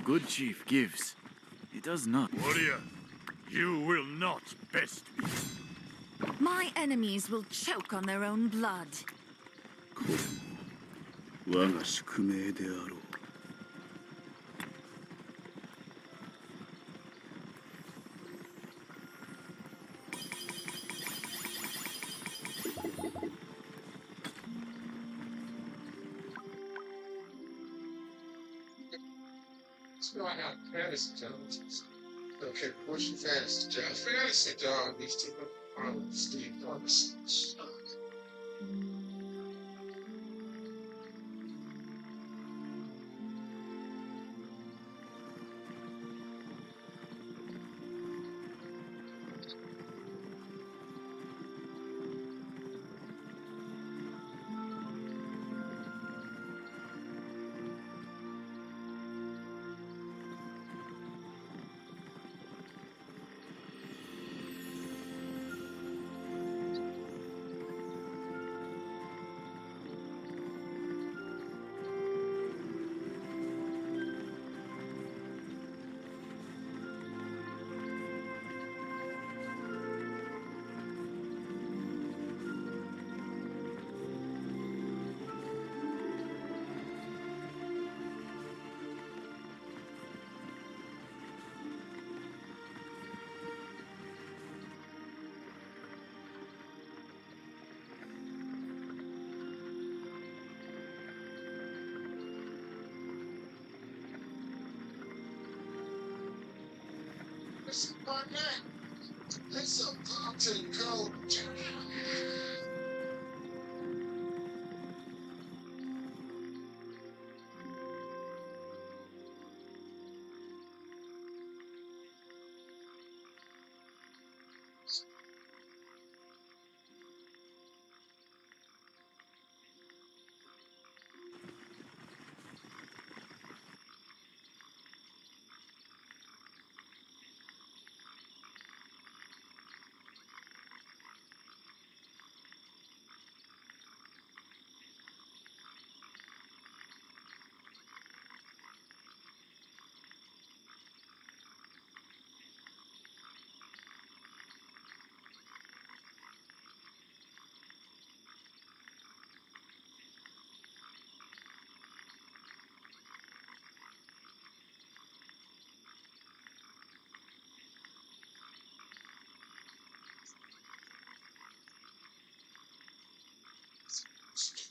good chief gives, he does not. Warrior, you will not best me. My enemies will choke on their own blood. これも我が宿命であろう。So I got fantasy dogs. Okay, what's your fantasy dog? Fantasy dog needs to look on Steve Thomas. It's Barnett. It's a mountain goat.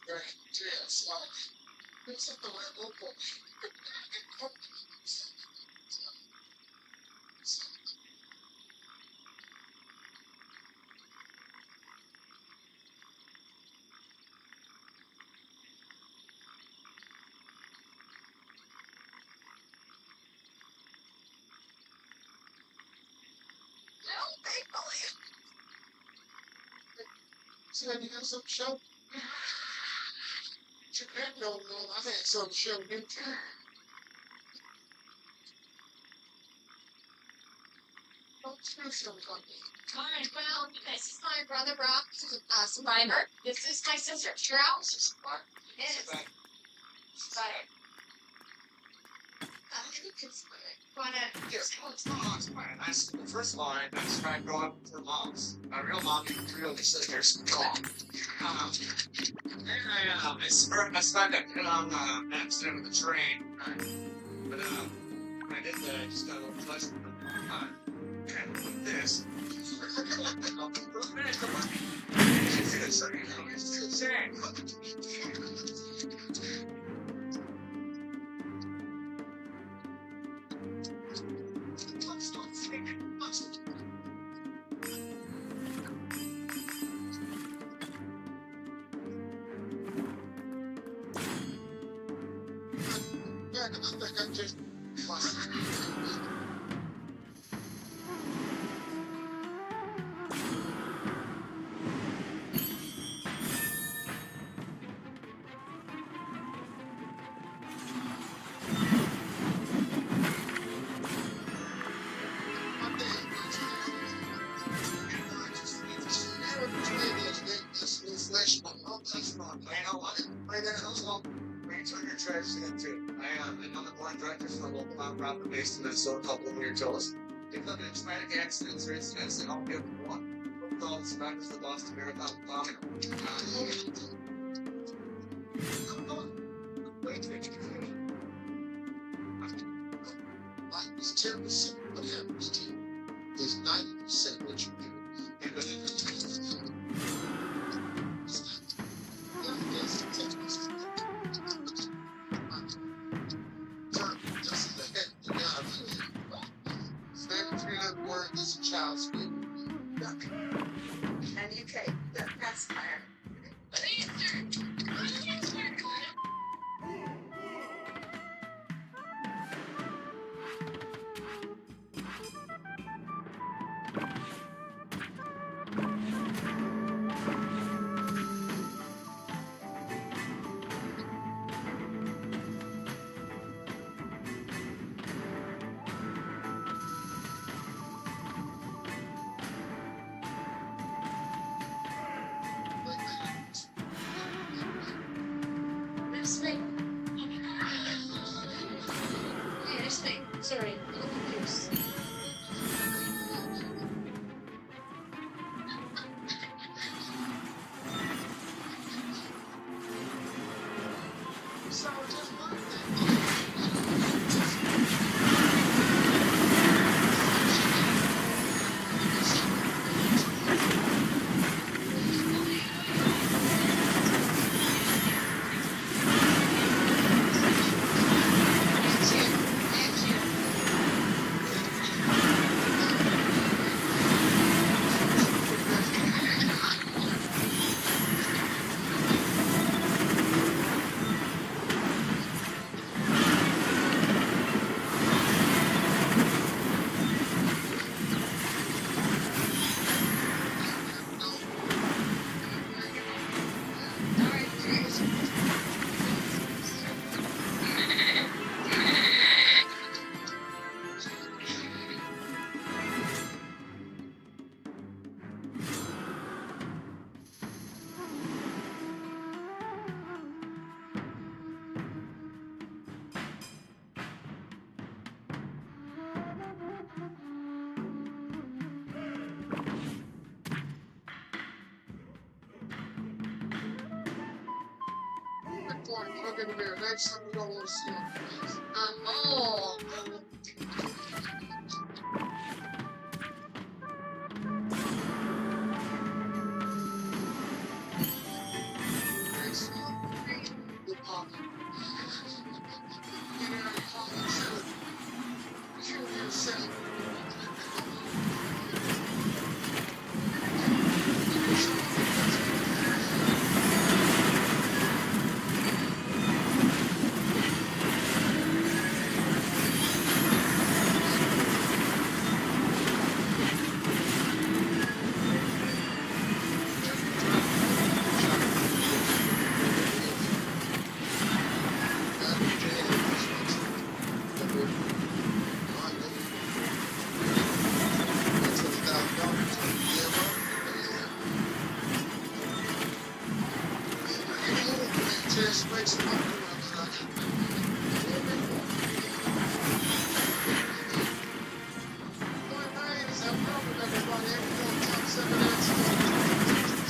Yes, it's at the level. See, you have some show. Japan don't know. I've had some show in time. Don't do something like that. Alright, well, this is my brother Brock, Survivor. This is my sister, Cheryl. Yes. Survivor. Yes, well, it's not mom's plan. The first line, I described going for moms. My real mom and real sisters gone. And I spent a hit on an accident with the train. But when I did that, I just got a little pleasant. And with this. It's insane. turn your trash in too. I'm the board director for the local nonprofit based in Minnesota called Blue Year Toast. If there have been traumatic accidents or incidents, then I'll be able to one. With all the survivors of the Boston Marathon bombing. Wait, life is terrible. What happens to you is 90% what you do. This child's been and you take the pacifier. Sorry, I'm confused. So just one thing. Next time we don't want to see our face. Oh. Next one, the pop. Kill yourself.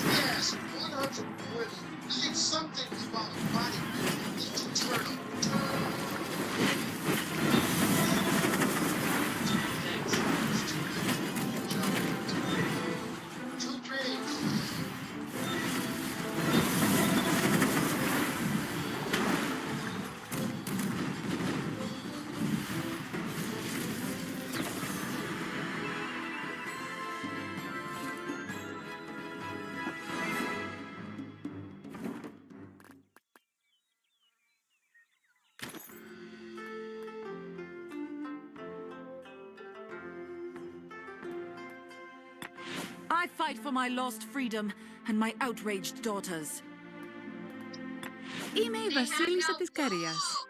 Yes, 100 need something about a body internal. Two dreams. I fight for my lost freedom and my outraged daughters. Είμαι η βασίλισσα της Καρίας.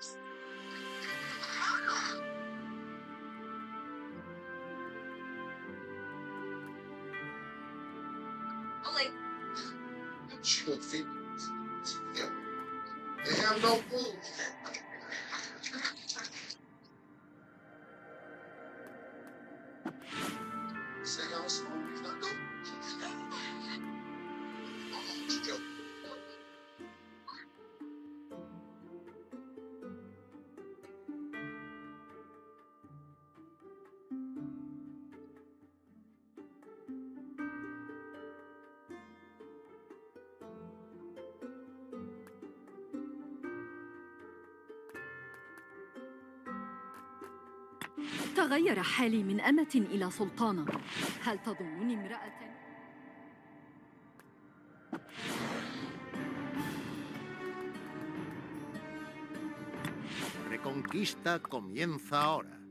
Like, Sure, They have no food. Say how small you not go. تغير حالي من أمة إلى سلطانة. هل تظنني امرأة؟ Reconquista comienza ahora.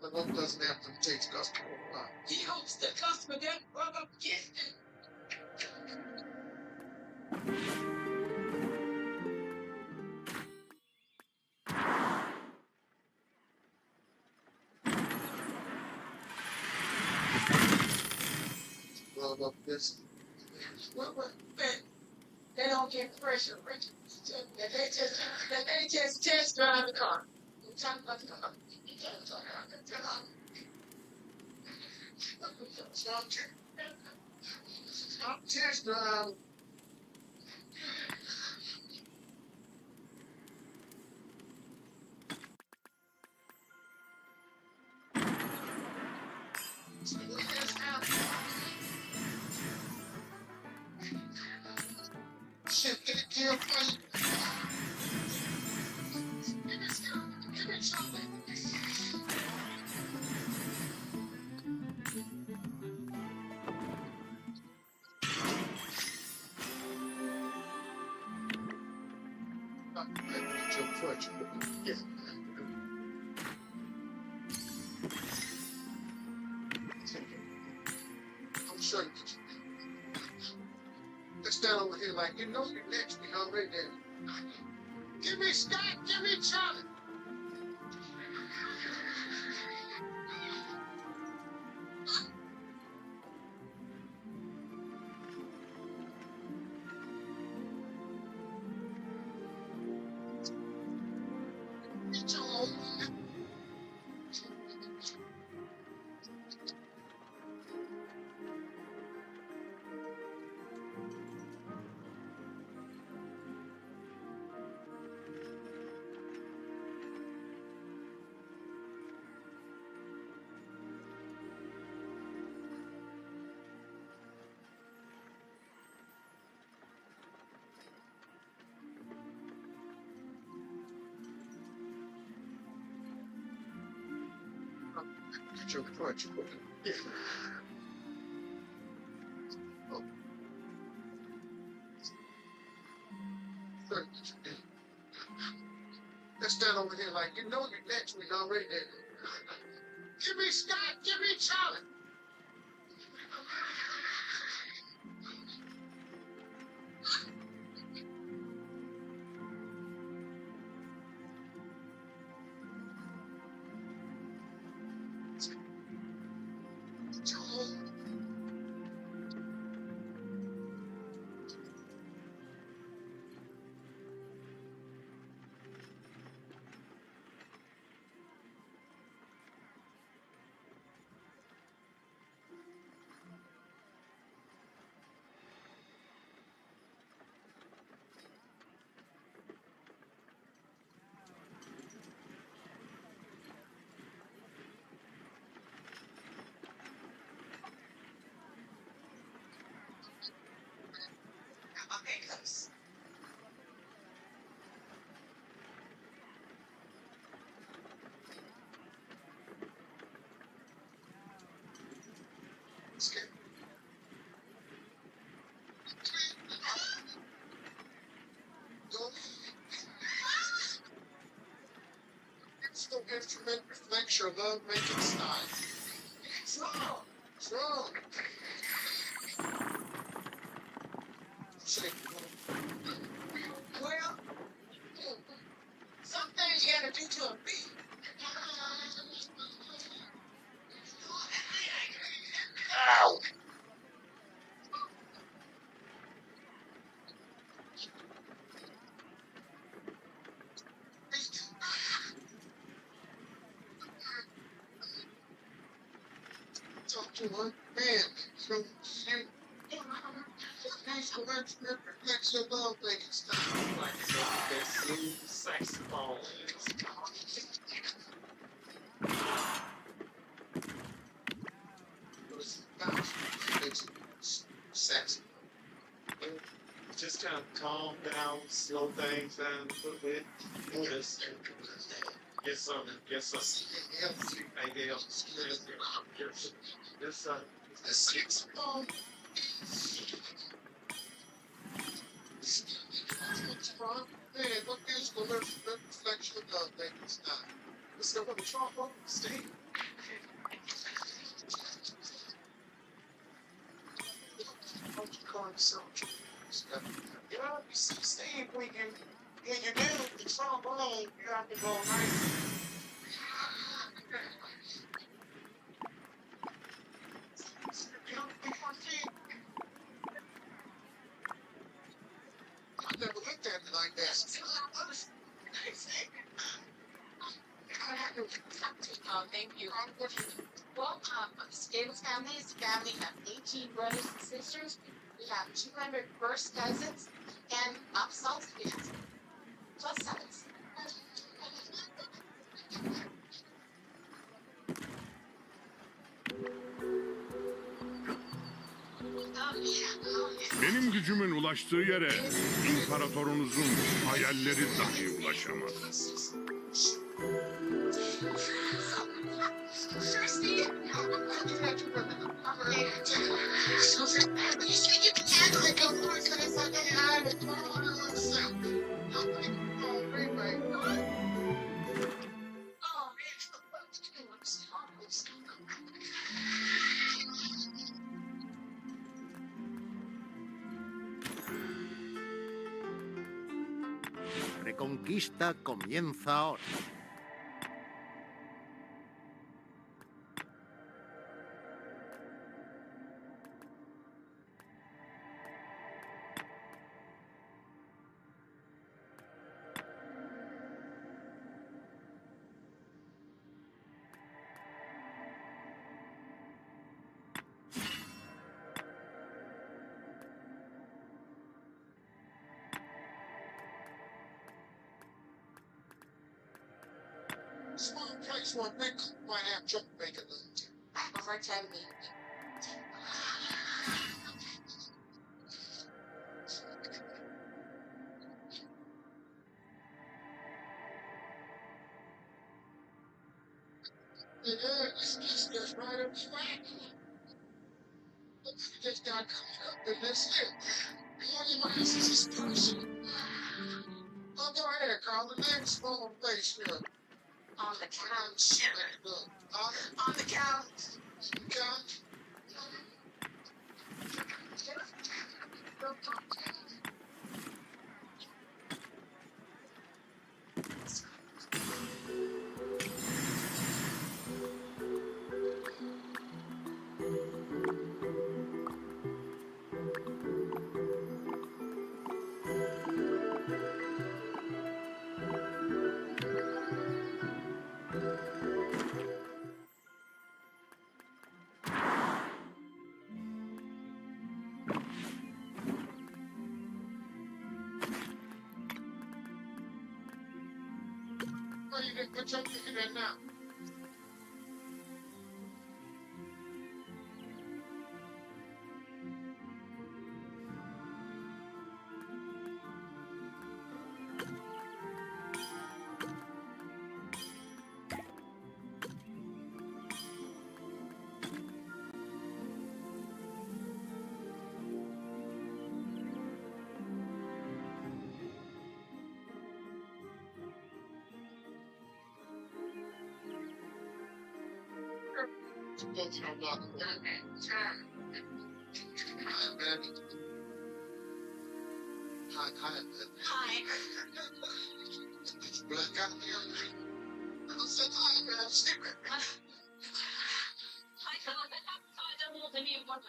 The one doesn't have to take customer. He hopes the customer that brother gets it. Well, about this. Well, they don't get pressure, Richard. They just test drive the car. We're talking about the car. Stop test drive. Shit, get it killed. Yeah. I'm sure you let's stand over here like you know you're next. We already there. Give me Scott, give me Charlie. Your crutch. Yeah. Oh. Let's stand over here like you know you're next. We already there. Give me Scott, give me Charlie. Still instrument reflects your love making style. It's wrong. It's wrong. Say, well, some things you gotta do to a beat. Ow! Talk to one man from you. These words reflects your love making style. Like this saxophone. It's saxophone. Just kind of calm down, slow things down a little bit. Just get some. Idea. This saxophone. What's wrong? Man, what is the reflection of making style? Let's go with the trombone, Steve. You know, you see, Steve, when you do the trombone, you have to go nice. I never looked at it like that. Thank you. Well, Davis family is a family of 18 brothers and sisters. We have 200 first cousins and associates, plus sons. Benim gücümün ulaştığı yere imparatorunuzun hayalleri dahi ulaşamaz. Reconquista comienza ahora. Small place one big might have trouble making them. Over 10 minutes. It's just right up the back. You just got caught up in this shit. Organize this person. Oh, go ahead, Carl. The next small place here. On the couch. On the couch. Couch. What you looking at now? It's a lot of time. Hi. Black out here. I'm so tired, man. I'm sleeping. I don't know the name of it.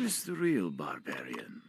Who is the real barbarian?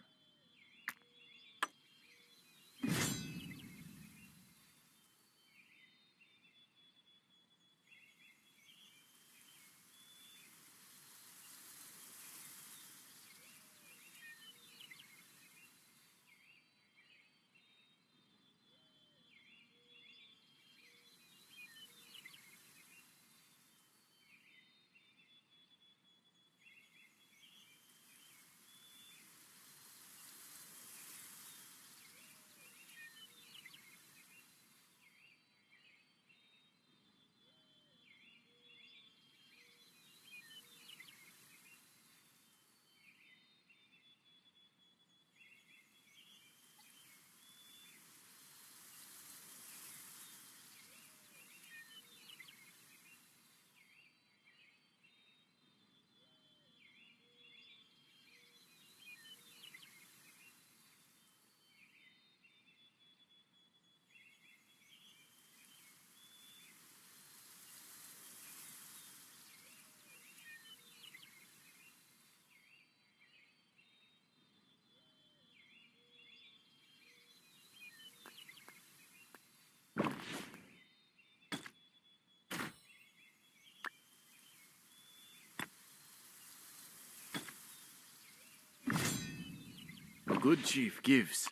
A good chief gives.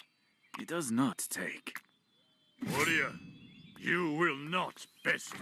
He does not take. Warrior, you will not best me.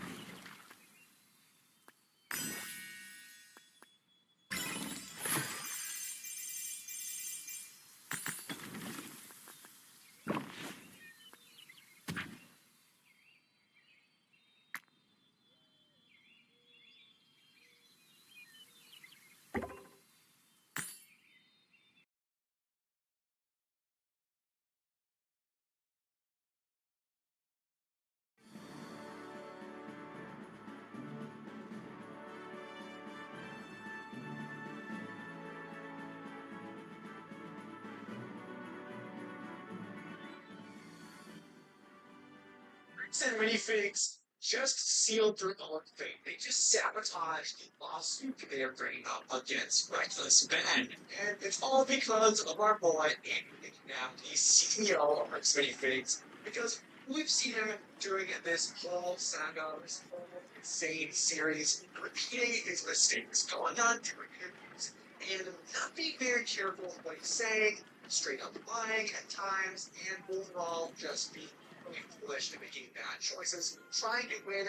And minifigs just sealed through the whole thing. They just sabotaged the lawsuit they are bringing up against Reckless Ben. And it's all because of our boy, Andy now, the CEO of Rex Minifigs. Because we've seen him during this whole saga, this whole insane series, repeating his mistakes, going on doing interviews, and not being very careful with what he's saying, straight up lying at times, and overall just being foolish and making bad choices, trying to win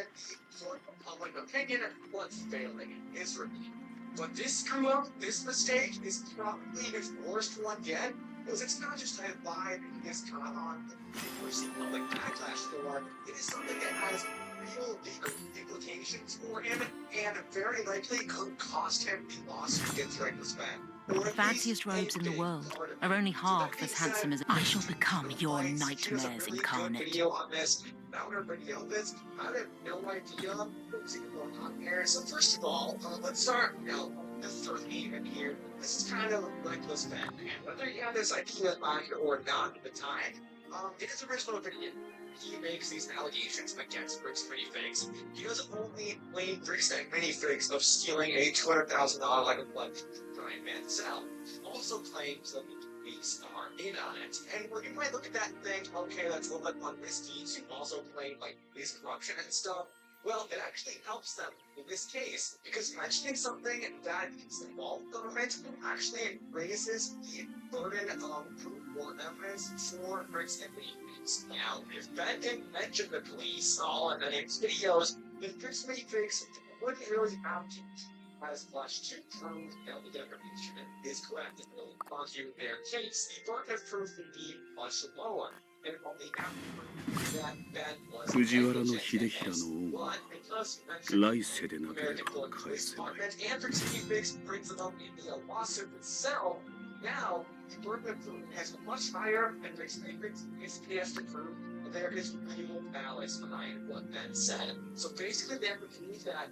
for public opinion while failing his review. But this screw up, this mistake, is probably his worst one yet, because it's not just a lie that he has caught on or seen public backlash for, it is something that has real legal implications for him, and very likely could cost him the lawsuit against Reckless Ben. The fanciest robes in the world are only half as handsome as I shall become your nightmares incarnate. Video on this. Now we're video on this. I have no idea what's going on here. So first of all, let's start, the third even here. This is kind of Reckless Ben, and whether you have this idea in mind or not at the time, in his original opinion, he makes these allegations against Bricks Minifigs. He doesn't only blame Bricks and Minifigs of stealing a $200,000 leg of blood from Brian Mansell. He also claims that the police are in on it. And where you might look at that and think, okay, that's a little bit unrisky to also claim police corruption and stuff. Well, it actually helps them in this case, because mentioning something that is involved government actually raises the burden of proof or evidence for Bricks and Minifigs. Now, if Ben didn't mention the police all in his videos, then Bricks and Minifigs wouldn't really have to as much to prove the defamation is correct and really argue their case. The burden of proof would be much lower. And only after that Ben was 藤原の秀衡の王は because 来世でなけれ American ば Blood 返 Police せない Department and Brixton Fix brings it up in the lawsuit itself. Now, the burden of proof is much higher, and Brixton Fix has to prove there is real malice behind what Ben said. So basically, they have to prove that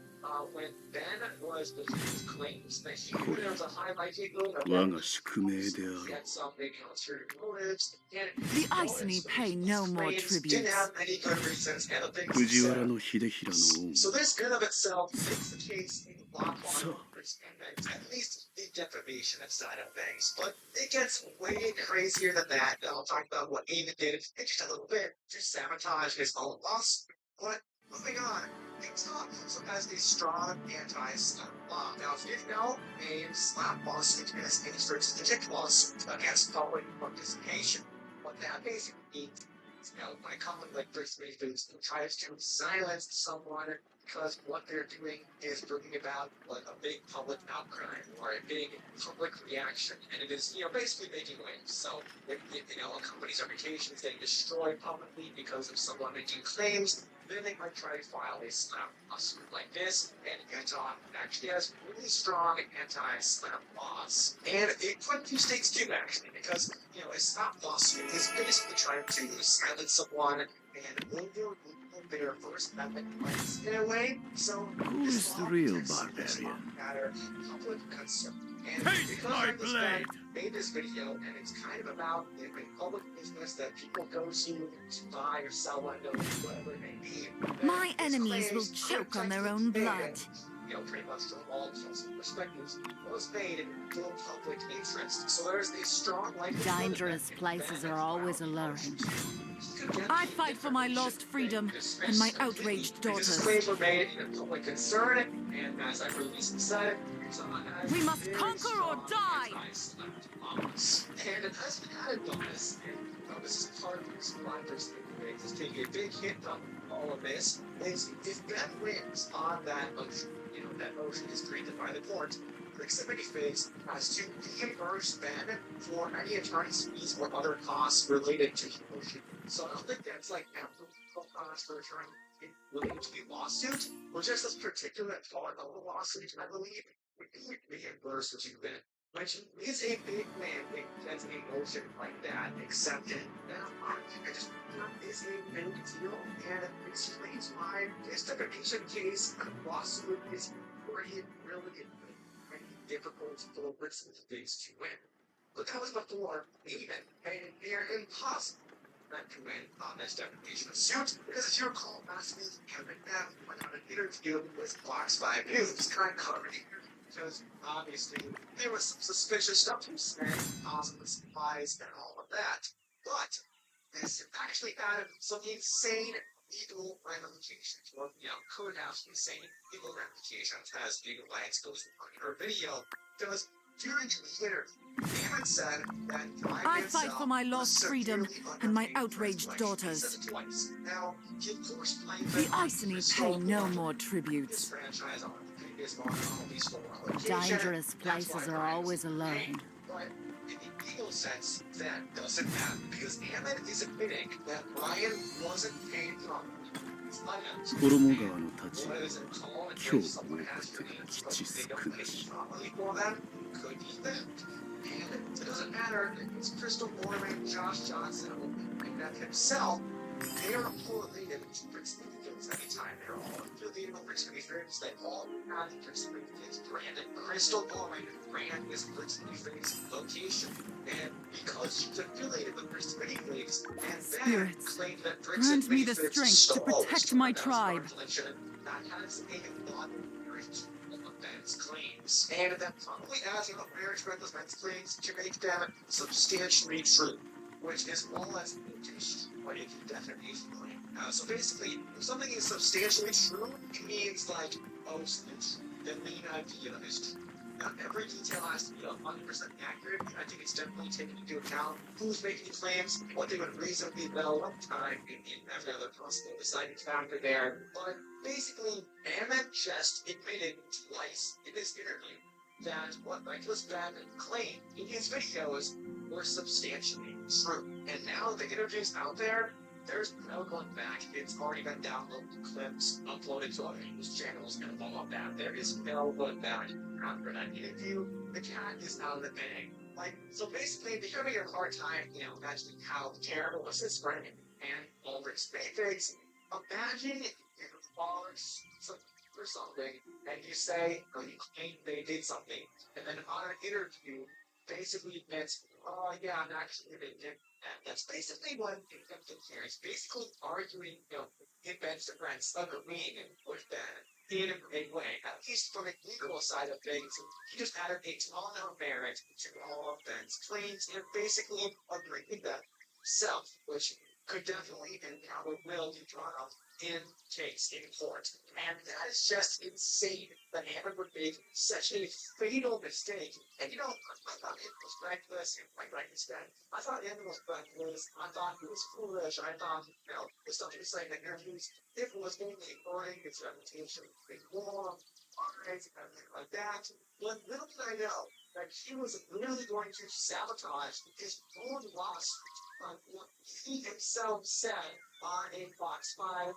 when Ben was making his claims, that he knew there was a high likelihood of 我が宿命であろう he had some big ulterior motives, and The Iceni pay no more claims tribute. didn't have any good reasons, and the things he 藤 said. 原の秀衡の王 So this in of itself makes the case block So- and at least the defamation side of things. But it gets way crazier than that. I'll talk about what Eamon did just a little bit to sabotage his own loss. But moving on, TikTok also has a strong anti-slap law. Now, if you know, a slap lawsuit is a strategic lawsuit against public participation. What that basically means is, when a company like Free Foods tries to silence someone because what they're doing is bringing about like a big public outcry or a big public reaction, and it is basically making waves. So if a company's reputation is getting destroyed publicly because of someone making claims, then they might try to file a slap lawsuit like this. And Utah actually has really strong anti-slap laws, and quite a few states do actually, because a slap lawsuit is basically trying to silence someone and overrule their First Amendment rights in a way. So Who's the real barbarian? Matter public concern. And Taste because my of this guy blade! made this video, and it's kind of about a public business that people go to buy or sell windows, whatever it may be. My His enemies will claims choke are on their technically own made, blood. pretty much from all possible perspectives, was made in full public interest. So there's a strong likelihood Dangerous that places that are always trial alluring. could get I the fight for my lost freedom and my outraged because his daughters. claims were made in a public concern, and as I previously said, Utah has We must very conquer or strong die! anti-slap laws. And it has an added bonus, and this is part of the reason why there's taking a big hit from all of this, is if Ben wins on that motion, that motion is granted by the court, the exhibit phase has to reimburse Ben for any attorney's fees or other costs related to the motion. So I don't think that's like applicable costs for attorney related to the lawsuit, or just this particular part of the lawsuit, I believe, would be reimbursed to Ben. Which is a big mandate that's a motion like that accepted. Now, I just is a big deal, and it explains why this defamation case lawsuit is pretty difficult for the person to win. But that was before even made it near impossible not to win on this defamation suit, because as you recall, last week, Hayam and I went on an interview with Fox 5 News, kind of covered it. Because obviously there was some suspicious stuff he said, possible supplies and all of that. But this actually added some insane legal ramifications, or could have some insane legal ramifications as legal lines goes on her video. Because during the interview, Hayam said that I fight for my lost freedom and my outraged daughters. Now, he of course blamed The Iceni pay no more tributes. Dangerous places are always alluring. But in the legal sense, that doesn't matter, because Hammond is admitting that Ryan wasn't paid properly. 衣川の太刀今日の吉少なし Could be them. And it doesn't matter if it's Crystal Morgan, Josh Johnson, or Matt himself. They are all related to Prince Springfield's anytime. They're all affiliated with Prince Springfield's. They all have Prince Springfield's brand. And Crystal Morgan brand is Prince Springfield's location. And because she's affiliated with Prince Springfield's, and Spirits, then claimed that Prince grant me the Springfield's strength to stole protect some my of those tribe. origin, that has a lot of marriage Ben's claims. And that probably adds enough marriage with Ben's claims to make them substantially true, which is more or less destroyed the defamation claim. So basically, if something is substantially true, it means like mostly true. The main idea is true. Not every detail has to be 100% accurate. I think it's definitely taken into account who's making claims, what they would reasonably know at the time, in every other possible deciding factor there. But basically, Hammond just admitted twice in this interview that what Nicholas Bandit claimed in his videos were substantially true. And now the interview's out there, there's no going back. It's already been downloaded clips, uploaded to other news channels, and all of that. There is no going back after that interview. The cat is out of the bag. So basically, if you're having a hard time, imagining how terrible was his friend and all of his favorites, imagine if you follow or something, and you say, or you claim they did something, and then on an interview, basically admits, oh yeah, I'm actually they did that. That's basically what contempt here is. Basically arguing, invents the friends agreeing with that. in a great way, at least from a legal side of things. He just added a ton of merit to all of Ben's claims and basically agreed that self, which could definitely and probably will be drawn up in case in court. And that is just insane that Hammond would make such a fatal mistake. And I thought it was reckless and quite reckless then. I thought Hammond was reckless. I thought he was foolish. I thought, the stuff he was saying in interviews, if it was only ignoring his reputation, being wrong, and everything like that. But little did I know that he was really going to sabotage his own lawsuit on what he himself said on a Fox 5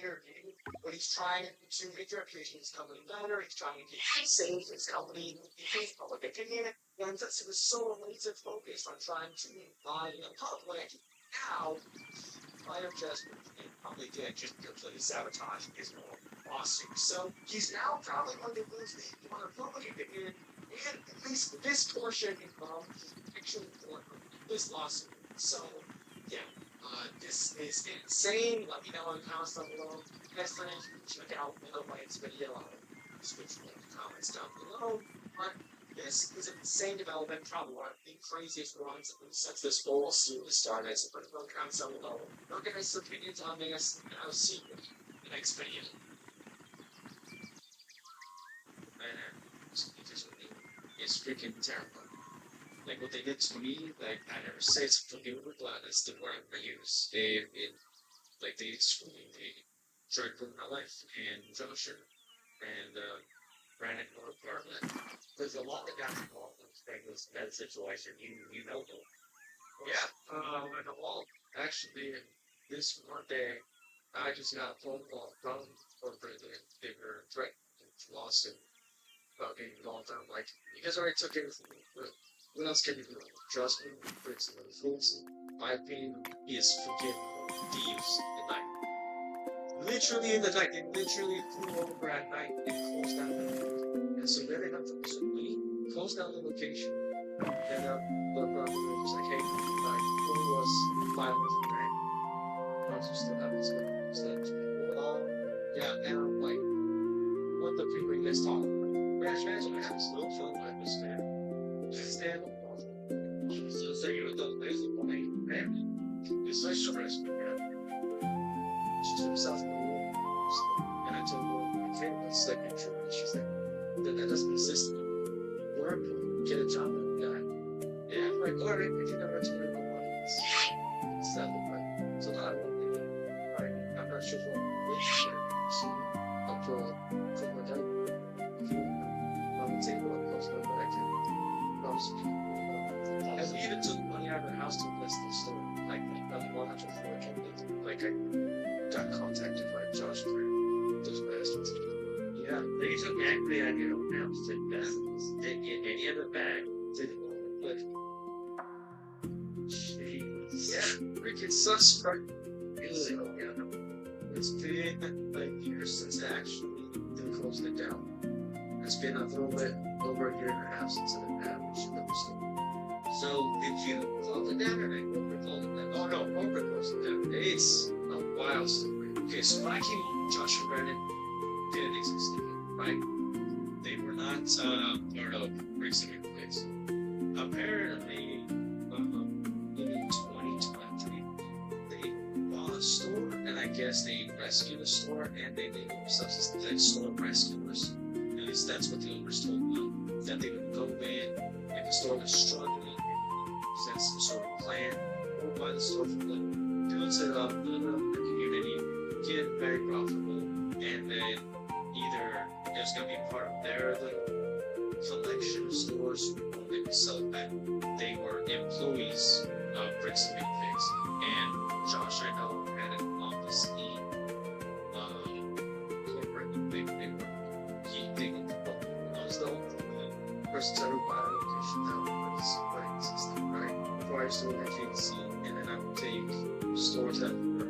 interview when he's trying to make the reputation of his company better, he's trying to save his company, his public opinion, and since he was so laser focused on trying to lie in the public, now might have just and probably did just completely sabotage his own lawsuit. So he's now probably going to lose the public opinion and at least this portion of his actual this lawsuit. So yeah, this is insane. Let me know in the comments down below. Next time, check out Melon Market's video. I'll description in the comments down below. But this is an insane development, probably one of the craziest ones since this whole series started. So put it in the comments down below. Don't get any opinions on this, and I'll see you in the next video. Man, it's freaking terrible. Like what they did to me, like I never say something new, but that's the word I use. They screwed me. They tried to put my life and Joshua and Brandon or apartment. There's a lot that got involved in this bad situation. You know them. Yeah. Well, actually, this one day, I just got a phone call from corporate. They were threatening to lawsuit about getting involved. I'm like, you guys already took everything. What else can you do? Trust me, it's the fools. My opinion is forgive thieves at night. Literally in the night, they literally flew over at night and closed down the location. And so then they have to close down the location. And the was like, hey, who was violent tonight? I was still having this yeah, and I'm like, what the people you guys talking about? I have no film like this, man. Stand up. So you don't listen to me, man. It's so stressful, man. She took herself in the room, and I told her, I can't sleep in true. She's like, then that doesn't exist. Work, get a job, and die. Yeah, I'm like, alright, if you never told me no money, it's that look like. So I won't do that. I'm not sure what relationship. So, I'm for my dad. I'm gonna take one close one, but I can't. And we even took money out of the house to invest in the store. Like, nothing more than like, I got contacted by Josh for those bastards. Yeah, they took equity out of your own house. They didn't get any of it back. But, yeah, freaking sucks, right? It's been like years since I actually closed it down. It's been a little bit over a year and a half since I've had So, did you close it down or did you close it down? Oh no, Oprah closed it down. It's a wild story. Okay, so when I came home, Josh and Brandon didn't exist again, right? They were not part of Bricks and Place. Apparently, in 2020, they bought a store, and I guess they rescued the store, and they named themselves as the store rescuers. At least that's what the owners told me. That they would go in, if the store was struggling, present some sort of plan, or buy the store from them, build it up, build up the community, get it very profitable, and then either it was going to be part of their little collection of stores, or they would sell it back. They were employees of Bricks and Things, and Josh, I know, had an office in corporate. They was the only person to ever buy a location that was running system, right? Before I used to work at GDC, and then I would take stores that were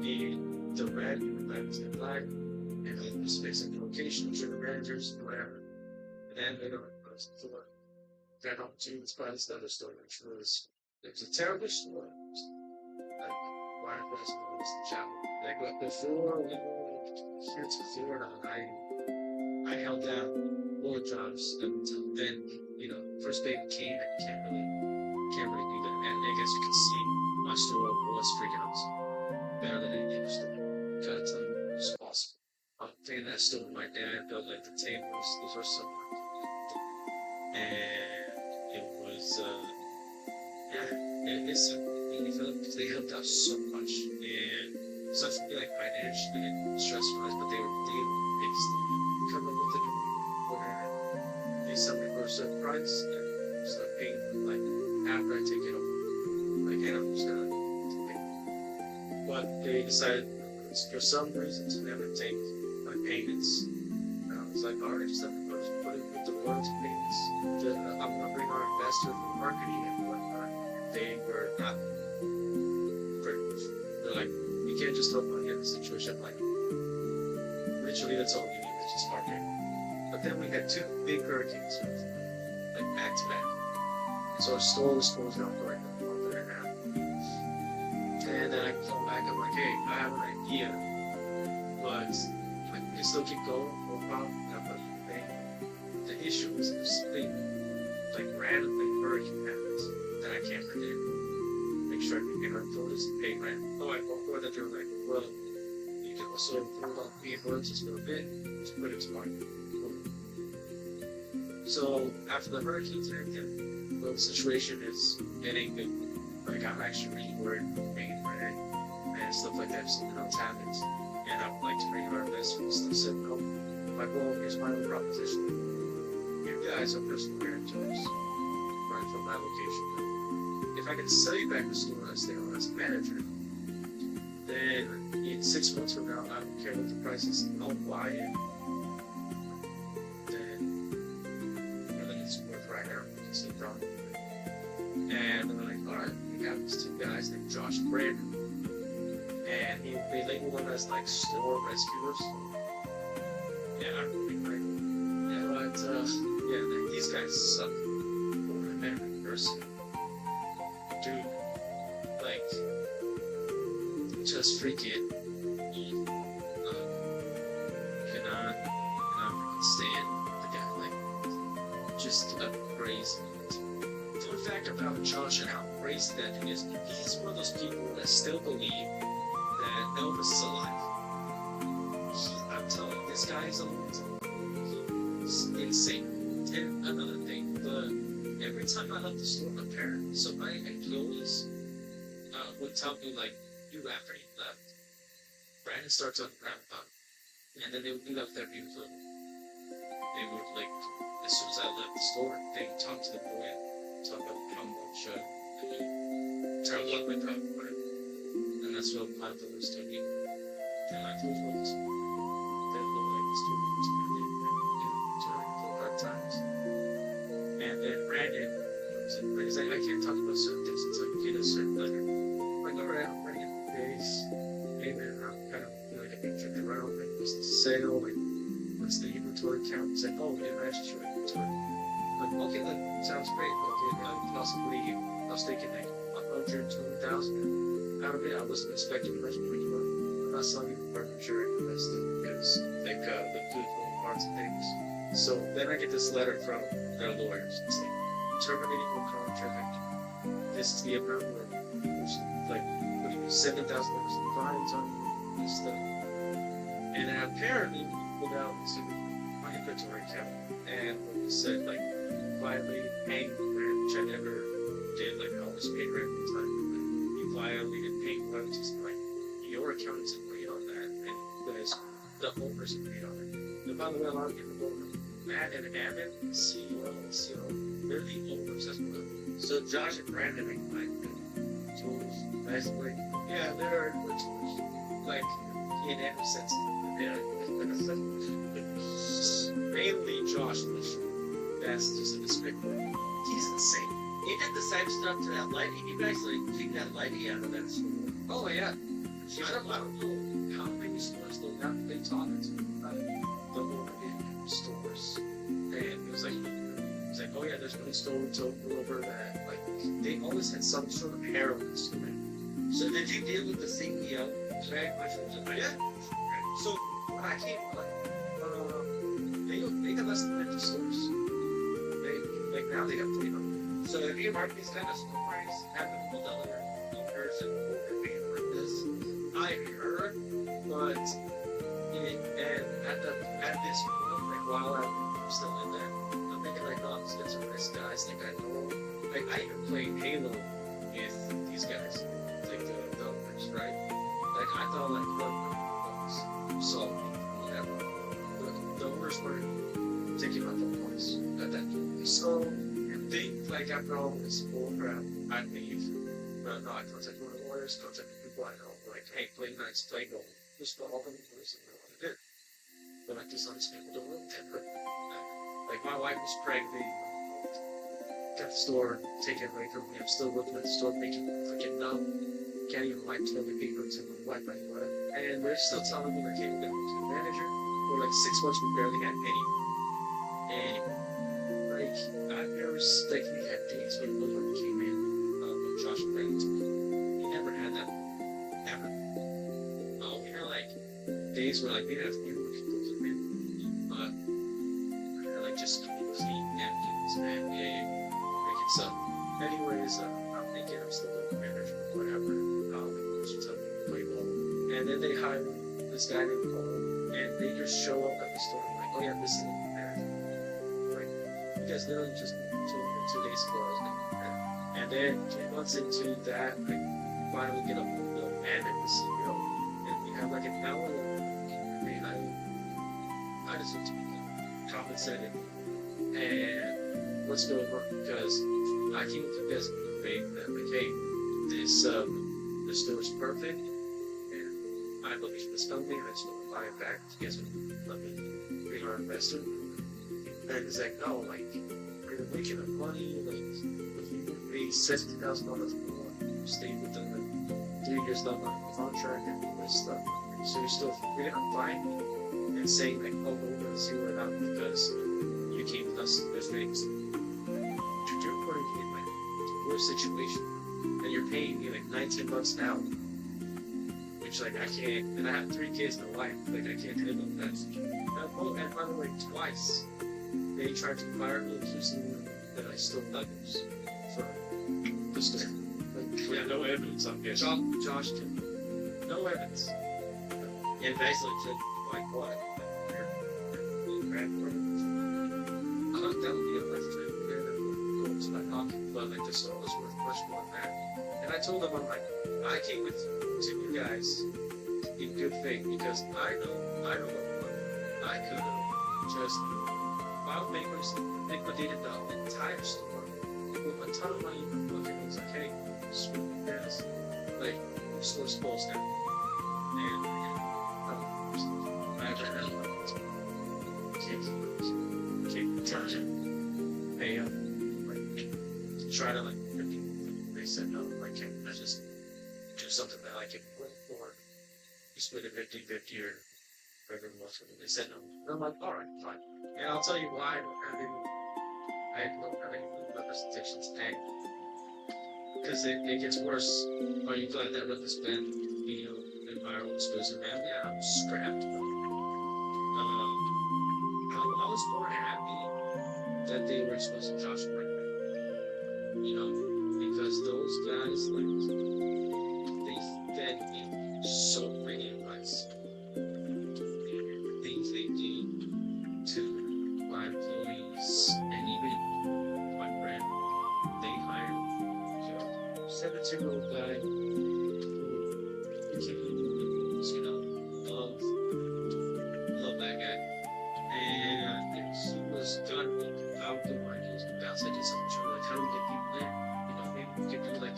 in the red, and the black, and then just fixing the locations or the managers or whatever. And then they don't go to work. That opportunity to buy this other store, which was, it was a terrible store. Like, why did I know this channel? Like, before we here to Florida, I held down more jobs until then. You know, first baby came and can't really do that. And I guess you can see my store was freaking out better than any other store. Gotta tell you, it was awesome. I'm thinking that store my dad built like the tables. Those were so much. And it was they helped out so much, and so for me like financially and stress wise, but they basically come up with it where they sell me for a certain price and start paying like after I take it over. Like, and I'm just gonna pay. But they decided for some reason to never take my payments. And I was like, alright, just have to put it with the royalty payments. I'm gonna bring our investor for marketing and whatnot. They were not. They're like, you can't just throw money at the situation. Like, literally, that's all we need, is just marketing. But then we had 2 big hurricanes, like back to back. So our store was closed down for like a month and a half. And then I come back, I'm like, hey, I have an idea, but like, we can still keep going, no problem. But the issue is if something like randomly hurricane happens that I can't predict. Make sure I can get our notice and pay rent. Oh, I before that they were like, well, you can also put on pay just for a bit to put it to market. So after the hurricanes and everything, well, the situation is getting good. Like, I'm actually really worried about paying rent and stuff like that if something else happens. And I would like to bring our investors. They said, no, my goal is my own proposition. You guys are personal guarantors right from my location. If I can sell you back the store and stay on as a manager, then in 6 months from now, I don't care what the price is, I'll buy it. Then, it's worth right now. It's no problem. And I'm like, alright, we have these 2 guys named Josh and Brandon. And they label them as like store rescuers. Yeah, I'm pretty great. Yeah, but, these guys suck. Over a man person. Dude, like, just freaking cannot freaking stand the guy, like, just a crazy. Fun fact about Josh and how crazy that thing is, he's one of those people that still believe that Elvis is alive. I'm telling you, this guy is alive. He's insane. And another thing, every time I left the store, my parents, so my employees would tell me, like, you after he left, Brandon starts on grandpa, and then they would do that with their beautiful. They would, like, as soon as I left the store, they would talk to the boy, talk about how much, try to look with them, and that's what my brothers told me. And I told them, they look like the store, during hard times. And then Brandon, he's like, I can't talk about certain things until you get a certain letter. I'm like, alright, I'm bringing days. Hey man, I'm kind of like a big trip around, like, what's the sale, like, what's the inventory count? He's like, oh, it matches your inventory. I'm like, okay, that sounds great. Okay, possibly, I was thinking like 120,000. Out of it, I wasn't expecting much more. I'm not selling you furniture and the rest of it because, like, the good little parts and things. So then I get this letter from their lawyers. It's like, terminating your contract. This is the amount where, like, what do you $7,000 in fines on this stuff. And then apparently, pulled out to my inventory account and it said, like, violated paying rent, which I never did. Like, I always paid rent on time. You violated paying royalties. Like, your accountants have paid on that, and you guys, the owners have paid on it. And by the way, a lot of people don't know. Matt and Ammon, CEO, they're the owners as well. So Josh and Brandon are like tools, basically. Yeah, they're tools. Like, in every sense. Yeah. Mainly Josh, that's just a despicable. He's insane. He did the same stuff to that lady. You guys like kicked that lady out of that store. Oh yeah. I don't know how many stores they got they talking to about the Oregon stores. And it was like, oh yeah, there's one store over that. Like, they always had some sort of heroin store. So did you deal with the CEO? Yeah. So when I came, they got less than 50 stores. Now they got 300. So if you mark these kind of stories, have them pulled out their owners and being like this, I heard, but at this point, like while I'm still in there, I'm thinking like, oh, these guys are nice guys. Like I know, like I even played Halo with these guys, like the owners, right? Like I thought like, look, so whatever. The owners were taking my phone calls at that point. So they like after all this bullcrap, I leave. No, I contact one of the lawyers, contact the people I know, like, hey, play nice, play gold. Just for all the lawyers and what I did. But like these honest people don't really tend to. Like my wife was pregnant, got the store taken away from me. I'm still working at the store making freaking numb. Can't even wipe toilet paper to my wife anymore. And they're still telling me like, hey, we're gonna to the manager. For like 6 months we barely had any. And like I've never like we had days when Melon came in, when Josh ran to me. We never had that ever. Oh, we had like days where like we had fewer people come in, but we had like just clean napkins and making stuff. Anyways, I'm thinking I'm still the manager or whatever. Just tell me to play ball. And then they hired this guy named Paul, and they just show up at the store like, oh yeah, this is the manager. Like, you guys literally just 2 days ago I was making that. And then 2 months into that, I finally get up with the man and the CEO, and we have like an hour. I mean, I just want to be compensated. And what's going on? Because I came to this faith that like, hey, this store is perfect, and I believe in this company, and I just want to buy it back. You guys let me be our investor. And he's like, no, like, you're making enough money, like, if you pay $60,000 more, stay within the 3 years left on the contract and all this stuff. So you're still really not buying me and saying, like, oh, we're going to zero it out because you came with us, there's things. You're putting me in, like, a worse situation. And you're paying me like $19 an hour, which like I can't. And I have 3 kids and a wife, like I can't handle that. And by the way, twice they tried to fire me, accusing me that I stole nuggets for the store. Like, yeah, no evidence on this. Josh did. No evidence. And basically said, like what? That would be a lifetime. My pocket, but like the store was worth much more than that. And I told them, I'm like, I came with to you guys in good faith because I know what I could have just liquidated the entire store with a ton of money in my pocket. It was like, hey, screw this, like the store's closed now. And I ran out of can't charge it. Pay up. Try to like, they said no, like, can't I just do something that I can work for? You split it 50-50 or whatever it was. They said no. And I'm like, alright, fine. And I'll tell you why I don't have any representations tagged. Because it gets worse. Are you glad that with this band, and viral exclusive band? Yeah, I'm scrapped. I was more happy that they were exposed to Josh right. You know, because those guys, like, they fed me so many advice. Things they do to my employees and even my friend. They hired, 17-year-old guy who love that guy. And he was done with out the market. He was bouncing into some trouble. Like, how do we get people in? You know, maybe we could do like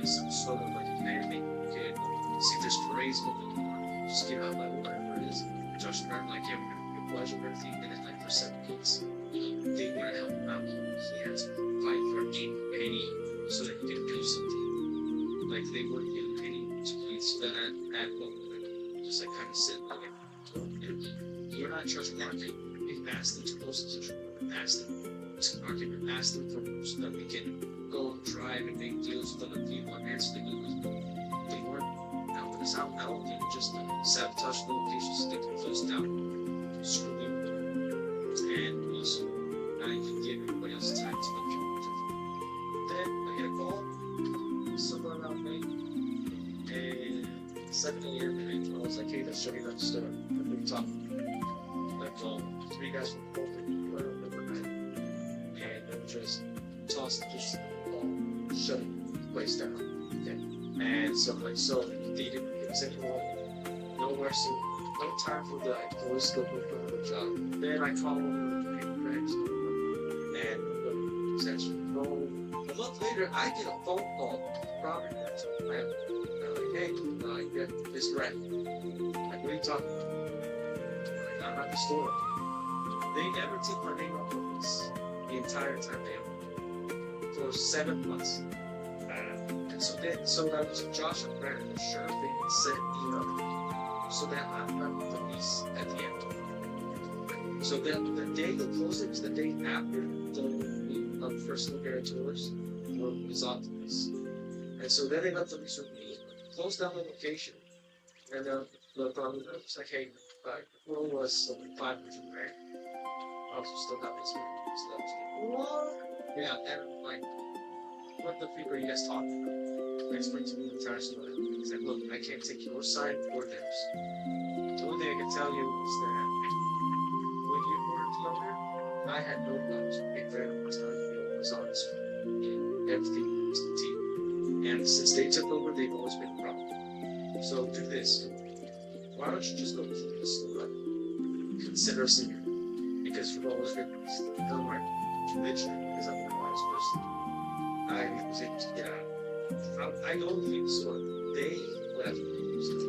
some sort of like a landing. We could see if there's parades going on. Just give out like whatever it is. Josh and I were like, yeah, we're gonna be pleasure and everything. And then like for 7 kids, they want to help him out. He had to fight for a penny so that he could do something. Like they wouldn't get a penny to please spend at home. Just like kind of sit like, you're not in charge of marketing. We've asked them to post the social media, asked them to market, and asked them for so that we can go and drive and make deals with other people and answer the news. They weren't out this out now, you can just sabotage the locations, they can close down, screw them, and also now you can give everybody else time to look. Then I get a call, somewhere around May, and 7 a.m. and I was like, hey, let's shut it down the store. And we talked. Like, 3 guys from corporate went up overnight, and then just tossed just shut the place down. Okay. And so like they didn't give us any money, nowhere so no time for the employees to go look for another job. Then I called over the paper bags and the extension. A month later I get a phone call from my like, hey, I get this rent. Like, what are you talking about? I'm at the store. They never took my name off of this the entire time they owned for 7 months. And so that was Josh and Brandon, the sheriff, they set me up so that I'm not with the lease at the end. So the day they closed it was the day after the first look at tours was off the lease. And so then they left the lease with me, closed down the location, and the problem was like, hey, well, was 500 grand. I also still got this money. So that was good. Yeah, and like, what the freak are you guys talking about? I explained to me the entire story. He said, look, I can't take your side or theirs. The only thing I can tell you is that when you were younger, I had no problems with being very much time. I was honest in everything was the team. And since they took over, they've always been a problem. So do this. Why don't you just go keep the store up? Consider a senior. Because you've always been don't worry. Literally, because I'm the wise person. I was able to get out. I go to the store. They left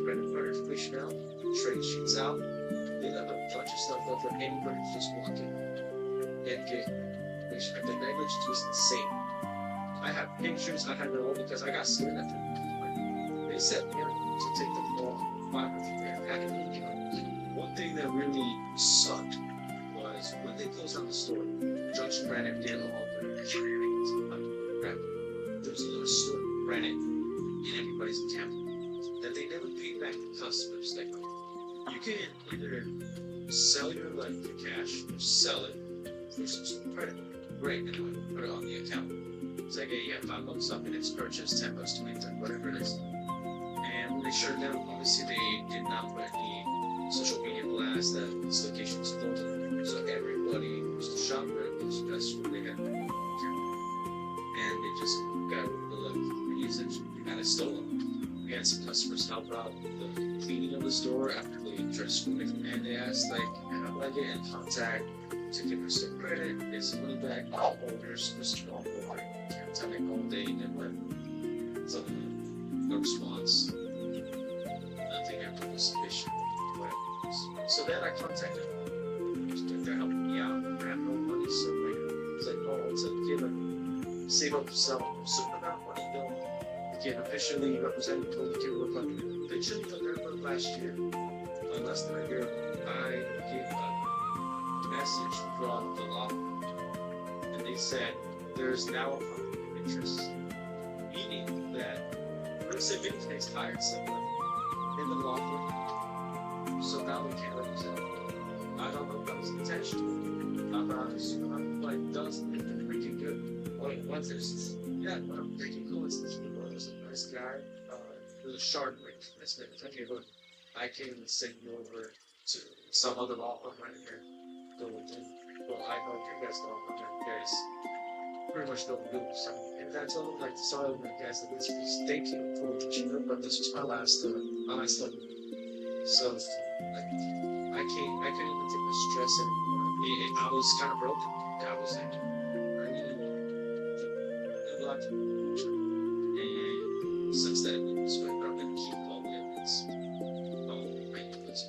credit card information out, trade sheets out. They left a bunch of stuff out for anybody to just walk in and get. The negligence was insane. I have pictures. I had no one because I got sued at them. They set me up to take the fall 500 grand back in the account. One thing that really sucked was when they closed down the store, Judge Brandon did all the shenanigans. There was another store, Brandon, in everybody's account that they never paid back the customers. Like, you can either sell your life for cash or sell it for some credit. Great, and then put it on the account. It's like, hey, you have $5 up and it's purchased, $10, $20, $30, whatever it is. And when they shut it down, obviously they did not put any social media blast that this location was closed. So everybody used to shop there because that's where they had the account. And they just got the usage. We had it stolen. We had some customers help out with the cleaning of the store after they tried to screw it. And they asked, like, how do I get in contact to give us some credit, get some money back? All owners was strong over it. Telling all day and when. So no response. Nothing ever was sufficient. So then I contacted them. They're helping me out. I have no money, so like, it's like, oh, it's a given. Save up some amount of money, you can officially represent the Cuba country. Officially, November last year, less than a year, I gave a message from the law, and they said there's now a conflict of interest, meaning that Civil takes hired someone in the law firm, so now we can't represent them. I don't know if that was intentional. I'm not assuming I'm like, does it freaking good? Once there's, yeah, what I'm freaking cool is this one was a nice guy. It was a shark ring. That's it. Okay, look, I came and sent you over to some other law firm right here. Go with him. Well, I hope you guys don't know that guys pretty much don't do something. And I told him, like, sorry, guys, that this was thank you for what you did, but this was my last time. So, like, I can't even take the stress anymore. I was kind of broken. I was like, I needed a lot to and since then, it's like, I'm going to keep all the evidence.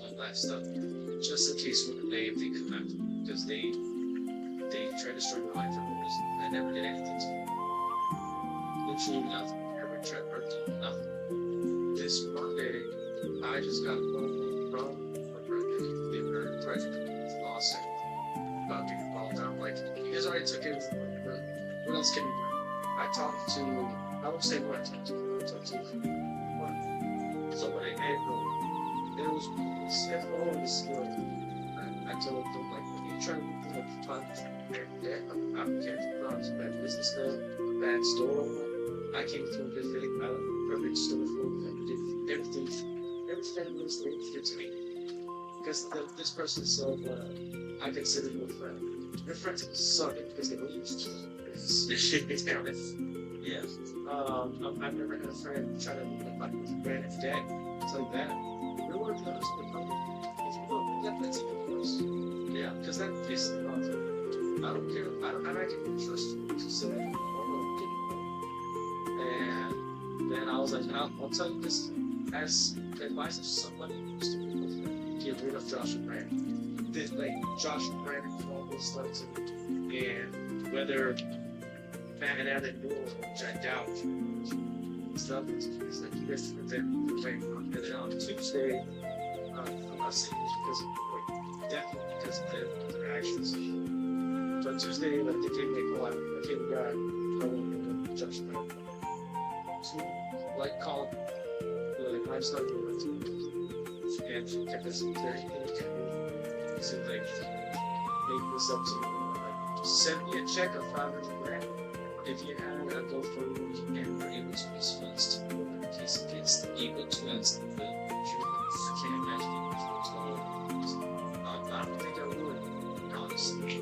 My last stuff. Just in case when they come after me. Because they tried to destroy my life for no reason. I never did anything to them. Literally nothing. Never tried to hurt them. Nothing. This Monday, I just got a phone from my brother. They were threatening me with a lawsuit about being involved. I'm like, you guys already took everything. What else can we do? I talked to, I would say what I talked to. I talked to So when I had there was stuff all over the store. I told them, like, when you're trying to do like fun, I'm careful about bad business now, bad store. I came from a very perfect store for everything was good to me. Because this person said, I consider you a friend. Your friends suck because they believe this shit is down. Yeah. I've never had a friend try to like with a brand of debt. It's like that. We're working on this with money. If you don't, that's even worse. Yeah, because that pisses me off. I don't care. I can trust you to say that. And then I was like, I'll tell you this as advice of somebody who used to be with me. Get rid of Josh and Brandon. Like Josh and Brandon all those stuff to me. And whether man out and door, which I doubt. Stuff is like you guys have been playing on. And then on Tuesday, I'm not saying this because of like, definitely because of their actions. So on Tuesday, like they gave me a call. I gave the guy Josh Brown to like call the livestock and she kept us very independent. He said like make this up to me. Like, send me a check of $500,000. If you had a GoFundMe and were able to use funds to open a case against the evil twins, the Jewels, I can't imagine it was I don't think I would, honestly.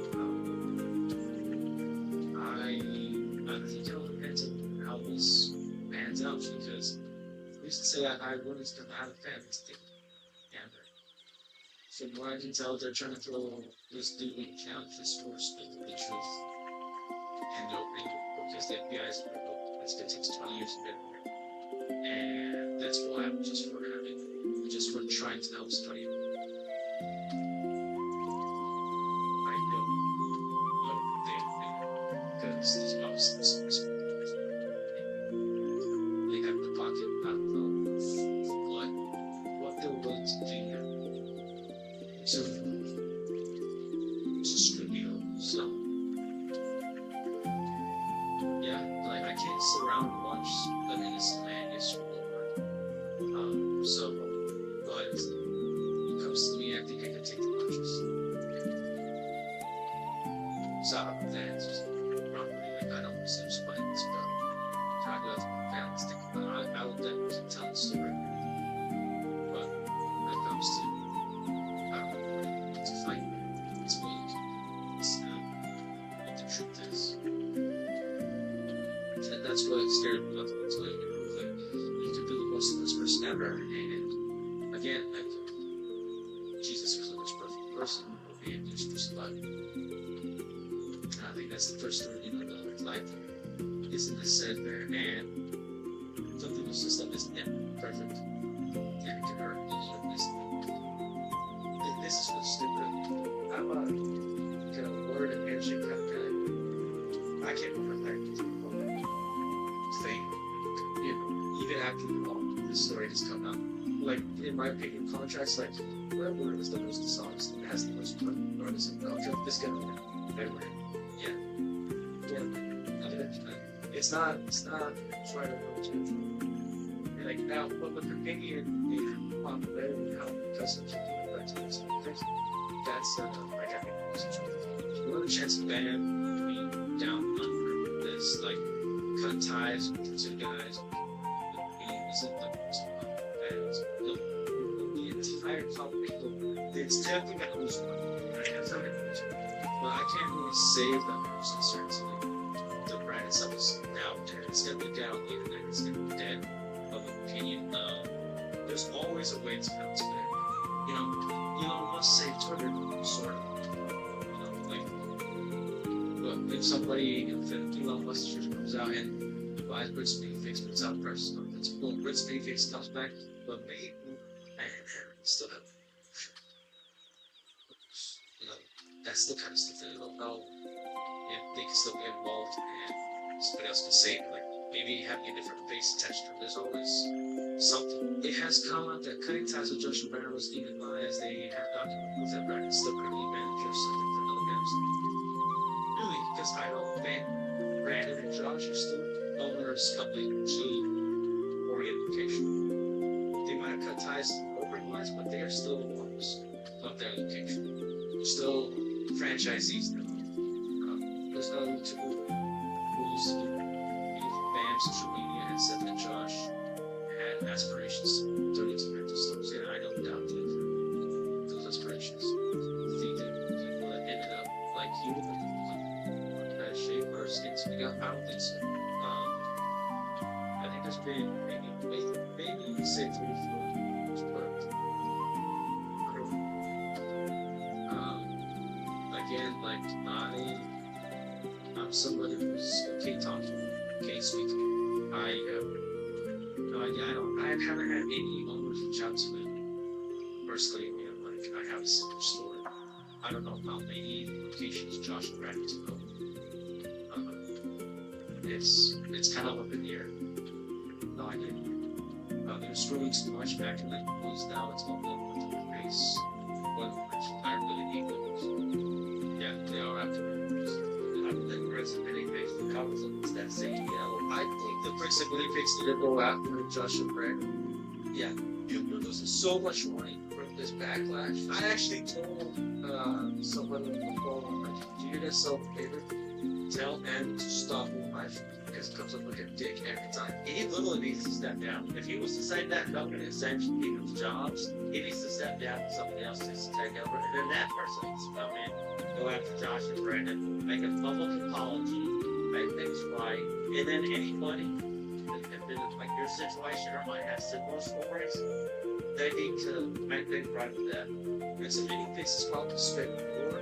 I think it all depends on how this pans out because I used to say I wanted to come out of families thing. From what I can tell, they're trying to throw this dude in account just for speaking the truth. And opening because the FBI is it's going to take 20 years to get there. And that's why I'm just for trying to help study. I know they because these officers they have the pocket, I don't know what they're willing to do here. So screw you, so. Yeah, I can't sit around and watch an innocent man get screwed over. But when it comes to me, I think I can take the punches. So that's just probably I don't see spikes, but try to have my family's think about it. I would definitely keep telling the story. But when it comes to fight, it's weak. It's what the truth is. And that's what scared me. That's what you prove that you could be the most honest person ever. And again, like Jesus was the most perfect person who be just crucified. And I think that's the first story in the Lord's life. Isn't this said there? And something was just that isn't perfect. And it can hurt. This is what's stupid. I'm a kind of word and handshake kind of guy. I can't remember that thing. You know, even after the story has come out. Like, in my opinion, contracts, like, whatever word is the most dishonest, it has the most fun, or is it contract, this guy, everywhere. Yeah. It's not trying to go to like, now, but with opinion and popularity, how because of that's like I think one chance band being down under this like cut ties with the two guys isn't the most bands. The entire company it's definitely not who's right? That's not but I can't really save that person certainly. The brand itself is out there. It's gonna be down on the internet, it's gonna be dead of opinion. There's always a way to bounce back. You know, Elon Musk saved Twitter, sort of. You know, like, but if somebody, if Elon Musk comes out and buys Britney Fix, puts out prices on it, well, Britney Fix comes back, but maybe, and still have. You know, that's the kind of stuff that I don't know if they can still get involved and somebody else can say, like, maybe having a different face attached to it. There's always something. It has come out that cutting ties with Joshua Banner was deemed by as they have documented proof that Brandon still currently manages something for another garrison. Really, because I don't think Brandon and Josh are still owners of the G orientation. They might size, corporate-wise, but they are still the ones of their location. They're still franchisees now. There's no YouTuber who's banned social media and said that Josh had aspirations to turn into rental stores. And I don't doubt those aspirations. I think that people that ended up like you, in bad shape or skin speak up, I don't think so. I think there's been maybe you could say 3 or 4, but I don't know. Again, like I'm somebody who's okay talking, okay speaking. I have no idea. I haven't had any owners reach out to me personally, and like I have a similar story. I don't know how many locations Josh and Brad to go. It's kind of up in the air. No idea. They're scrolling too much back in the news. Now it's all over the face. But I really need those. Yeah, they are after me. I don't think Resident Face the covers of that same yellow. I think the Resident Face need to go after Josh and Brad. Yeah, you're losing so much money from this backlash. I actually told someone on the phone, like, do you guys sell the paper? Tell them to stop with my phone because it comes up like a dick every time. He literally needs to step down. If he was to say that company essentially people's jobs, he needs to step down and somebody else needs to take over. And then that person needs to come in, go after Josh and Brandon, make a public apology, make things right, and then anybody that been like your situation or might have similar stories, they need to make things right with that. And so many cases probably spend more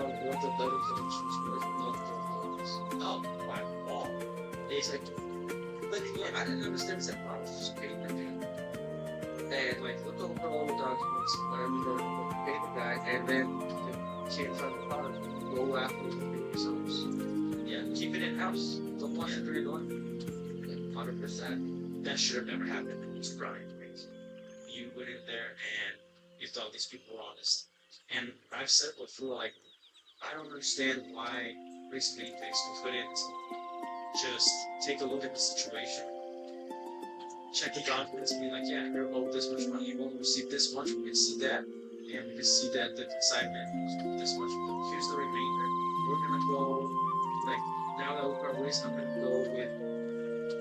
on what the letter was worth than the oh, my God. He's like, but yeah, I didn't understand that I was just paying the dude. And like, look over all the documents, whatever you know, pay the guy, and then you can't find the product. Go after it yourselves. Yeah, keep it in house. Don't want it 3 to 1. 100%. That should have never happened. It was crying crazy. You went in there and you thought these people were honest. And I've said before, like, I don't understand why recently things couldn't just take a look at the situation, check the documents, and be like, yeah, you're owed this much money, you won't receive this much, we can see that, and we can see that the consignment was this much. Here's the remainder. We're gonna go, like, now that we're raised, I'm gonna go with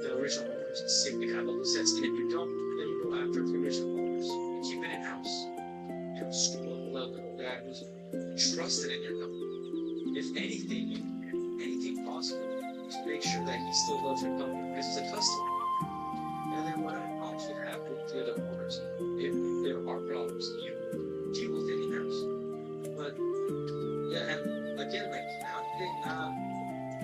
the original owners and see if we have a loose ends. And if you don't, then you go after the original owners. You keep it in house. You know, school level guy who's trusted in your company. If anything possible, to make sure that he still loves your company because he's a customer. And then what problems you have with the other owners, if there are problems, you deal with it in-house. But yeah, and again, like now they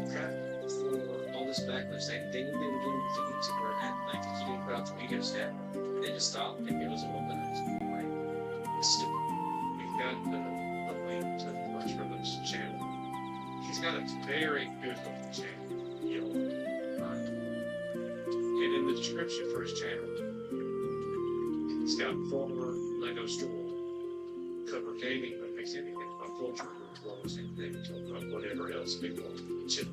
crap for all this backlash. They knew they were doing the YouTuber and like he didn't put out the videos yet. They just stopped and it was all done. Like it's stupid. We've got a link to watch from this channel. He's got a very good looking channel, you know. And in the description for his channel, he's got former Lego store, cover gaming, but makes anything about culture, clothes, anything, about whatever else people want to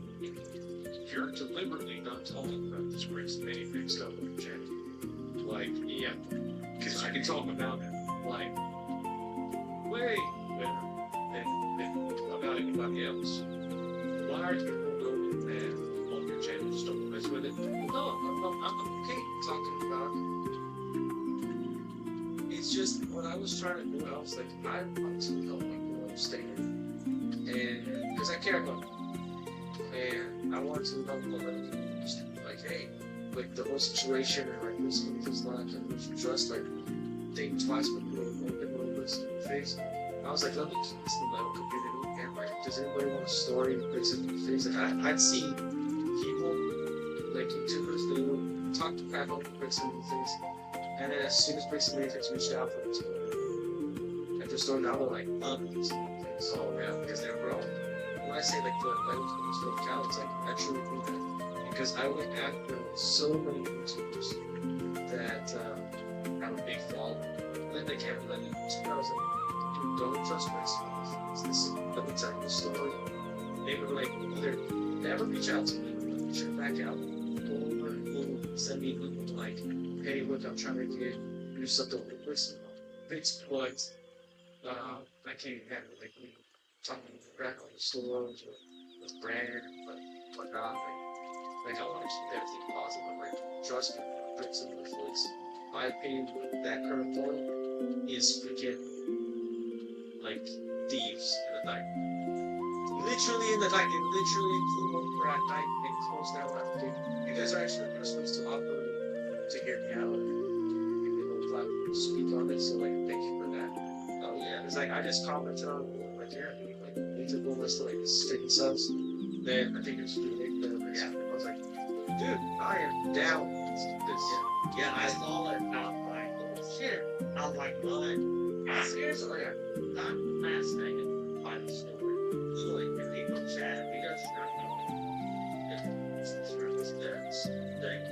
You're deliberately not talking about this crazy anything stuff on your channel. Like, yeah, because I can talk about it, like, way better than about anybody else. Why are people going mad on your channel? Just don't mess with it. No, I'm okay talking about it. It's just what I was trying to do. I was like, I want to help people understand, and because I care about them, and I want to help them understand. Like, hey, like the whole situation, and like this is not, and we should trust. Like, think twice before you listen to the face. I was like, let me keep this in the Lego community. And like, does anybody want a story? Bricks in the face? Like, I'd see people, like YouTubers, they would talk to crap about Bricks in the face. And then as soon as Bricks in the face reached out for them to and just started out, they're like, Bricks in the face. Oh, yeah, because they're grown. When I say like the Legos in the store count, it's like, I truly mean that. Because I went after so many YouTubers that have a big following. And then they can't let me. I was like, don't trust myself. Let me tell you the story. They were like, either never reach out to me, or reach back out, or send me like, hey, look, I'm trying to get do something with personal. It's what I can't handle, like me talking crap on the stores or with brand, but whatnot. Like I want to keep everything positive. Like trust me, bricks and influence. My opinion, that current point is freaking like thieves in the night. Literally in the night, they literally flew over at night and closed down everything. You guys are actually the first ones to offer to hear me out. Give me a little platform to speak on it, so like thank you for that. Oh yeah, it's like I just commented on like yeah, like we took one list of like sticking subs. Then I think it's really yeah. I was like, dude, I am down. This Yeah, I saw it. I'm like, oh shit. I'm like, what? Seriously, I'm fascinated by the story. Really, if people chat, he doesn't know. It's this thing.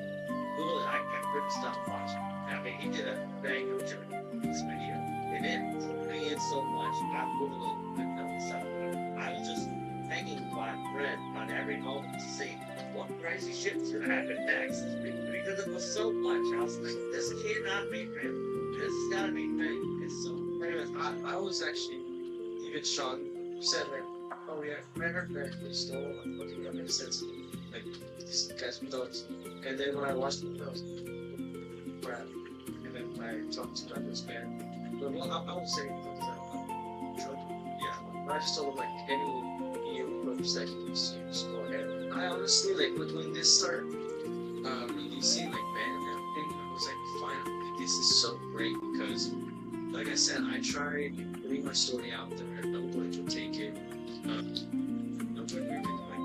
Really, I couldn't stop watching. I mean, he did a thing of this video. And it took me in so much. I literally couldn't know something. I was just hanging by a thread on every moment to see what crazy shit's gonna happen next. Because it was so much. I was like, this cannot be real. This has gotta be fake. It's so. Anyways, I was actually even Sean said like, oh yeah, I heard that they stole. Like, okay, that makes sense. Like these guys with dogs. And then when I watched the videos, crap. And then I talked to this man. But well, I was saying because I'm drunk. Yeah, I just told him like any groups that you just go ahead. I honestly like when this started releasing like band and everything, I was like, finally, this is so great because, like I said, I tried putting my story out there. Nobody would take it. Nobody would even like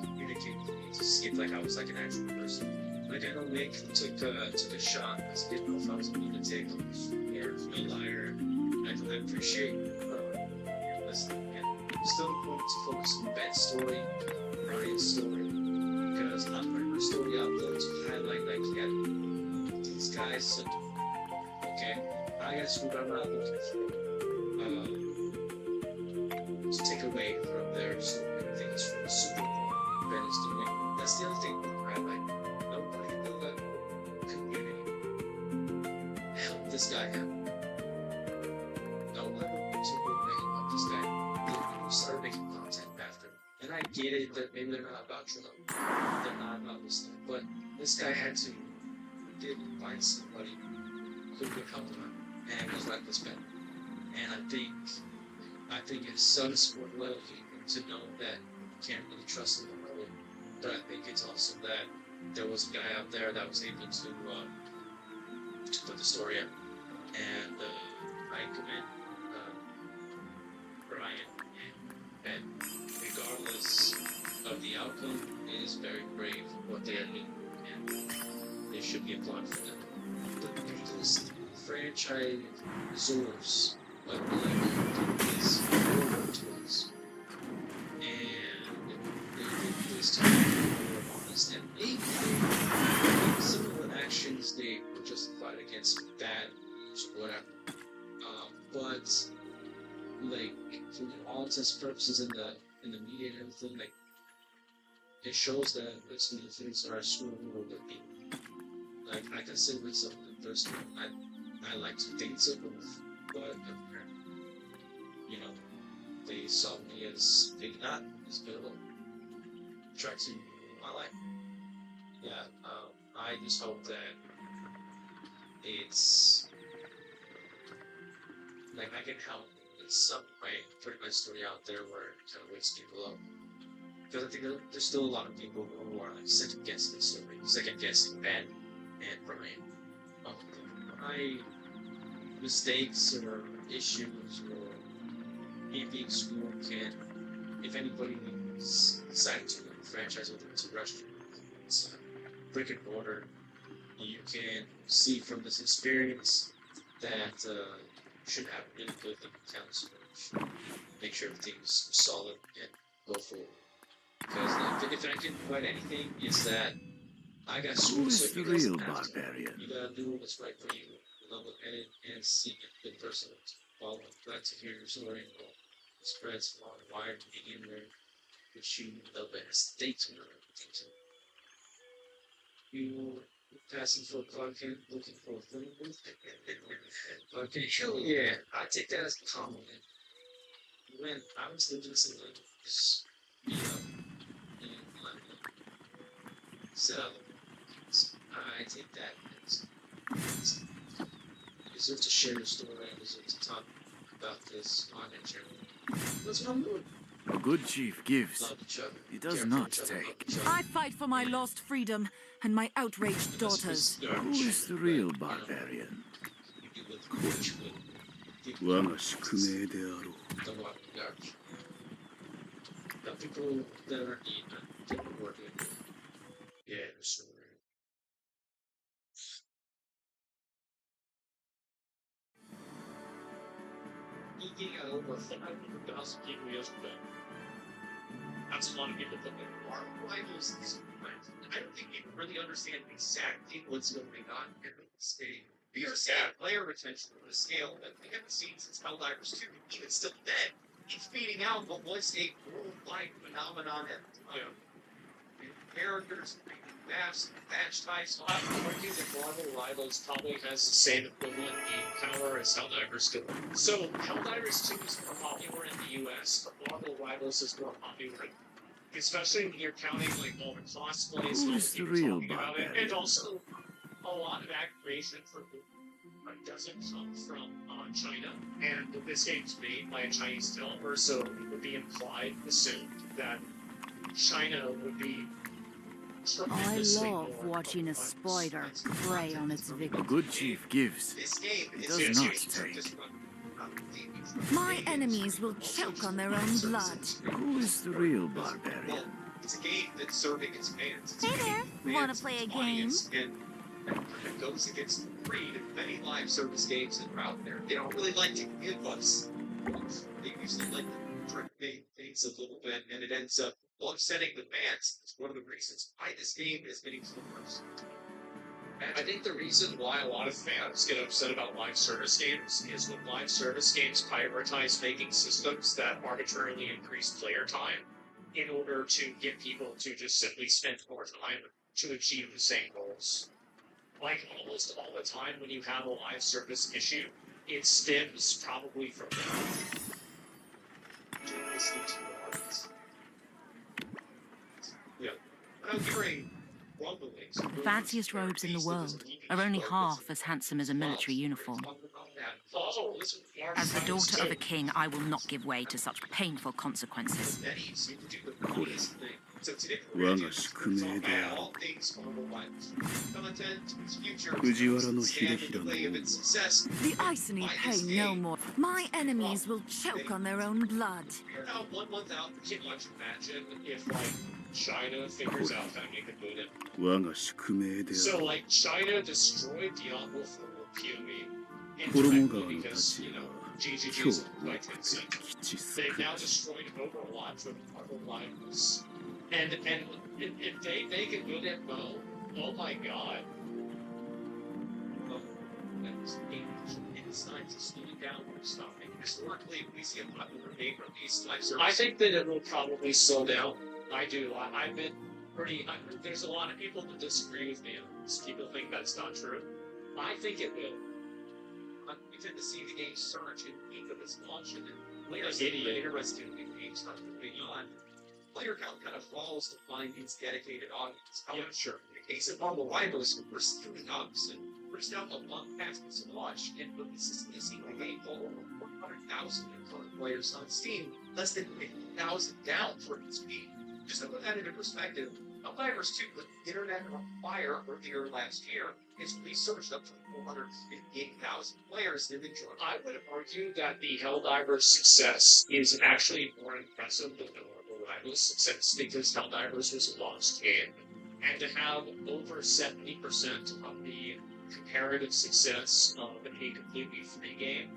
communicate with me to see if like I was like an actual person. Like I know Nick took a shot. I didn't know if I was going to take him or a liar. I appreciate your listening. And I'm still going to focus on Ben's story, Ryan's story, because I'm putting my story out there to highlight like yeah, these guys. Okay, I guess what I'm not looking for to take away from their stupid things from the Super Bowl Ben is doing. That's the other thing I like. Nobody in the community helped this guy out. No one to help this guy. They started making content after. And I get it that maybe they're not about Trump. They're not about this thing. But this guy had to find somebody who could help him out. And it was like this Ben. And I think it sucks for loyalty to know that you can't really trust him really. But I think it's also that there was a guy out there that was able to put the story up. And I commend Brian and regardless of the outcome, it is very brave what they are doing, and they should be applauded for that. But these franchisors, like these toys, and they did this to be more honest, and maybe some of the actions they were justified against bad, whatever. But like for all intents and purposes in the media and everything, like it shows that some of the things are screwing over with people. Like I consider myself the first one. I like to think so, but you know, they saw me as maybe not as good of a threat to my life. Yeah, I just hope that it's like I can help in some way put my story out there where it kind of wakes people up. Because I think there's still a lot of people who are like second guessing the story, second guessing Ben and Brian. My mistakes or issues or me being screwed can, if anybody decided to franchise whether it's a restaurant, it's a brick and mortar, you can see from this experience that you should have really good accounts. Make sure everything's solid and go forward. Because if I can provide anything, it's that I got Who screwed. is So the you guys real have to. barbarian? You gotta do what's right for you. Love it and seek a good person to follow. Glad to hear your story. Spreads far and wide, medium rare, which you the best. Stay tuned. You Passing for content, looking for a thing. Okay, hell yeah, I take that as a compliment. When I was living something like this, you know, in London, so I take that as I deserve to share the story. I deserve to talk about this on a journey. That's what I'm doing. A good chief gives. Love each other. He does care for not each other, love take. each other. I fight for my lost freedom and my outraged daughters. Who is the real barbarian? 我が宿命であろう。 The people that are in different working. Yeah, sure. He got over 500,000 people yesterday. That's a lot of people that are rivals. I don't think people really understand exactly what's going on in this game. Because player retention on a scale that we haven't seen since Helldivers 2, even still then, it's beating out what was a worldwide phenomenon at the time. Characters, maps, match types. I'm arguing that Marvel Rivals probably has the same equivalent game power as Helldivers 2. So Helldivers 2 is more popular in the US, but Marvel Rivals is more popular, especially when you're counting like all the cosplays, all Who's the the people real talking about it, and barbarian? also a lot of activation for doesn't come from China, and this game's made by a Chinese developer, so it would be implied, assumed that China would be I tremendously love more watching a complex. spider prey on its A victim. good chief gives. This game He is does not take. My enemies will choke on their own blood. Who is the real barbarian? It's a game that's serving its fans. It's Hey a game there, that wanna fans, play a its game? audience, and it goes against the grain of many live service games that are out there. They don't really like to give us. They usually like to drink things a little bit, and it ends up upsetting the fans. It's one of the reasons why this game is getting so much. And I think the reason why a lot of fans get upset about live service games is when live service games prioritize making systems that arbitrarily increase player time in order to get people to just simply spend more time to achieve the same goals. Like almost all the time when you have a live service issue, it stems probably from listening to the audience. Yeah. I'm hearing rumblings. The fanciest robes in the world are only half as handsome as a military uniform. As the daughter of a king, I will not give way to such painful consequences. 我が宿命であろう。藤原の秀衡の王は The Iceni pay no more. My enemies will choke on their own blood. Now, 1 month out, can you imagine if, like, China figures out how to make a good 我が宿命であ So, ろう。 like, China destroyed Diablo for PoE 衣川 indirectly の太 because, 刀 you know, は GGG's 今日を like もって Tencent. 吉す They've く now destroyed Overwatch with Marvel Rivals. And if they make a good MMO, oh my god. It's time to slow it down or stopping. Historically, we see a popular game released live service. I think that it will probably slow down. I do. I've been there's a lot of people that disagree with me on this. People think that's not true. I think it will. We tend to see the game surge in the week of its launch, and then players get interested in the game start moving on. Player count kind of falls to find its dedicated audience. However, sure. In the case of Marvel Rivals, we're skewing up, and we're down a month past its launch, and we're consistently seeing the game fall over 400,000 current players on Steam, less than 50,000 down for its peak. Just to put that into perspective, Helldivers 2 with Internet on Fire earlier last year has resurged up to 458,000 players that have enjoyed. I would argue that the Helldivers success is actually more impressive than the Marvel Rivals success because Helldivers was a launched game. And to have over 70% of the comparative success of a completely free game,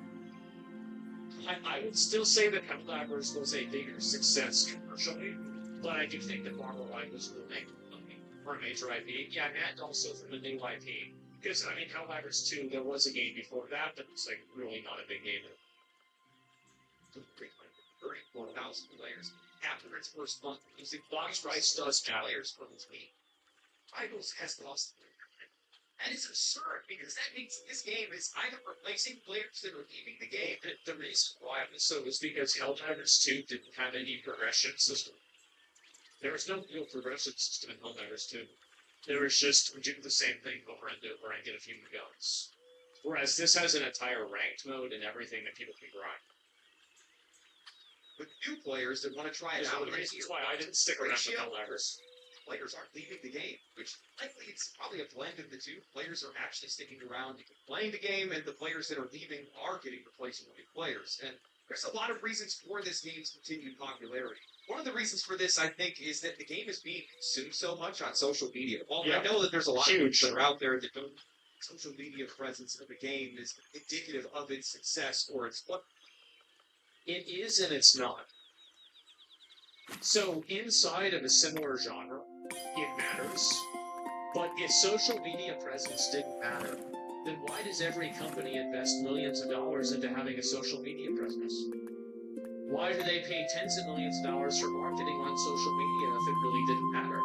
I would still say that Helldivers was a bigger success commercially. But I do think that Marvel Rivals will make money for a major IP. Yeah, and also from a new IP. Because, I mean, Helldivers 2, there was a game before that, but it's, like, really not a big game. 34,000 players. After its first month, using box price does players from its week. Rivals has lost That is absurd because that means this game is either replacing players that are leaving the game. The reason why it was so is because Helldivers 2 didn't have any progression system. There was no real progression system in Helldivers 2. There was just do the same thing over and over and get a few new guns. Whereas this has an entire ranked mode and everything that people can grind. With new players that want to try it There's out, one of the reasons why I didn't stick around with Helldivers. Players aren't leaving the game, which likely it's probably a blend of the two. Players are actually sticking around and playing the game, and the players that are leaving are getting replaced with new players. And there's a lot of reasons for this game's continued popularity. One of the reasons for this, I think, is that the game is being consumed so much on social media. While I know that there's a lot of people that are out there that don't, social media presence of the game is indicative of its success or its what. It is and it's not. So inside of a similar genre, it matters. But if social media presence didn't matter, then why does every company invest millions of dollars into having a social media presence? Why do they pay tens of millions of dollars for marketing on social media if it really didn't matter?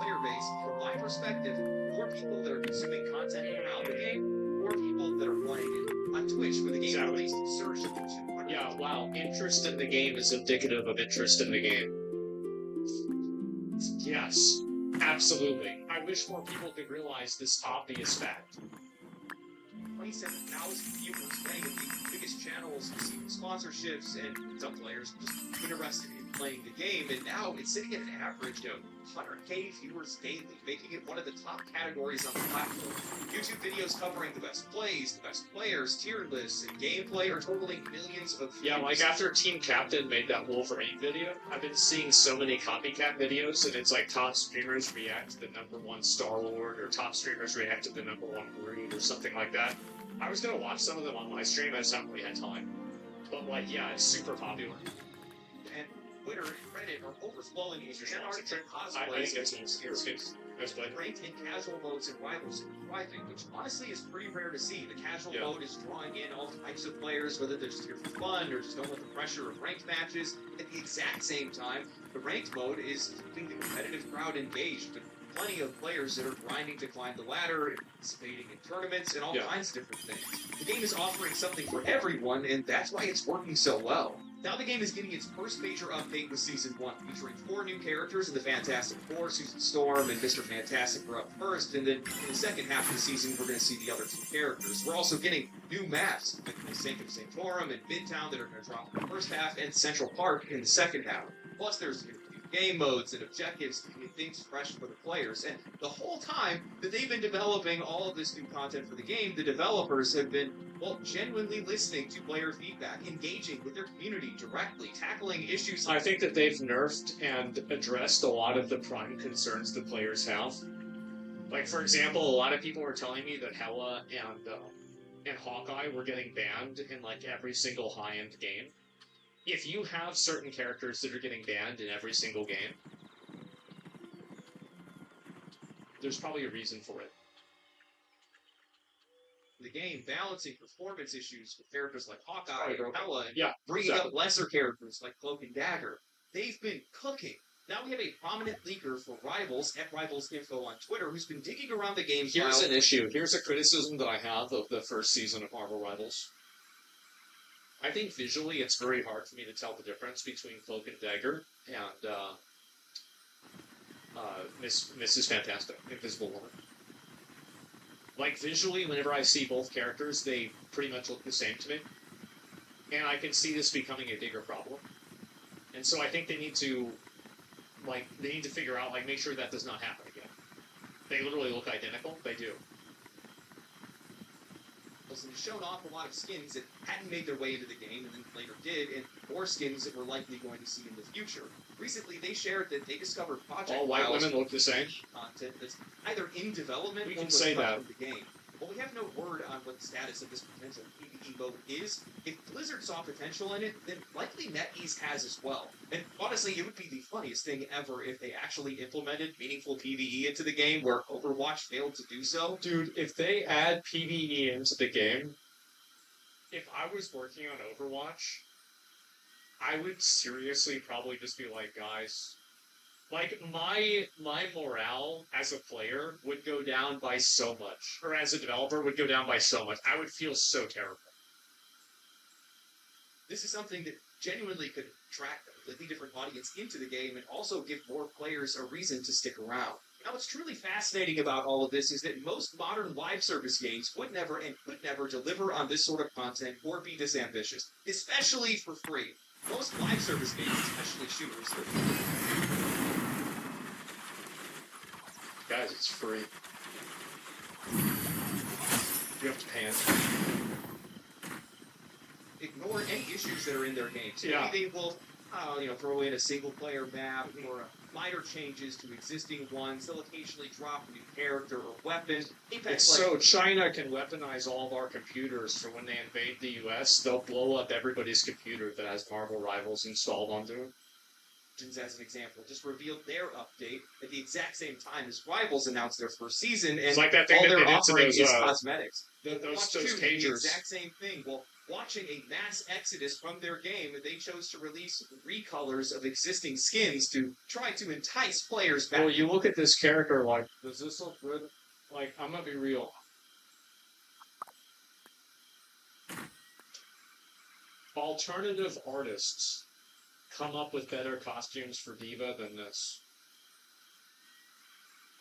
Player base, from my perspective, more people that are consuming content around the game, more people that are playing it. On Twitch, when the game released, surged up to 200. Yeah, wow. Interest in the game is indicative of interest in the game. Yes, absolutely. I wish more people could realize this obvious fact. 27,000 viewers playing at the biggest channels, receiving sponsorships, and some players just interested in playing the game, and now it's sitting at an average of 100K viewers daily, making it one of the top categories on the platform. YouTube videos covering the best plays, the best players, tier lists, and gameplay are totaling millions of views. Yeah, like after Team Captain made that Wolverine video, I've been seeing so many copycat videos, and it's like top streamers react to the #1 Star-Lord, or top streamers react to the #1 Groot, or something like that. I was gonna watch some of them on my stream, I just haven't really had time. But like, yeah, it's super popular. And Twitter and Reddit are overflowing with fan art and cosplays. I think it's good. Ranked and casual modes and rivals thriving, which honestly is pretty rare to see. The casual mode is drawing in all types of players, whether they're just here for fun or just don't want the pressure of ranked matches. At the exact same time, the ranked mode is keeping the competitive crowd engaged. With plenty of players that are grinding to climb the ladder, and participating in tournaments, and all kinds of different things. The game is offering something for everyone, and that's why it's working so well. Now the game is getting its first major update with Season 1, featuring 4 new characters in the Fantastic Four. Susan Storm and Mr. Fantastic are up first, and then in the second half of the season, we're going to see the other 2 characters. We're also getting new maps, like the Sanctum Sanctorum and Midtown, that are going to drop in the first half, and Central Park in the second half. Plus, there's new game modes and objectives, keeping things fresh for the players. And the whole time that they've been developing all of this new content for the game, the developers have been, well, genuinely listening to player feedback, engaging with their community directly, tackling issues. I think that they've nerfed and addressed a lot of the prime concerns the players have. Like, for example, a lot of people were telling me that Hela and Hawkeye were getting banned in, like, every single high-end game. If you have certain characters that are getting banned in every single game, there's probably a reason for it. The game balancing performance issues with characters like Hawkeye and Hela, and bringing up lesser characters like Cloak and Dagger. They've been cooking. Now we have a prominent leaker for Rivals, at Rivals Info on Twitter, who's been digging around the game. Here's an issue. Here's a criticism that I have of the first season of Marvel Rivals. I think visually it's very hard for me to tell the difference between Cloak and Dagger and Mrs. Fantastic, Invisible Woman. Like, visually, whenever I see both characters, they pretty much look the same to me. And I can see this becoming a bigger problem. And so I think they need to figure out, like, make sure that does not happen again. They literally look identical. They do. And shown off a lot of skins that hadn't made their way into the game and then later did, and more skins that we're likely going to see in the future. Recently, they shared that they discovered project all white women look the same. Content that's either in development we or can was say cut that. from the game. Well, we have no word on what the status of this potential PvE mode is. If Blizzard saw potential in it, then likely NetEase has as well. And honestly, it would be the funniest thing ever if they actually implemented meaningful PvE into the game where Overwatch failed to do so. Dude, if they add PvE into the game, if I was working on Overwatch, I would seriously probably just be like, guys, Like, my morale as a player would go down by so much, or as a developer would go down by so much. I would feel so terrible. This is something that genuinely could attract a completely different audience into the game and also give more players a reason to stick around. Now, what's truly fascinating about all of this is that most modern live service games would never and could never deliver on this sort of content or be this ambitious, especially for free. Most live service games, especially shooters, Guys, it's free. You have to pay it. ignore any issues that are in their games. Yeah. Maybe they will, throw in a single-player map or minor changes to existing ones. They'll occasionally drop a new character or weapon. So China can weaponize all of our computers for when they invade the U.S. They'll blow up everybody's computer that has Marvel Rivals installed onto it. As an example, just revealed their update at the exact same time as Rivals announced their first season, and It's like that thing all that they're they did to offering those, is cosmetics. those Watch 2 did the cagers. exact same thing. Well, watching a mass exodus from their game, they chose to release recolors of existing skins to try to entice players back. Well, you look at this character, like, does this look good? Like, I'm gonna be real. Alternative artists come up with better costumes for Diva than this.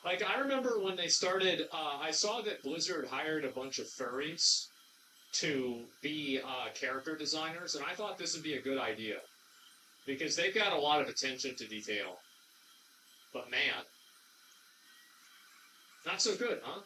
Like, I remember when they started, I saw that Blizzard hired a bunch of furries to be character designers, and I thought this would be a good idea. Because they've got a lot of attention to detail. But man, not so good, huh?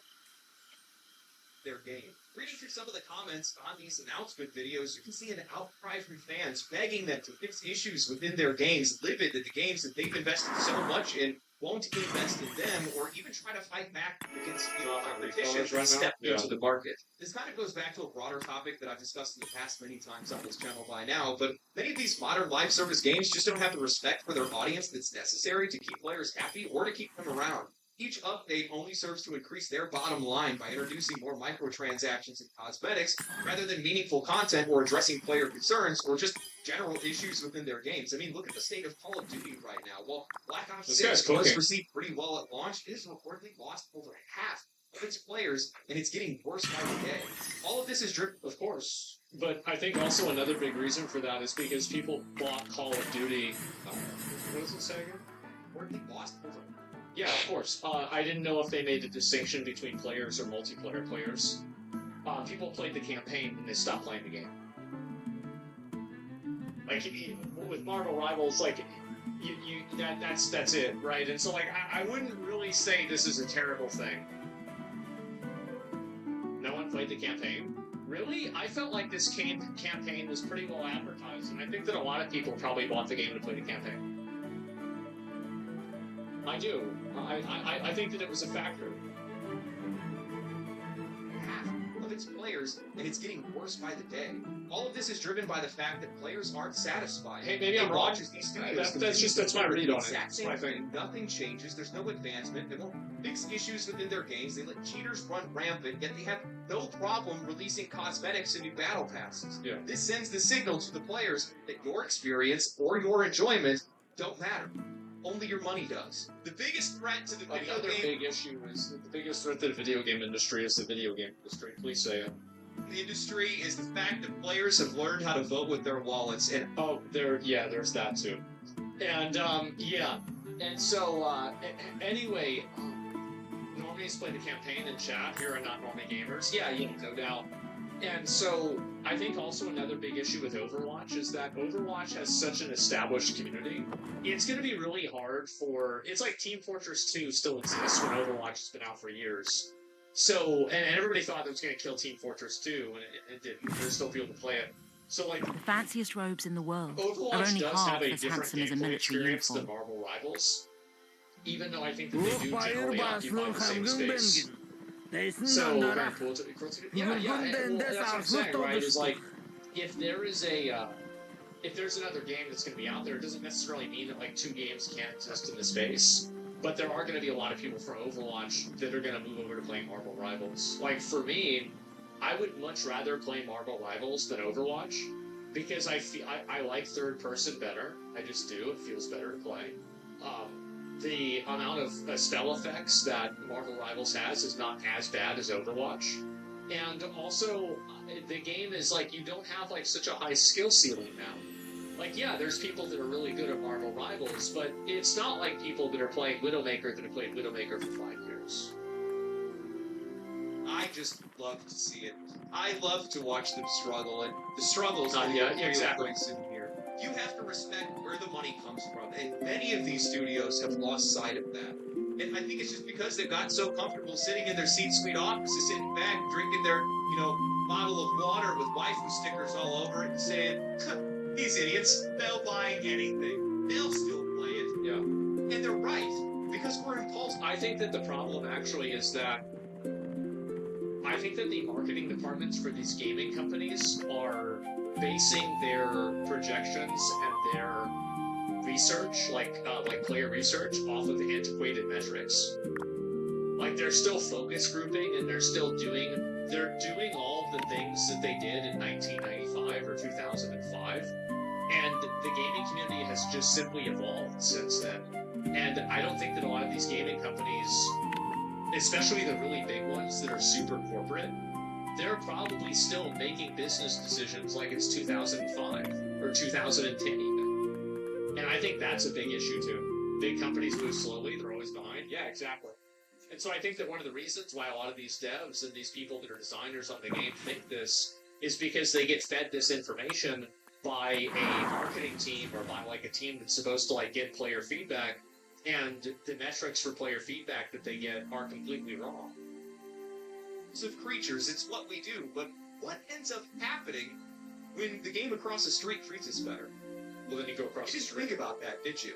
Their game. Reading through some of the comments on these announcement videos, you can see an outcry from fans begging them to fix issues within their games, livid that the games that they've invested so much in won't invest in them or even try to fight back against competition and step into the market. This kind of goes back to a broader topic that I've discussed in the past many times on this channel by now, but many of these modern live service games just don't have the respect for their audience that's necessary to keep players happy or to keep them around. Each update only serves to increase their bottom line by introducing more microtransactions and cosmetics, rather than meaningful content or addressing player concerns or just general issues within their games. I mean, look at the state of Call of Duty right now. While Black Ops 6 was received pretty well at launch, it has reportedly lost over half of its players, and it's getting worse by the day. All of this is driven, of course. But I think also another big reason for that is because people bought Call of Duty. What does it say again? Reportedly lost over. Yeah, of course. I didn't know if they made the distinction between players or multiplayer players. People played the campaign and they stopped playing the game. Like, with Marvel Rivals, like, that's it, right? And so, like, I wouldn't really say this is a terrible thing. No one played the campaign? Really? I felt like this campaign was pretty well advertised, and I think that a lot of people probably bought the game to play the campaign. I do. I think that it was a factor. Half of its players, and it's getting worse by the day. All of this is driven by the fact that players aren't satisfied. Hey, maybe I'm wrong. These studios That's my read on it. Exact same thing. Nothing changes. There's no advancement. They won't fix issues within their games. They let cheaters run rampant, yet they have no problem releasing cosmetics and new battle passes. Yeah. This sends the signal to the players that your experience or your enjoyment don't matter. Only your money does. The biggest threat to the video Another game... big issue is that the biggest threat to the video game industry is the video game industry. Please say it. The industry is the fact that players have learned how to vote with their wallets, and there's that too. And and so anyway, normies play the campaign in chat. Here are not normie gamers. Yeah, no doubt. And so I think also another big issue with Overwatch is that Overwatch has such an established community. It's going to be really hard for... It's like Team Fortress 2 still exists when Overwatch has been out for years. So, and everybody thought it was going to kill Team Fortress 2, and it didn't. There's still people to play it. So, like... The fanciest robes in the world Overwatch are only does half have a as different handsome as a gameplay military experience uniform. than Marvel Rivals. Even though I think that they do generally occupy the same space. So, very cool. Well, that's what I'm saying, right? Is like, if there's another game that's going to be out there, it doesn't necessarily mean that like 2 games can't exist in the space. But there are going to be a lot of people from Overwatch that are going to move over to playing Marvel Rivals. Like for me, I would much rather play Marvel Rivals than Overwatch because I like third person better. I just do. It feels better to play. the amount of spell effects that Marvel Rivals has is not as bad as Overwatch. And also, the game is like, you don't have like such a high skill ceiling now. Like, yeah, there's people that are really good at Marvel Rivals, but it's not like people that are playing Widowmaker that have played Widowmaker for 5 years. I just love to see it. I love to watch them struggle, and the struggle's Not the yet, real exactly. place in here. You have to respect where the money comes from, and many of these studios have lost sight of that. And I think it's just because they've got so comfortable sitting in their C-suite offices, sitting back, drinking their, bottle of water with waifu stickers all over it, and saying, these idiots, they'll buy anything. They'll still play it. Yeah. And they're right, because we're impulsive. I think that the problem actually is that I think that the marketing departments for these gaming companies are basing their projections and their research, like player research, off of antiquated metrics. Like, they're still focus grouping, and they're doing all the things that they did in 1995 or 2005, and the gaming community has just simply evolved since then. And I don't think that a lot of these gaming companies, especially the really big ones that are super corporate, they're probably still making business decisions like it's 2005 or 2010 even. And I think that's a big issue too. Big companies move slowly, they're always behind. Yeah, exactly. And so I think that one of the reasons why a lot of these devs and these people that are designers on the game think this is because they get fed this information by a marketing team or by like a team that's supposed to like get player feedback, and the metrics for player feedback that they get are completely wrong. Of creatures, it's what we do, but what ends up happening when the game across the street treats us better? Well, then you go across You the just street. think about that, did you?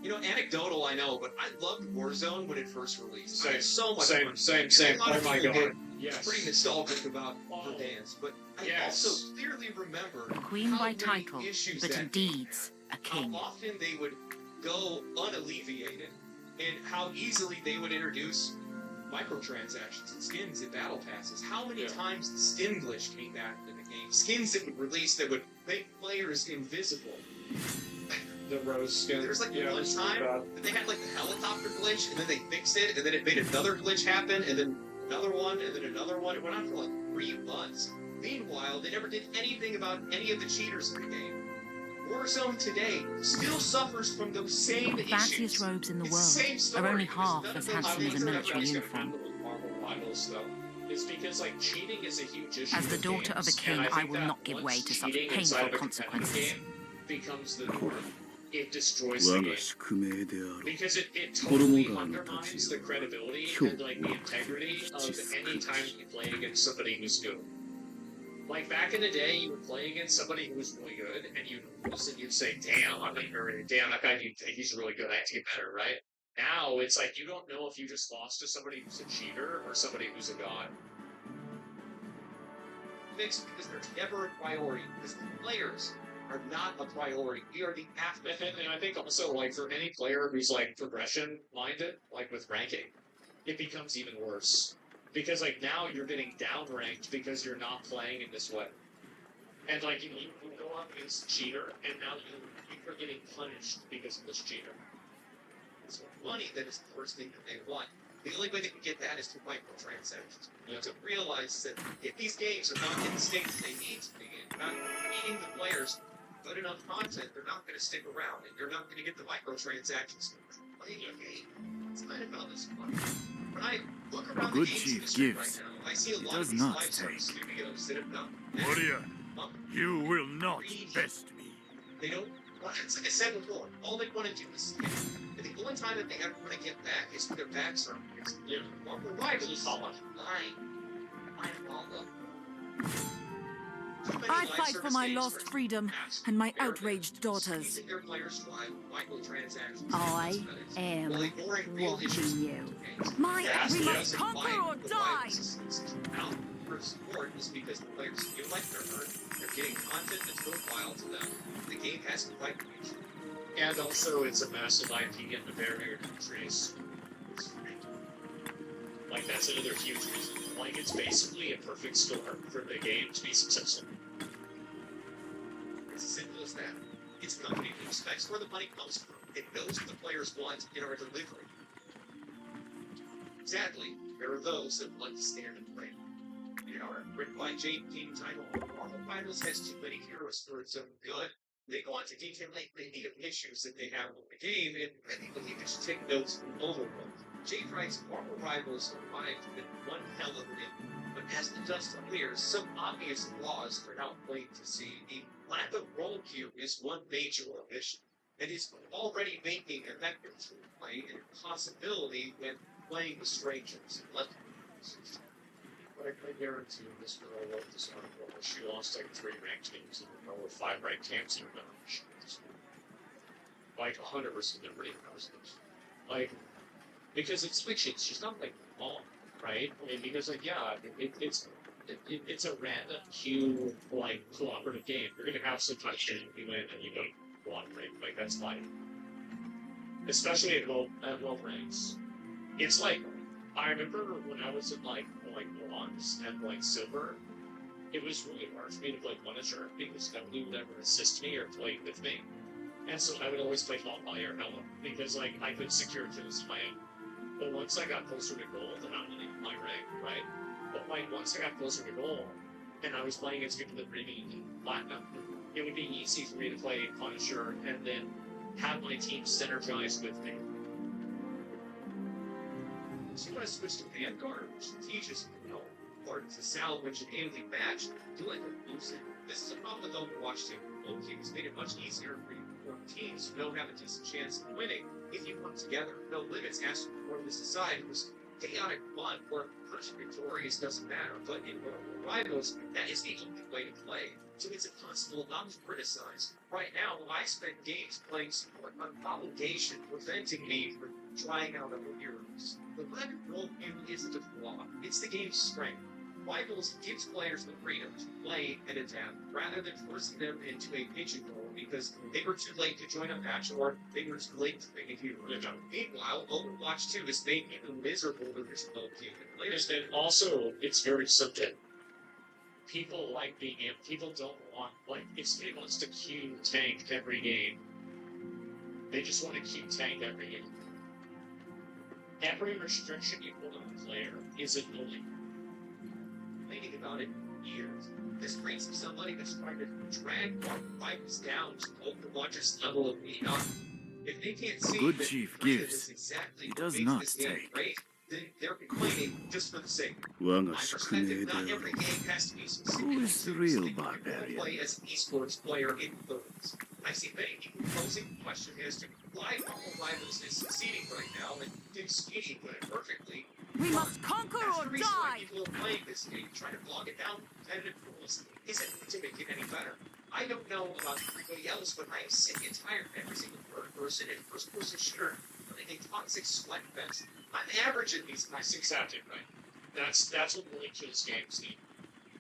Anecdotal, I know, but I loved Warzone when it first released. I had so much fun. Same. A lot Oh of my people god. get Yes. pretty nostalgic about the dance, but I Yes. also clearly remember Queen how by many title, issues but in that deeds a king. how often they would go unalleviated, and how easily they would introduce microtransactions and skins and battle passes. How many times the skin glitch came back into the game? Skins that would release that would make players invisible. The rose skin. There's like Yeah, one it's time bad. that they had like the helicopter glitch, and then they fixed it, and then it made another glitch happen, and then another one, and then another one. It went on for like 3 months. Meanwhile, they never did anything about any of the cheaters in the game. Warzone today still suffers from those same The fanciest issues. robes in the It's world same story, are only because half none as of them- handsome as a military uniform. Marvel Rivals, though, is because like cheating is a huge issue. As the in daughter of a games, king, and I think will that not give once way to such cheating painful inside of a competitive consequences. game becomes the norm, it destroys the 我 game. が宿命である Because it 子供 totally 側の undermines 立 the 場 credibility 今 and 日 like the integrity of any time you play against somebody who's good. Like back in the day, you would play against somebody who was really good, and you'd lose, and you'd say, "Damn, damn, that guy, he's really good. I have to get better." Right? Now it's like you don't know if you just lost to somebody who's a cheater or somebody who's a god. Fixed because they're never a priority. Because the players are not a priority. We are the afterthought. And I think also, like, for any player who's, like, progression-minded, like, with ranking, it becomes even worse. Because, like, now you're getting downranked because you're not playing in this way. And, like, you go up against a cheater, and now you're getting punished because of this cheater. It's money that is the first thing that they want. The only way they can get that is through microtransactions. You have to realize that if these games are not in the state that they need to be in, not feeding the players good enough content, they're not going to stick around, and you're not going to get the microtransactions playing your game. It's kind of about this fun. When I look A around good the games chief industry gives. right now, I see a He lot of does these not live service take. studios that have done Warrior, you will not best me. They don't. Well, it's like I said before. All they want to do is skip. And the only time that they ever want to get back is when their backs are against Marvel Rivals. I follow. Too many I live fight for service my games lost where freedom apps and my are outraged daughters. Their players drive microtransactions. I am While ignoring real issues. watching you. My Yes, we yes. must conquer or die! Now, for support is because the players feel like they're hurt. They're getting content that's worthwhile to them. The game has the right reach. And also, it's a massive IP and the barrier to entry is free. Like, that's another huge reason. Like, it's basically a perfect storm for the game to be successful. It's as simple as that. It's a company that respects where the money comes from. It knows what the players want in our delivery. Sadly, there are those that want to stand and play. In our written by Jane King title, Marvel Rivals has too many heroes for its own good. They go on to detail many of the issues that they have with the game, and many believe it should take notes from the mobile one. Jade writes, Marvel Rivals arrived with one hell of an end. But as the dust clears, some obvious flaws are now plain to see. The lack of role queue is one major omission, and is already making effective play an impossibility when playing with strangers. I guarantee you this girl wrote this article where she lost like 3 ranked teams or 5 ranked teams in the like 100% everybody knows this. Like, because it's fiction, she's not like wrong, right? I mean, because like, yeah, it's a random queue, like, cooperative game. You're gonna have some touchdowns you win and you don't cooperate. Like, that's fine. Especially at low ranks. It's like, I remember when I was in like bronze and like silver, it was really hard for me to play Punisher because nobody would ever assist me or play with me. And so I would always play Hawkeye or Hella because like I could secure kills on my own. But once I got closer to gold, and I'm in my rank, right? But like once I got closer to gold and I was playing against people that really needed platinum, it would be easy for me to play Punisher and then have my team synergize with me. So you want to switch to Vanguard, which teaches or to salvage an alien match, do like a losing. This is a problem with Overwatch 2. Loki has made it much easier for teams who don't have a decent chance of winning if you come together. No limits has to form this aside. It was chaotic fun where first victorious doesn't matter, but in Rivals, that is the only way to play. So it's impossible not to criticize. Right now, I spend games playing support on obligation, preventing me from trying out other heroes. The lack of worldview isn't a flaw, it's the game's strength. Rivals gives players the freedom to play and adapt, rather than forcing them into a pigeonhole because they were too late to join a match or they were too late to make a hero. Meanwhile, Overwatch 2 is making them miserable with this low queue. And also, it's very subjective. People like being able, people don't want, like, if somebody wants to queue tank every game, they just want to queue tank every game. Every restriction you put on a player is annoying. Thinking about it years. This brings to somebody that's trying to drag rivals down to Overwatch's level of being up. If they can't see Good that chief freedom gives. is exactly He what does makes not this game take. great, then they're complaining just for the sake.我 My が宿 perspective, 命で not あろ every う。 game has to be Who is the real barbarian? Play as an esports player in thirds. I see many people posing the question as to why Marvel Rivals is succeeding right now and did Speedy put it perfectly. We must conquer That's or the reason why die! people are playing this game, trying to log it down competitive rules isn't to make it any better. I don't know about everybody else, but I am sick and tired of every single third person and first person shooter running a toxic sweat fest. I'm average in these That's exactly right. That's what really kills games, Steve.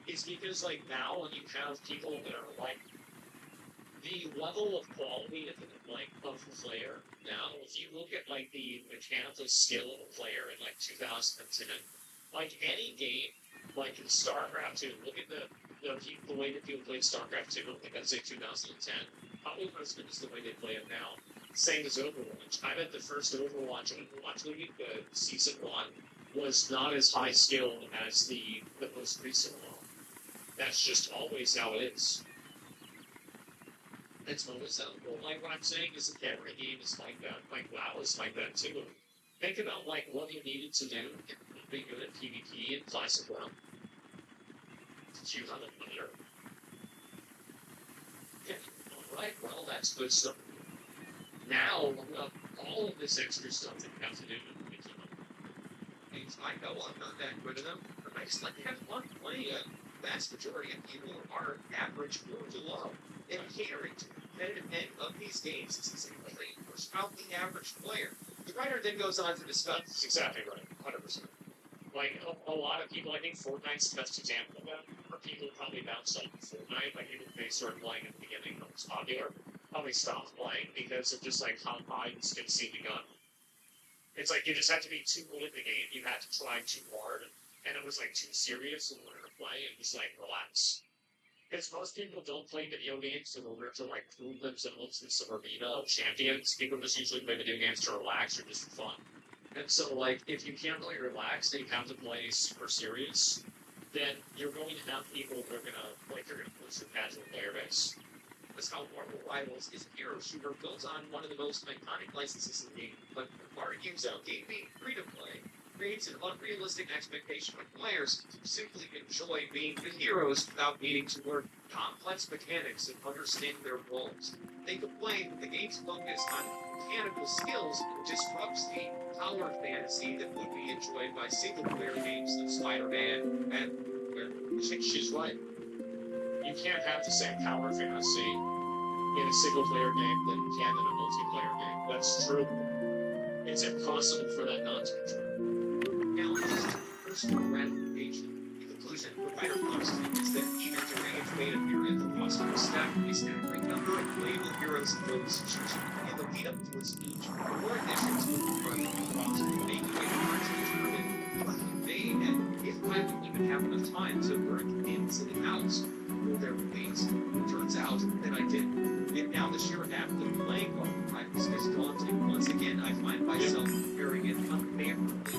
It's because like now when you have people that are like the level of quality of the player now, if you look at like the mechanical skill of a player in like 2010, like any game, like in StarCraft 2, look at the way that people played StarCraft 2, like I'd say 2010, probably not as good as the way they play it now. Same as Overwatch. I bet the first Overwatch League, Season 1, was not as high skill as the most recent one. That's just always how it is. It's always how it is. Like what I'm saying is that every game is like that. Like WoW is like that too. Think about like what you needed to do to be good at PvP and Classic WoW. You have a player. Yeah, alright, well that's good stuff. Now, all of this extra stuff that you have to do with them. I know I'm not that good at them, but I just like to have fun playing. Vast majority of people are average or below. And catering to the competitive end of these games is simply push out the average player. The writer then goes on to discuss. That's exactly right, 100%. Like, a lot of people, I think Fortnite's the best example of that, where people probably bounced off of Fortnite, like people they started playing at the beginning when it was popular, probably stopped playing because of just like how high the skin seemed to go. It's like you just had to be too good at the game, you had to try too hard, and it was like too serious in order to play, and just like relax. Because most people don't play video games in order to like prove themselves in some arena of champions. People just usually play video games to relax or just for fun. And so, like, if you can't really relax and you have to play super serious, then you're going to have people who are gonna push your casual player base. That's how Marvel Rivals is a hero shooter built on one of the most iconic licenses in the game, but argues out game being free to play creates an unrealistic expectation of players who simply enjoy being the heroes without needing to learn complex mechanics and understand their roles. They complain that the game's focus on mechanical skills disrupts the power fantasy that would be enjoyed by single-player games like Spider-Man, and she's right. You can't have the same power fantasy in a single-player game than you can in a multiplayer game. That's true. It's impossible for that not to be true. Now, just personal gratification. In conclusion, what Fighter promises is that even during its beta period, the roster will stack a staggering number of playable heroes and villains in the lead-up to its launch. More additions will be run to the roster, making it hard to determine what to invade and if I will even have enough time to learn the ins and outs for their release. It turns out that I did. And now the sheer act of playing Marvel Rivals is daunting. Once again, I find myself comparing it unfavorably to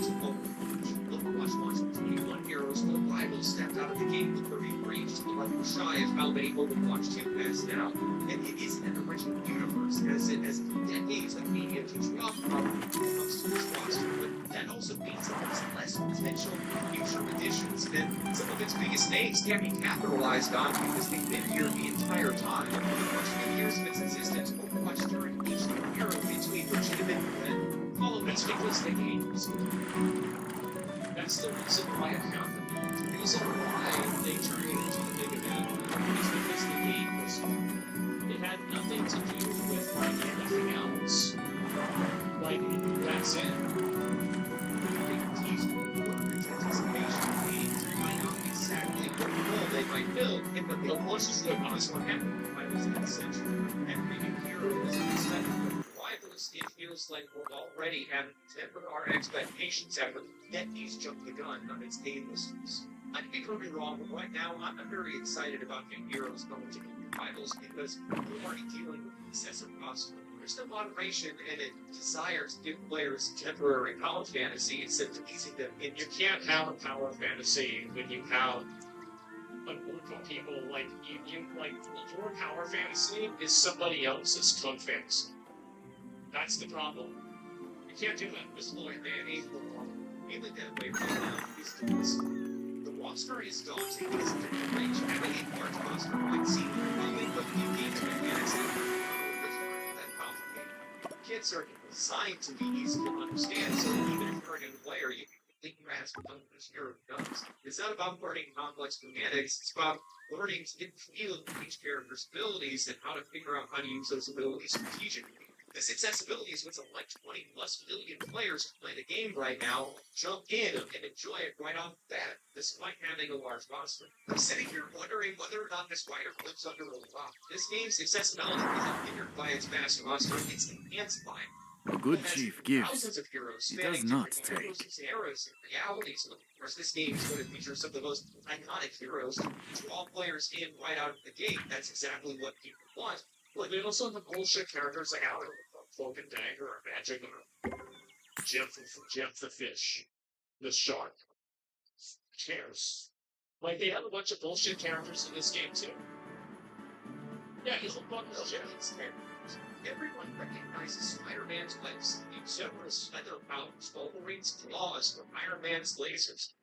Overwatch launched with 21 heroes, while Rivals stepped out of the game with 33, just a level shy of how many Overwatch 2 has now. And it isn't an original universe, as it has decades of media to draw from when it comes to this roster, but that also means that there's less potential for future additions, and some of its biggest names can't be capitalized on because they've been here the entire time. For the first few years of its existence, Overwatch turned each new hero between legitimate and followed its because the game was good. That's the reason why I found them. The reason why they turned it into the big event is because the game was fun. It had nothing to do with like anything else. Like, that's it. These workers' anticipation meetings find out exactly what role they might build, and but the closest to what happened when I was in the century. Every new hero is unexpected. Rivals, it feels like we're already having to temper our expectations after decades jumped the gun on its aimlessness. I could be proven wrong, but right now I'm very excited about new heroes coming to Rivals because we're already dealing with excessive cost. There's no moderation and a desire to give players temporary power fantasy instead of easing them in. You can't have a power fantasy when you have a group of people like your power fantasy is somebody else's fun fantasy. That's the problem. You can't do that with Lloyd Manny. Mainly that way right now is to listen. The roster is daunting. It's a different range. Having a large roster might seem only but few games mechanics that complicated. Kits are designed to be easy to understand, so even if you're a new player, you can grasp what this hero does. It's not about learning complex mechanics, it's about learning to get the feel of each character's abilities and how to figure out how to use those abilities strategically. This accessibility is what's like 20 plus million players who play the game right now jump in and enjoy it right off the bat, despite having a large roster. I'm sitting here wondering whether or not this writer lives under a rock. This game's accessibility isn't hindered by its vast roster, it's enhanced by it. A good chief gives. Thousands of heroes He spanning does not different take. heroes, eras, and realities. Of course, this game is going to feature some of the most iconic heroes to draw players in right out of the gate. That's exactly what people want. But they also have the bullshit characters like out Cloak and Dagger or Magic or Jeff the Fish, the Shark. Who cares? Like, they have a bunch of bullshit characters in this game, too. Yeah, he's a bunch of characters. Everyone recognizes Spider-Man's legs, except for his feather powers, Wolverine's claws, or Iron Man's lasers.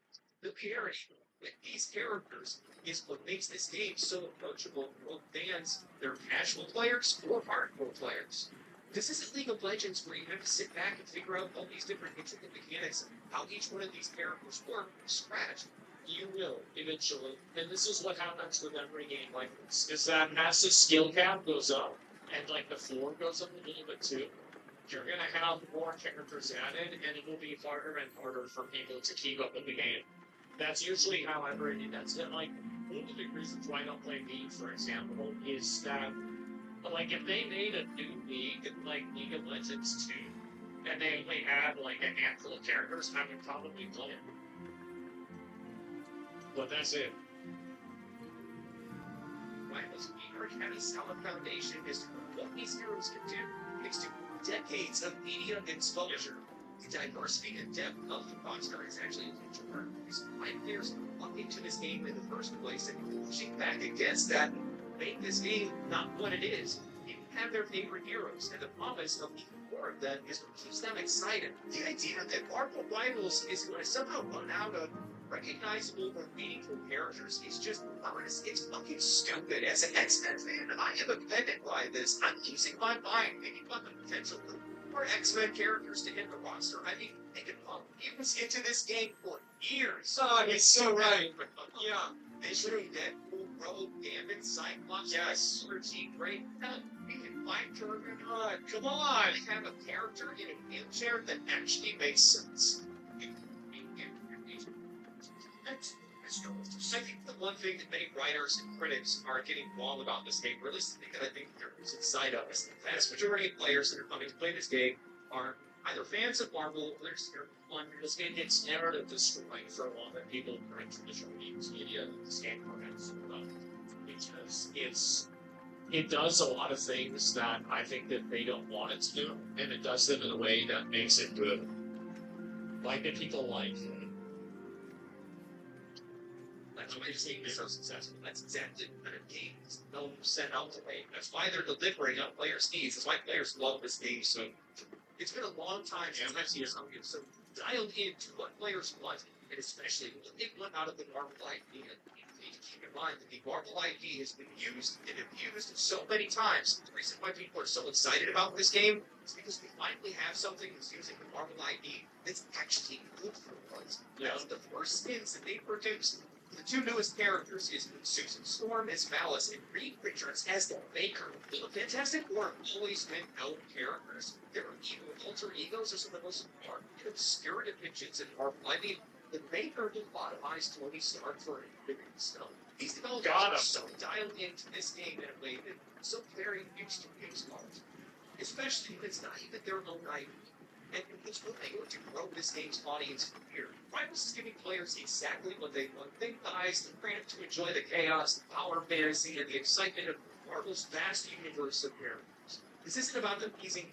The parity with these characters is what makes this game so approachable for both fans, they're casual players, or hardcore players. This isn't League of Legends where you have to sit back and figure out all these different intricate mechanics and how each one of these characters work from scratch. You will, eventually. And this is what happens with every game like this, is that as the skill cap goes up, and like the floor goes up a little bit too, you're going to have more characters added, and it will be harder and harder for people to keep up with the game. That's usually how I've written it. That's it. Like, one of the big reasons why I don't play League, for example, is that, like, if they made a new League, like League of Legends 2, and they only had, like, a handful of characters, I would probably play it. But that's it. Rivals, we already have a solid foundation as to what these heroes can do thanks to decades of media exposure. The diversity and depth of the roster is actually a huge part because why players walk into this game in the first place and pushing back against that make this game not what it is. People have their favorite heroes, and the promise of even more of them is what keeps them excited. The idea that Marvel Rivals is going to somehow run out of recognizable or meaningful characters is just honest. It's fucking stupid. As an X-Men fan, I am offended by this. I'm losing my mind thinking about the potential for X-Men characters to hit the roster. I mean, they can pump mutants into this game for years. Oh, he's so right. Yeah, they should have Deadpool, Rogue, Gambit, Cyclops, Yes. Jean Grey. We can find Turner. Come on, have a character in a wheelchair that actually makes sense. I think the one thing that many writers and critics are getting wrong about this game, or at least the thing that I think they're losing sight of, is the vast majority of players that are coming to play this game are either fans of Marvel or they're scared of fun. This game gets narrative destroying for a lot of people who are in traditional games media. This game programs because it does a lot of things that I think that they don't want it to do, and it does them in a way that makes it good. Like that people like. That's why this game is so successful. That's exactly the kind of game no one set out to make. That's why they're delivering on players' needs. That's why players love this game. So it's been a long time since I've seen something so dialed into what players want, and especially what they want out of the Marvel IP. And you need to keep in mind that the Marvel IP has been used and abused so many times. The reason why people are so excited about this game is because we finally have something that's using the Marvel IP that's actually good for once. Now, the first skins that they produced, the two newest characters is Susan Storm as Malice and Reed Richards as the Baker. The Fantastic Four have always been known characters. Their alter egos are some of the most obscure depictions in Marvel. I mean, the Baker lobotomized Tony Stark for infinity stone. These developers are so dialed into this game in a way that so very used to use art. Especially if it's not even their own IP. And it's what they want to grow this game's audience here. Rivals is giving players exactly what they want. They guys, the freedom to enjoy the chaos, the power of fantasy, and the excitement of Marvel's vast universe of characters. This isn't about appeasing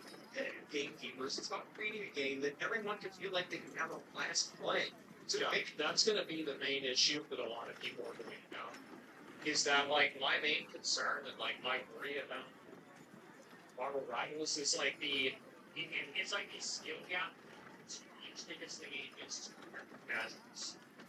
gamekeepers. It's about creating a game that everyone can feel like they can have a blast playing. So that's going to be the main issue that a lot of people are going about. Is that, like, my main concern and, like, my worry about Marvel Rivals is, like, it's like a skill gap. It's because the game is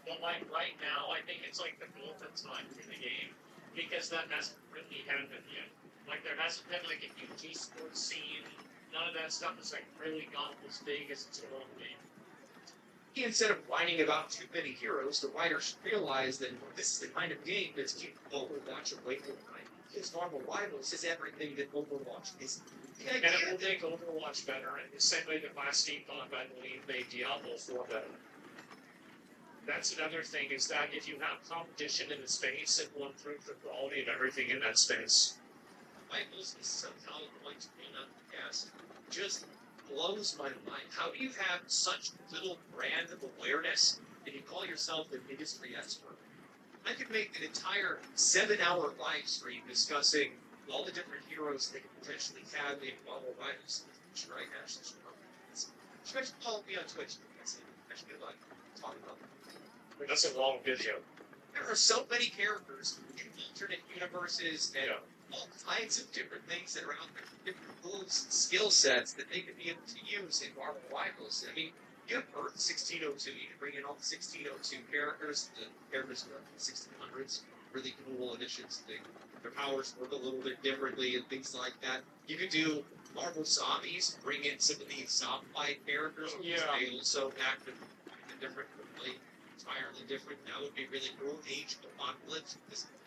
but like right now, I think it's like the golden time for the game because that hasn't really happened yet. Like there hasn't been like a huge esports scene. None of that stuff has like really gone as big as its own game. Instead of whining about too many heroes, the writers realize that this is the kind of game that's keeping Overwatch away from time. Because Marvel Rivals is everything that Overwatch is. And it will make Overwatch better, in the same way that last Steampunk, I believe, made Diablo 4 better. That's another thing, is that if you have competition in the space, it will improve the quality of everything in that space. Rivals is somehow going to be an outcast. Just blows my mind. How do you have such little brand of awareness and you call yourself an industry expert? I could make an entire 7-hour live stream discussing all the different heroes they could potentially have in Marvel Rivals. Right now, you should follow me on Twitch. I should be like talking about that. That's a long video. There are so many characters in alternate universes and all kinds of different things that are out there, different moves, skill sets that they could be able to use in Marvel Rivals. I mean, you have Earth 1602. You can bring in all the 1602 characters, the characters from the 1600s, really cool additions. Their powers work a little bit differently and things like that. You could do Marvel Zombies, bring in some of these zombie characters, they also act differently, entirely different. That would be really cool. Age of Apocalypse,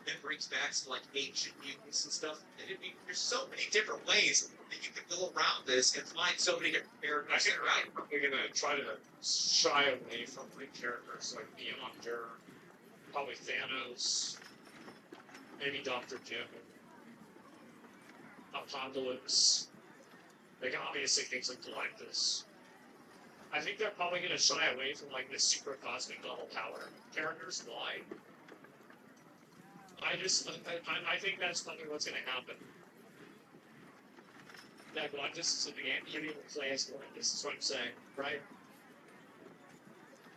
it brings back some like ancient mutants and stuff. And there's so many different ways that you can go around this and find so many different characters that are out. We're gonna try to shy away from the characters like Beyonder, probably Thanos. Maybe Dr. Doom, Apocalypse, like obviously things like Galactus. I think they're probably going to shy away from like the super cosmic level power characters. Why? I think that's probably what's going to happen. That Galactus is in the game. You can even play as Galactus, is what I'm saying, right?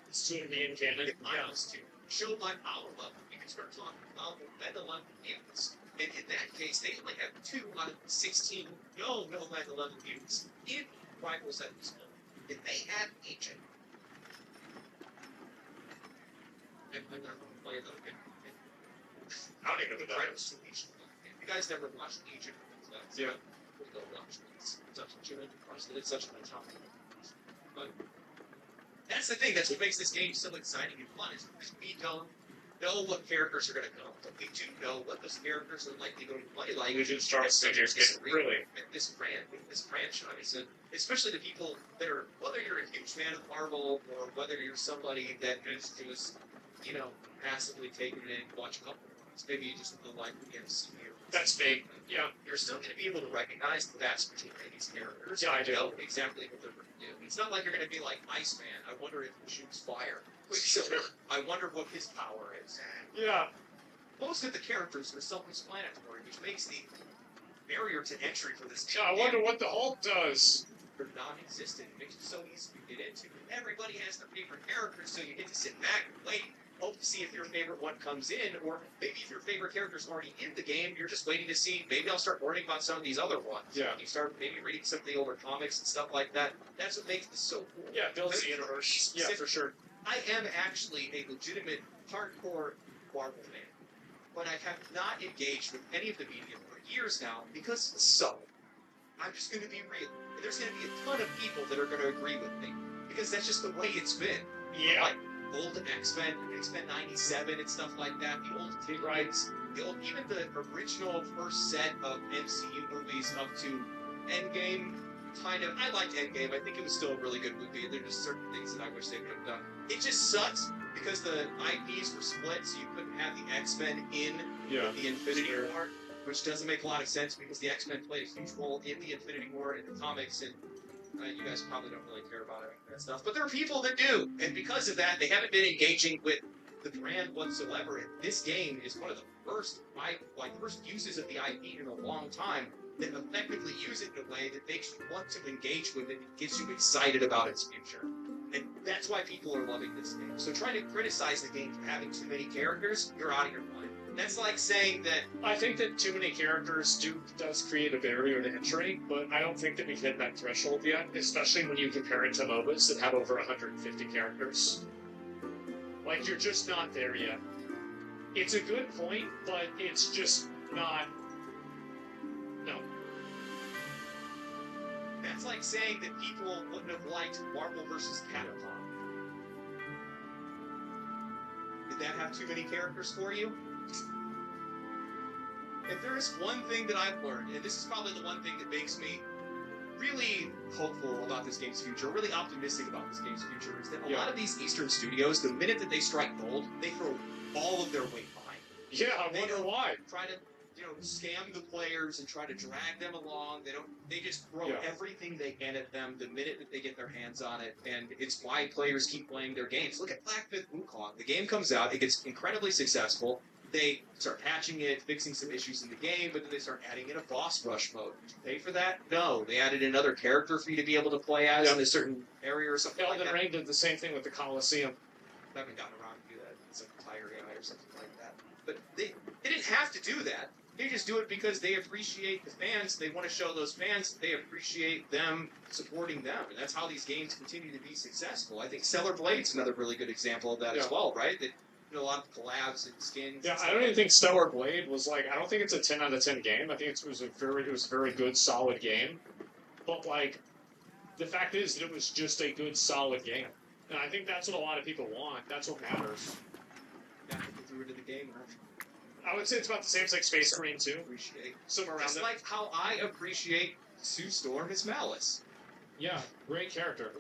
It's going to be in canon. Yeah. To show my power level, you can start talking about the Mega 11 mutants. And in that case, they only have 2 out of 16 no Mega 11 mutants in Rivals at this moment. If they had Agent, I'm not going to play them. I don't even know what that is. If you guys never watched Agent, Yeah. Go watch it. It's such a true enterprise. It's such an atomic. But that's the thing. That's what makes this game so exciting and fun. Is because we don't know what characters are going to come. But we do know what those characters are likely going to play like. We just start figures getting really. This franchise, and especially the people that are, whether you're a huge fan of Marvel or whether you're somebody that is just, passively taking it in, watch a couple of ones. Maybe you just feel like the MCU. That's big. Yeah. You're still going to be able to recognize the vast majority of these characters. Yeah, I do. Know exactly what they're going to do. It's not like you're going to be like Iceman. I wonder if he shoots fire. Quicksilver. I wonder what his power is. Yeah. Most of the characters are self-explanatory, which makes the barrier to entry for this game. Yeah, I wonder what the Hulk does. They're non-existent. It makes it so easy to get into. Everybody has their favorite characters, so you get to sit back and wait. Hope to see if your favorite one comes in, or maybe if your favorite character's already in the game, you're just waiting to see, maybe I'll start learning about some of these other ones. Yeah. You start maybe reading some of the older comics and stuff like that. That's what makes this so cool. Yeah, builds the universe. Yeah, for sure. I am actually a legitimate hardcore Marvel fan, but I have not engaged with any of the media for years now because I'm just going to be real. There's going to be a ton of people that are going to agree with me because that's just the way it's been. Yeah. Like, old X-Men 97 and stuff like that, the old Kid Rights, even the original first set of MCU movies up to Endgame, kind of, I liked Endgame, I think it was still a really good movie, there are just certain things that I wish they could have done. It just sucks, because the IPs were split, so you couldn't have the X-Men in the Infinity War, which doesn't make a lot of sense, because the X-Men played a huge role in the Infinity War in the comics, and you guys probably don't really care about any of that stuff, but there are people that do, and because of that, they haven't been engaging with the brand whatsoever. And this game is one of the first uses of the IP in a long time that effectively use it in a way that makes you want to engage with it and gets you excited about its future. And that's why people are loving this game. So trying to criticize the game for having too many characters, you're out of your mind. That's like saying that... I think that too many characters does create a barrier to entry, but I don't think that we've hit that threshold yet, especially when you compare it to MOBAs that have over 150 characters. Like, you're just not there yet. It's a good point, but it's just not... No. That's like saying that people wouldn't have liked Marvel vs. Capcom. Did that have too many characters for you? If there is one thing that I've learned, and this is probably the one thing that makes me really hopeful about this game's future, really optimistic about this game's future, is that a lot of these Eastern studios, the minute that they strike gold, they throw all of their weight behind it. Yeah, I wonder why. Try to, scam the players and try to drag them along. They just throw everything they can at them the minute that they get their hands on it, and it's why players keep playing their games. Look at Black Myth Wukong. The game comes out, it gets incredibly successful. They start patching it, fixing some issues in the game, but then they start adding in a boss rush mode. Did you pay for that? No. They added another character for you to be able to play as in a certain area or something like that. Elden Ring did the same thing with the Colosseum. I haven't gotten around to do that. It's like Tiger AI or something like that. But they didn't have to do that. They just do it because they appreciate the fans. They want to show those fans that they appreciate them supporting them. And that's how these games continue to be successful. I think Stellar Blade's another really good example of that as well, right? That, a lot of collabs and skins. Yeah, I don't even think Stellar Blade was I don't think it's a 10 out of 10 game. I think it was a very good, solid game. But the fact is that it was just a good, solid game. And I think that's what a lot of people want. That's what matters. Yeah, people threw it in the game, I would say it's about the same as Space Marine 2. Appreciate. Somewhere around It's like how I appreciate Sue Storm as Malice. Yeah, great character.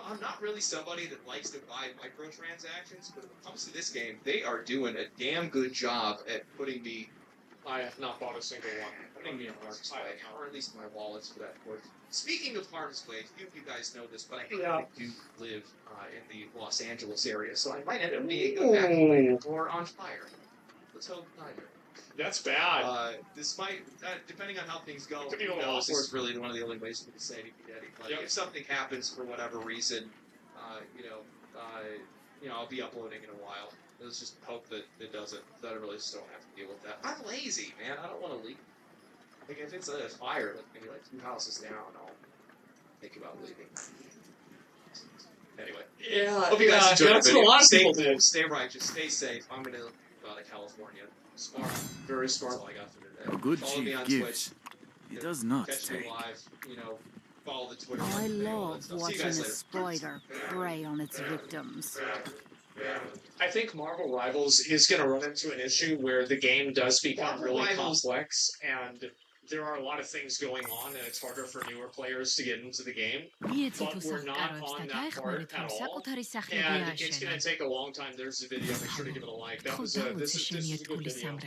I'm not really somebody that likes to buy microtransactions, but when it comes to this game, they are doing a damn good job at putting me... I have not bought a single one. Putting me in harm's way, or at least my wallets for that course. Speaking of harm's way, few of you guys know this, but I do live in the Los Angeles area, so I might end up being a back or on fire. Let's hope neither. That's bad. Despite depending on how things go, Could be a who little knows? This awkward. is really one of the only ways we can say anything. Like, Yep. if something happens for whatever reason, I'll be uploading in a while. Let's just hope that it doesn't. That I really just don't have to deal with that. I'm lazy, man. I don't want to leave. Like if it's a fire, like maybe like 2 houses down, I'll think about leaving. Anyway. Yeah, Hope you guys enjoyed that's the what a video. lot of people do. Stay righteous, stay safe. I'm gonna go out of California. Smart, very smart. That's all I got for today. A good Follow me chief on gives. Twitch. He does not Catch me take. live. Follow the Twitter. I link, all that love stuff. See you watching a guys later. spider prey on its victims. I think Marvel Rivals is going to run into an issue where the game does become Marvel really Rivals- complex, and there are a lot of things going on, and it's harder for newer players to get into the game. But we're not on that part at all, and it's going to take a long time. There's the video. Make sure to give it a like. This is a good video,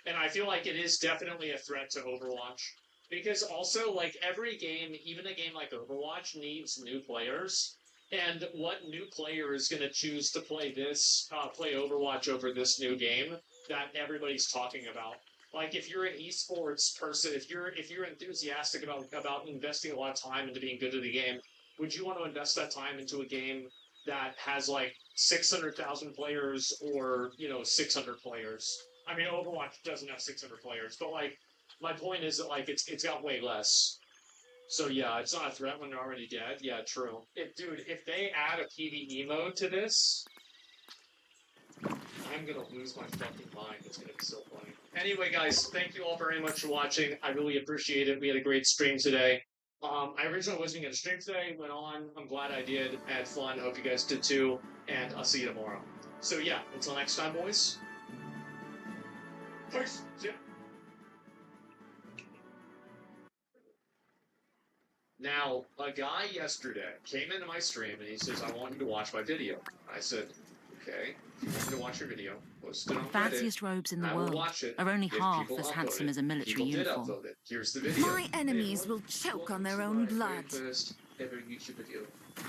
and I feel like it is definitely a threat to Overwatch. Because also, like, every game, even a game like Overwatch, needs new players. And what new player is going to choose to play play Overwatch over this new game that everybody's talking about? Like, if you're an esports person, if you're enthusiastic about investing a lot of time into being good at the game, would you want to invest that time into a game that has, like, 600,000 players or, 600 players? I mean, Overwatch doesn't have 600 players, but, like, my point is that, like, it's got way less. So, yeah, it's not a threat when they're already dead. Yeah, true. If they add a PvE mode to this, I'm gonna lose my fucking mind. It's gonna be so funny. Anyway, guys, thank you all very much for watching. I really appreciate it. We had a great stream today. I originally wasn't gonna stream today, went on. I'm glad I did. I had fun. Hope you guys did too. And I'll see you tomorrow. So, yeah, until next time, boys. Peace. See ya. Now, a guy yesterday came into my stream and he says, I want you to watch my video. I said, okay, if you want me to watch your video, post it on The fanciest robes in the I will world watch it are only if half people as upload handsome it. as a military People did uniform. upload it. Here's the video. My enemies will choke on their own blood. First ever YouTube video.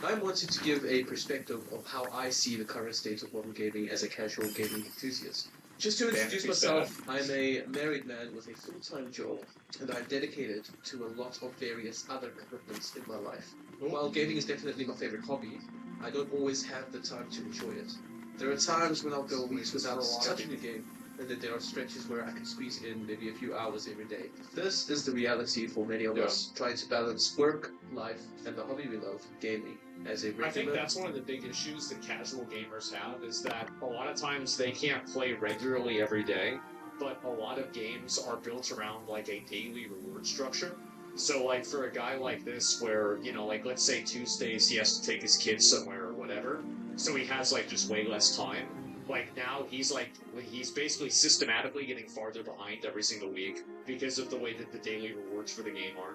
I wanted to give a perspective of how I see the current state of modern gaming as a casual gaming enthusiast. Just to introduce myself, I'm a married man with a full-time job, and I'm dedicated to a lot of various other commitments in my life. While gaming is definitely my favorite hobby, I don't always have the time to enjoy it. There are times when I'll go weeks without touching a game, and then there are stretches where I can squeeze in maybe a few hours every day. This is the reality for many of us, trying to balance work, life, and the hobby we love, gaming. As a regular, I think that's one of the big issues that casual gamers have, is that a lot of times they can't play regularly every day, but a lot of games are built around, like, a daily reward structure. So, like, for a guy like this where, like, let's say Tuesdays he has to take his kids somewhere or whatever, so he has, like, just way less time. Like, now he's basically systematically getting farther behind every single week because of the way that the daily rewards for the game are.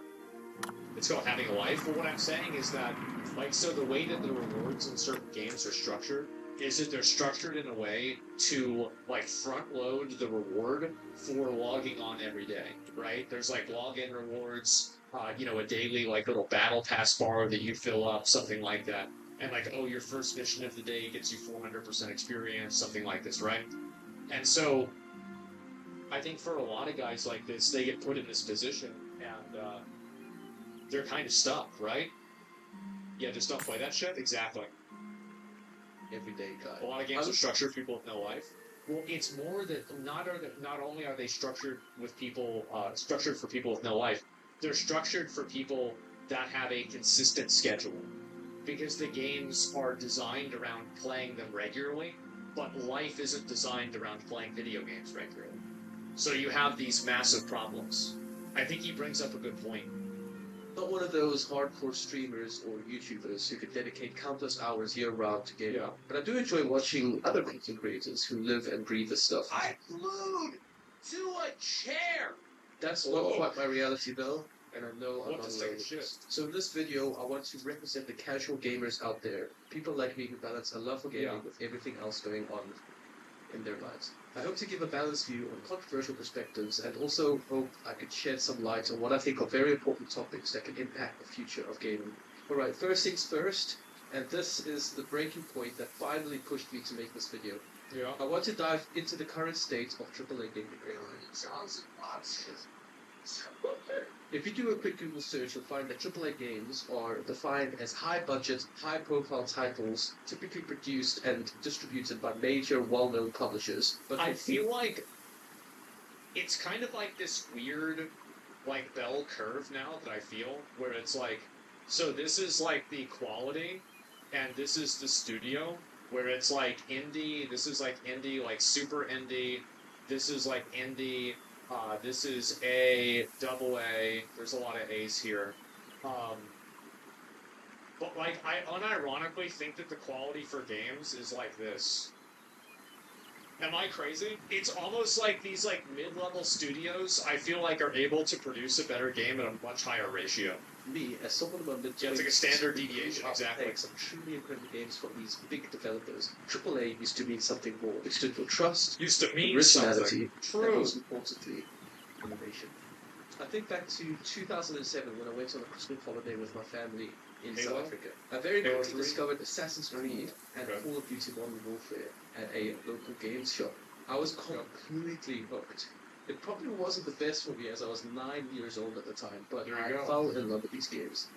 It's called having a life. But what I'm saying is that, like, so the way that the rewards in certain games are structured is that they're structured in a way to, like, front load the reward for logging on every day, right? There's, like, login rewards, a daily, like, little battle pass bar that you fill up, something like that. And, like, oh, your first mission of the day gets you 400% experience, something like this, right? And so, I think for a lot of guys like this, they get put in this position, and, they're kind of stuck, right? Yeah, just don't play that shit? Exactly. everyday guy. A lot of games are structured for people with no life. Well, it's more that not only are they structured with people structured for people with no life, they're structured for people that have a consistent schedule. Because the games are designed around playing them regularly, but life isn't designed around playing video games regularly. So you have these massive problems. I think he brings up a good point. Not one of those hardcore streamers or YouTubers who could dedicate countless hours year-round to gaming. Yeah. But I do enjoy watching other content creators who live and breathe this stuff. I glued to a chair! That's not quite my reality though, and I know I'm What not to alone. say shit. So in this video, I want to represent the casual gamers out there. People like me who balance a love for gaming with everything else going on in their lives. I hope to give a balanced view on controversial perspectives and also hope I could shed some light on what I think are very important topics that can impact the future of gaming. Alright, first things first, and this is the breaking point that finally pushed me to make this video. Yeah. I want to dive into the current state of AAA gaming. If you do a quick Google search, you'll find that AAA games are defined as high-budget, high-profile titles typically produced and distributed by major, well-known publishers. But I feel like it's kind of like this weird, like, bell curve now that I feel, where it's like, so this is like the quality, and this is the studio, where it's like indie, this is like indie, like super indie, this is like indie, this is A, double A, there's a lot of A's here. But like, I unironically think that the quality for games is like this. Am I crazy? It's almost like these like mid-level studios, I feel like, are able to produce a better game at a much higher ratio. Me, as someone of a Yeah, it's like a standard deviation, exactly. Some truly incredible games from these big developers. AAA used to mean something more. It stood for trust, Used to mean originality, something. and True. most importantly, innovation. I think back to 2007 when I went on a Christmas holiday with my family in Halo? South Africa. I very Halo quickly 3? discovered Assassin's Creed and Okay. Call of Duty Modern Warfare at a local games shop. I was completely hooked. It probably wasn't the best for me as I was 9 years old at the time, but There you I go. fell in love with these games.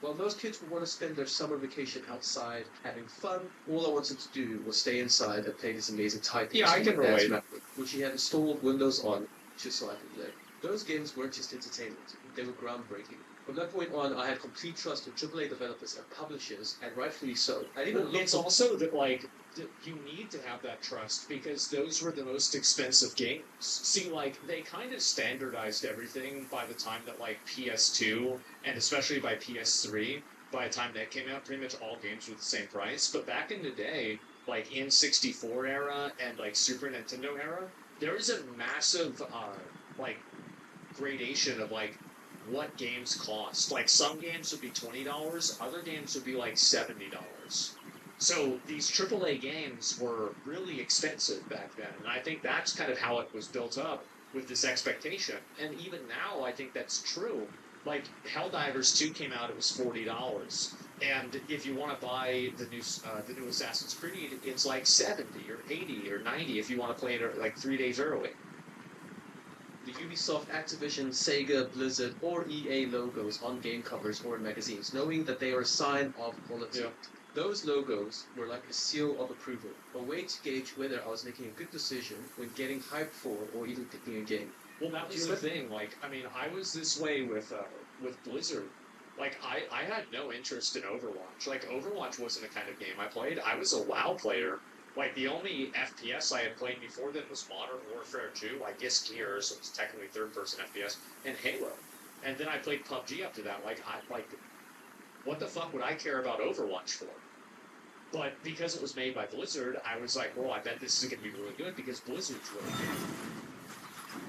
While most kids would want to spend their summer vacation outside having fun, all I wanted to do was stay inside and play this amazing titles. Yeah, I on can my dad's relate. MacBook, which he had installed Windows on just so I could play. Those games weren't just entertainment, they were groundbreaking. From that point on, I had complete trust in AAA developers and publishers, and rightfully so. I even looked It's also that, like, you need to have that trust because those were the most expensive games. See, like, they kind of standardized everything by the time that, like, PS2, and especially by PS3, by the time that came out, pretty much all games were the same price. But back in the day, like, N64 era and, like, Super Nintendo era, there was a massive, like, gradation of, like, what games cost. Like, some games would be $20, other games would be, like, $70. So these AAA games were really expensive back then, and I think that's kind of how it was built up with this expectation. And even now, I think that's true. Like, Helldivers 2 came out, it was $40, and if you want to buy the new Assassin's Creed, it's like 70 or 80 or 90 if you want to play it like 3 days early. the Ubisoft, Activision, Sega, Blizzard, or EA logos on game covers or in magazines, knowing that they are a sign of quality. Yeah. Those logos were like a seal of approval, a way to gauge whether I was making a good decision when getting hyped for or even picking a game. Well, that was the thing. Like, I mean, I was this way with Blizzard. Like, I had no interest in Overwatch. Like, Overwatch wasn't the kind of game I played. I was a WoW player. Like, the only FPS I had played before that was Modern Warfare 2. I guess Gears, so it was technically third-person FPS, and Halo. And then I played PUBG after that. Like, what the fuck would I care about Overwatch for? But because it was made by Blizzard, I was like, well, I bet this is going to be really good because Blizzard's really good.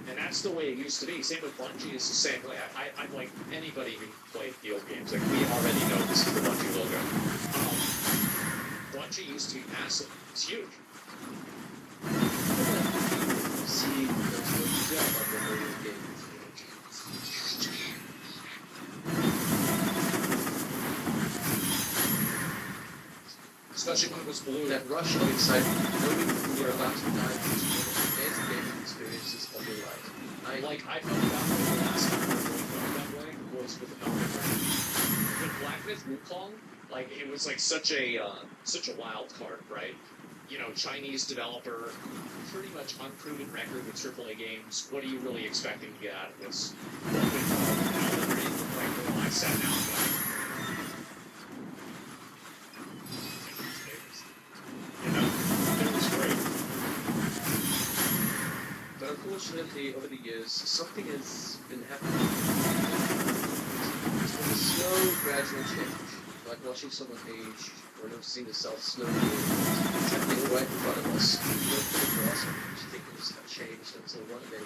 And that's the way it used to be. Same with Bungie, it's the same way. I'm like, anybody who played field games, like, we already know this is the Bungie logo. Bungie used to be massive. It's huge. See, there's no doubt about the whole game. Especially when it was blue. That rush of excitement, knowing you're about to dive into one of the best gaming experiences of your life. I felt that way the last time I felt that way was with Elden Ring. With Black Myth Wukong, like, it was like such a wild card, right? You know, Chinese developer, pretty much unproven record with AAA games. What are you really expecting to get out of this? But with Elden Ring, like, well, I sat down and like, you know, it was great. But unfortunately, over the years, something has been happening. It's been a slow, gradual change, like watching someone age or noticing the self slowly. It's happening right in front of us. We don't put it across which things have changed until one day,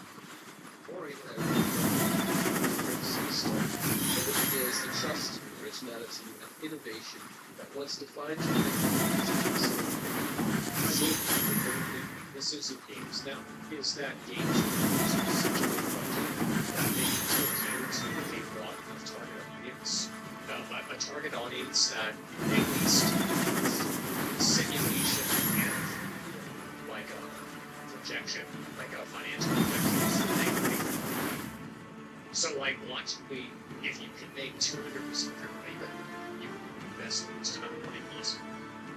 or even at over the years, the trust, originality, and innovation that once defined weaknesses of games now is that games are such a big budget that they need to appeal to a broad enough target audience. A target audience that at least simulation and like projection, like a financial projection. So, like, logically, if you can make 200% of your money back, you can invest in this amount of money possible.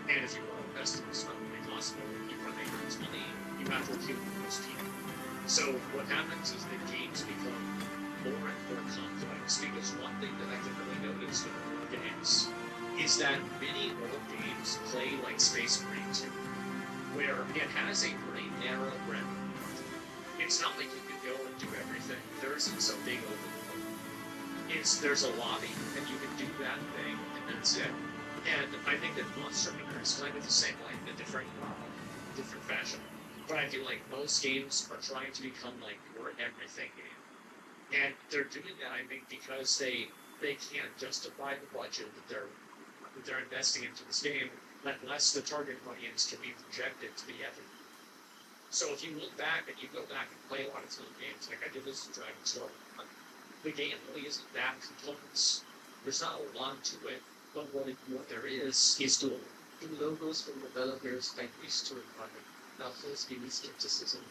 And if you want to invest in this amount of money possible, you want to make this money, you have to appeal to most people. So, what happens is that games become more and more complex, because one thing that I can really notice with old games is that many old games play like Space Marine 2, where it has a pretty narrow breadth. It's not like you can go and do everything. There isn't some big open world. There's a lobby, and you can do that thing, and that's it. And I think that Monster Hunter is kind of the same way, in a different fashion. But I feel like most games are trying to become like your everything game. And they're doing that, I think, because they can't justify the budget that they're investing into this game unless the target audience can be projected to be epic. So if you look back and you go back and play a lot of little games, like I did this in Dragon's Dogma, the game really isn't that complex. There's not a lot to it, but what there is the logos from developers like these two environment. Now, first, give me skepticism,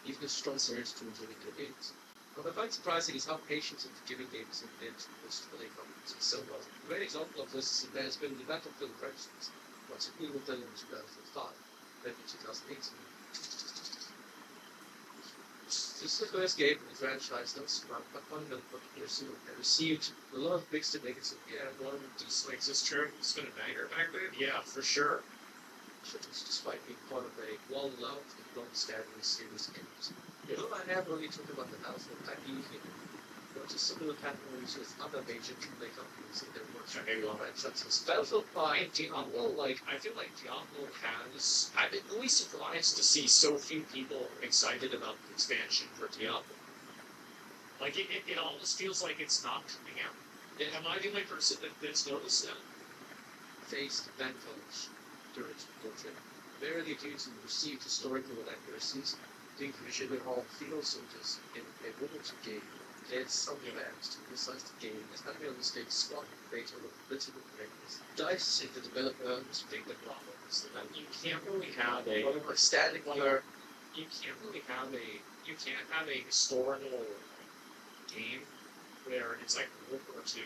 even a strong surge to enjoy the games. What I find surprising is how patient and forgiving games have been towards the companies so well. A great example of this has been the Battlefield franchise, particularly with the 2005, maybe 2018. This is the first game in the franchise that's but fundamentally received a lot of mixed and negative. Yeah, one of them dislikes this term. It's been a banger back then. Yeah, for sure. Despite being part of a well-loved and long-standing series of games. You know, I never really talked about the Battlefield IP here, but to similar categories with other major AAA companies in their workshop franchises. Battlefield 5, Diablo, I feel like Diablo has... I've been really surprised to see so few people excited about the expansion for Diablo. Like, it almost feels like it's not coming out. Am I the only person that's noticed that? Faced Vanquish during its portrait. Verily due to received historical inaccuracies, the Inquisition Hall field soldiers in a Wilmington game led some events to criticize the game as having a mistake squad based on the political correctness. DICE, the developer, was big the problem is that you can't really have a standing where you can't have a historical game where it's like World War II,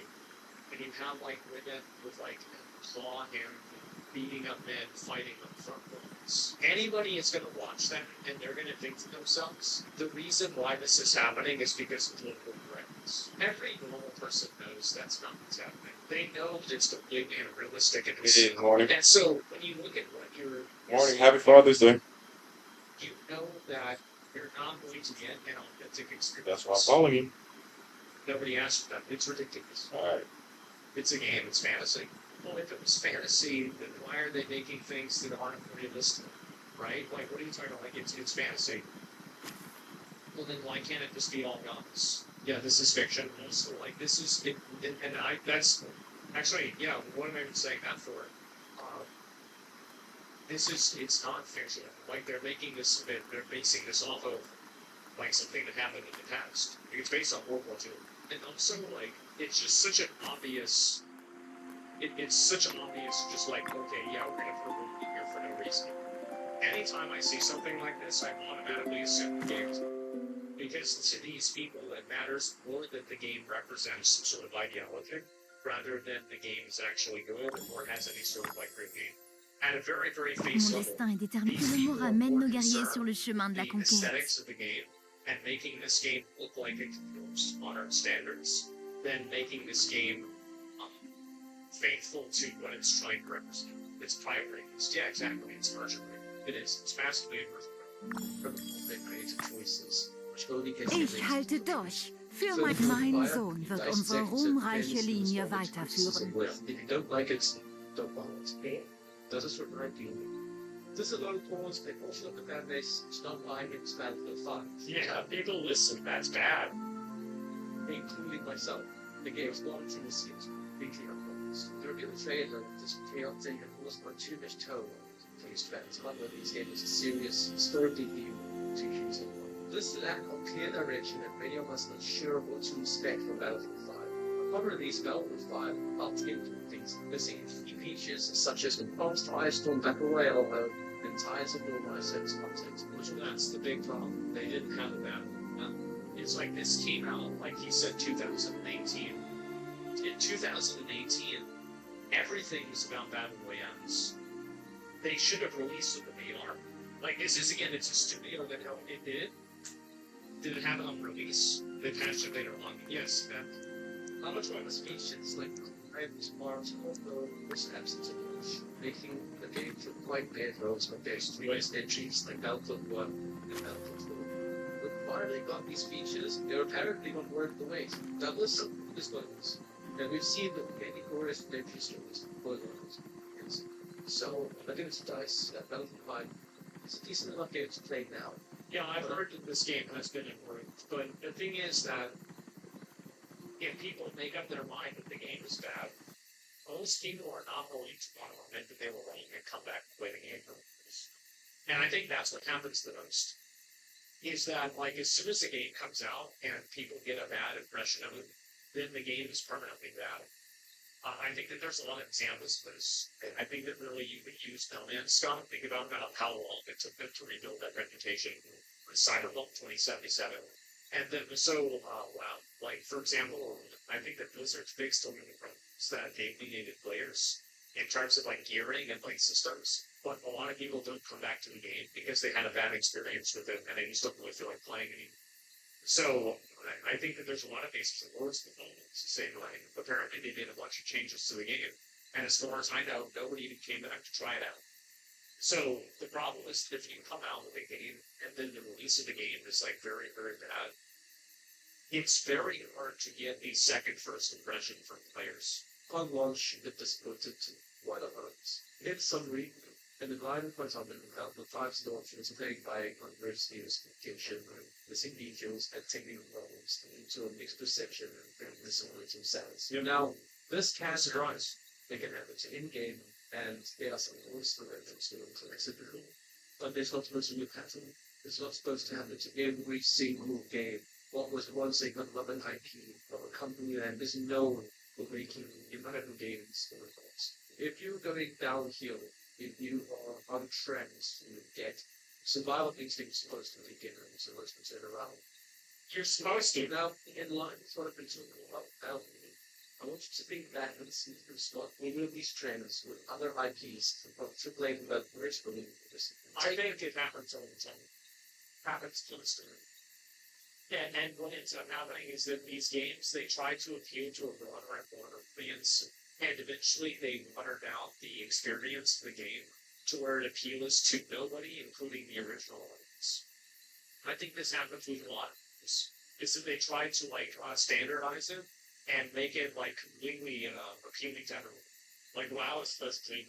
and you have like women with like claw hand beating up men fighting on front lines. Anybody is going to watch that and they're going to think to themselves, the reason why this is happening is because of political correctness. Every normal person knows that's not what's happening. They know that it's completely unrealistic and it's morning. And so when you look at what you're Morning, happy Father's Day. you know that you're not going to get an authentic experience. That's why I'm following you. Nobody asked for that. It's ridiculous. Alright. It's a game, it's fantasy. Well, if it was fantasy, then why are they making things that aren't realistic? Right? Like, what are you talking about? Like, it's fantasy. Well, then why can't it just be all guns? Yeah, this is fiction. Also, like, this is... that's... Actually, yeah, what am I even saying that for? It's not fiction. Like, they're making this... They're basing this off of, like, something that happened in the past. It's based on World War II. And also, like, it's just such an obvious... It's such an obvious, just like, okay, yeah, we're gonna put a movie here for no reason. Anytime I see something like this, I automatically assume the game's because to these people, it matters more that the game represents some sort of ideology, rather than the game is actually good or has any sort of, like, review. At a very, very face Mon level, destin est déterminé. these Le people mot are ramène more nos guerriers concerned sur le chemin de la the conquête. aesthetics of the game and making this game look like it conforms to modern standards than making this game faithful to what it's trying to represent. It's pioneering. Yeah, exactly. It's version. It is. It's massively a version. Creative choices, which only gets Ich halte durch. Für mein Sohn wird unsere ruhmreiche Linie weiterführen. If you don't like it, don't bother it. Does this remind you? This is a low pause, they portion of the fan base, it's not lying, it's Battlefield 5. Yeah, people listen, that's bad. Including myself. The game's quality is completely unbalanced. There will be a trailer of this chaotic and almost cartoonish tone for these fans. One of these games is a serious, historically viewed execution. This lack of clear direction and many of us not sure what to expect from Battlefield 5. Upon release, Battlefield 5 opted into things missing key features such as enhanced Ice Storm Battle Royale mode and ties into a sense context. Which that's the big problem. They didn't have that. It's like this came out, like he said, 2018. In 2018, everything was about battle royales. They should have released the VR. Like this is again, it's a studio that helped it did. Did it have it on release? They patched it later on. Yes. How much of a speech is like right March was absence of making the game for quite bad roads but there's three entries like Outlook 1 and Outlook 2. But finally got these features, they're apparently going to work the way. Douglas is buttons. And we've seen the many chorus entry stories for those. So I think it's DICE that Battlefield 5. It's a decent enough game to play now. Yeah, I've heard that this game has been improved, but the thing is that if people make up their mind that the game is bad, most people are not going to want to admit that they were wrong and come back and play the game. And I think that's what happens the most. Is that, like, as soon as the game comes out and people get a bad impression of it, then the game is permanently bad. I think that there's a lot of examples of this. I think that really you could use No Man's Sky. Think about how long it took them to rebuild that reputation with Cyberpunk 2077. And then, so, wow. Like, for example, I think that Blizzard's big still moving from that they needed players in terms of, like, gearing and, like, systems. But a lot of people don't come back to the game because they had a bad experience with it and they just don't really feel like playing anymore. So, I think that there's a lot of bases and words at the moment to say, like, apparently they made a bunch of changes to the game. And as far as I know, nobody even came back to try it out. So, the problem is if you come out with a game and then the release of the game is, like, very, very bad, it's very hard to get a second first impression from players. On launch, it disappointed to what others. It's some reason. And the line of what's happening about the 5 launch was played by controversy, justification, missing details, and technical problems into a mixed perception and disappointing sounds. Now, this can surprise. They can happen to in-game, and there are some rules for reference to flexibility. But there's not supposed to be a pattern. It's not supposed to happen to every single game. What was once a beloved IP of a company that is known for making incredible games for results. If you're going downhill, if you are on trends, you get survival instincts supposed to begin and supposed to turn around. You're supposed to. Now, in line with what I've been talking about, I want you to think back and see if you start any of these trends with other IPs to blame about originally. I think it happens all the time. Happens constantly. And what ends up happening is that these games, they try to appeal to a broader and broader audience, and eventually they water down the experience of the game to where it appeals to nobody, including the original audience. I think this happens with a lot of games. Is that they try to, like, standardize it and make it, like, completely appealing to everyone. Like, WoW is supposed to be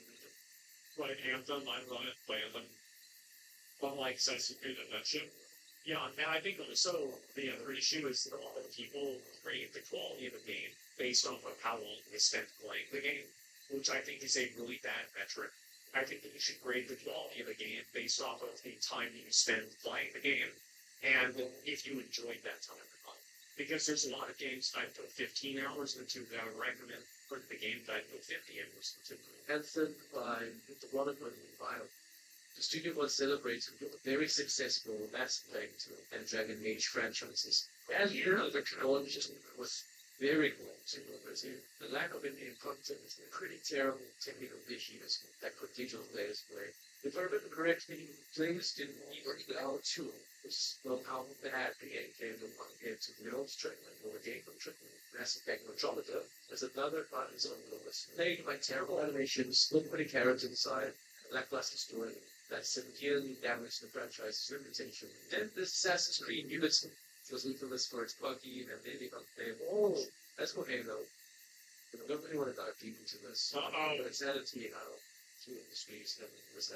like Anthem, I run it, play Anthem. But, like, Assassin's Creed Adventure. Yeah, and I think also the other issue is that a lot of people rate the quality of the game based off of how long they spent playing the game, which I think is a really bad metric. I think that you should grade the quality of the game based off of the time you spend playing the game, and if you enjoyed that time or not. Because there's a lot of games that I put 15 hours into that I would recommend for the game that I put 50 hours into. And then by the development environment. The studio was celebrated with very successful Mass Effect and Dragon Age franchises. And here, the technology was very good. The lack of in-game content is a pretty terrible technical issues that could digital players play. If I remember correctly, players didn't even the R2, which is not how bad the game came to one game to the old treatment or the game of treatment. Mass Effect Andromeda is another part of the list. Played by terrible animations, nobody character inside, a lackluster story that severely damaged the franchise's reputation. Then this Assassin's Creed Unity was infamous for its buggy and maybe unplayable. Oh, that's what Halo. I don't really want to dive deep into this. But it's added to me how through industries and this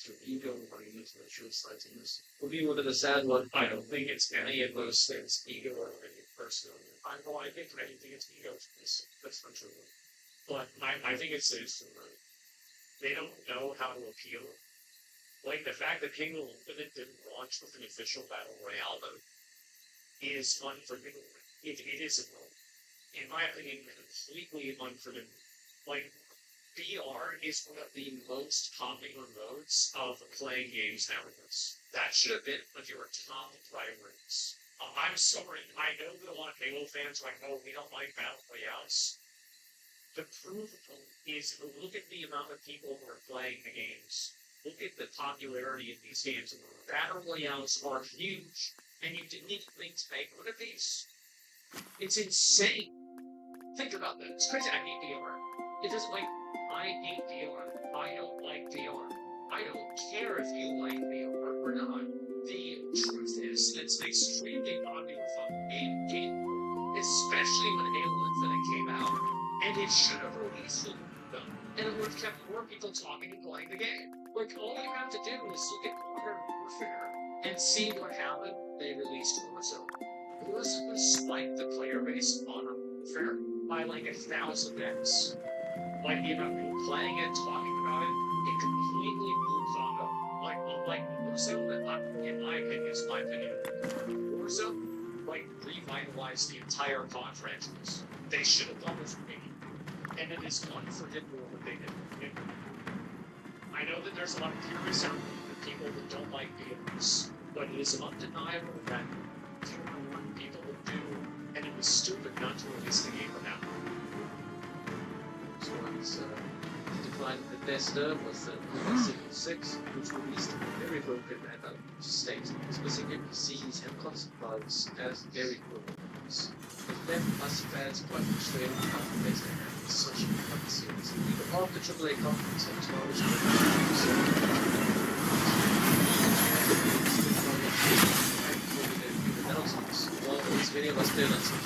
through ego and money used to make sure it's like to use. For me, one of the sad one, I don't think it's any of those things, ego or any personal. I think anything it's ego. That's not true. But I think it's this. They don't know how to appeal. Like, the fact that Halo Infinite didn't launch with an official Battle Royale mode is unforgivable. It isn't. In my opinion, completely unforgivable. Like, VR is one of the most popular modes of playing games nowadays. That should have been one of your top priorities. I'm sorry, I know that a lot of Halo fans are like, oh, we don't like Battle Royales. The proof is look at the amount of people who are playing the games. Look at the popularity of these games. Battle Royales are huge, and you didn't even think to make one of these. It's insane. Think about that. It's crazy. I hate VR. It doesn't like, I hate VR. I don't like VR. I don't care if you like VR or not. The truth is, it's an extremely popular fucking game, especially when Halo Infinite came out, and it should have released it, and it would have kept more people talking and playing the game. Like, all you have to do is look at Modern Warfare and see what happened. They released Warzone. Warzone spiked the player base on Modern Warfare by like 1,000x. Like, the amount of people playing it, talking about it, it completely blew Zondo. Like Warzone, in my opinion, Warzone, like, revitalized the entire COD franchise. They should have done this with me. And it is unforgivable what they did. I know that there's a lot of purists out there, the people that don't like games, but it is undeniable that there are what people would do, and it was stupid not to release the game for now. So it's declined Bethesda was Resident 6, which released in a very broken and state. Specifically, sees and classifies as very broken. It left us fans quite frustrated about Bethesda having such a fun series. Even after AAA conference and technology announcements, well, it's many of us did on some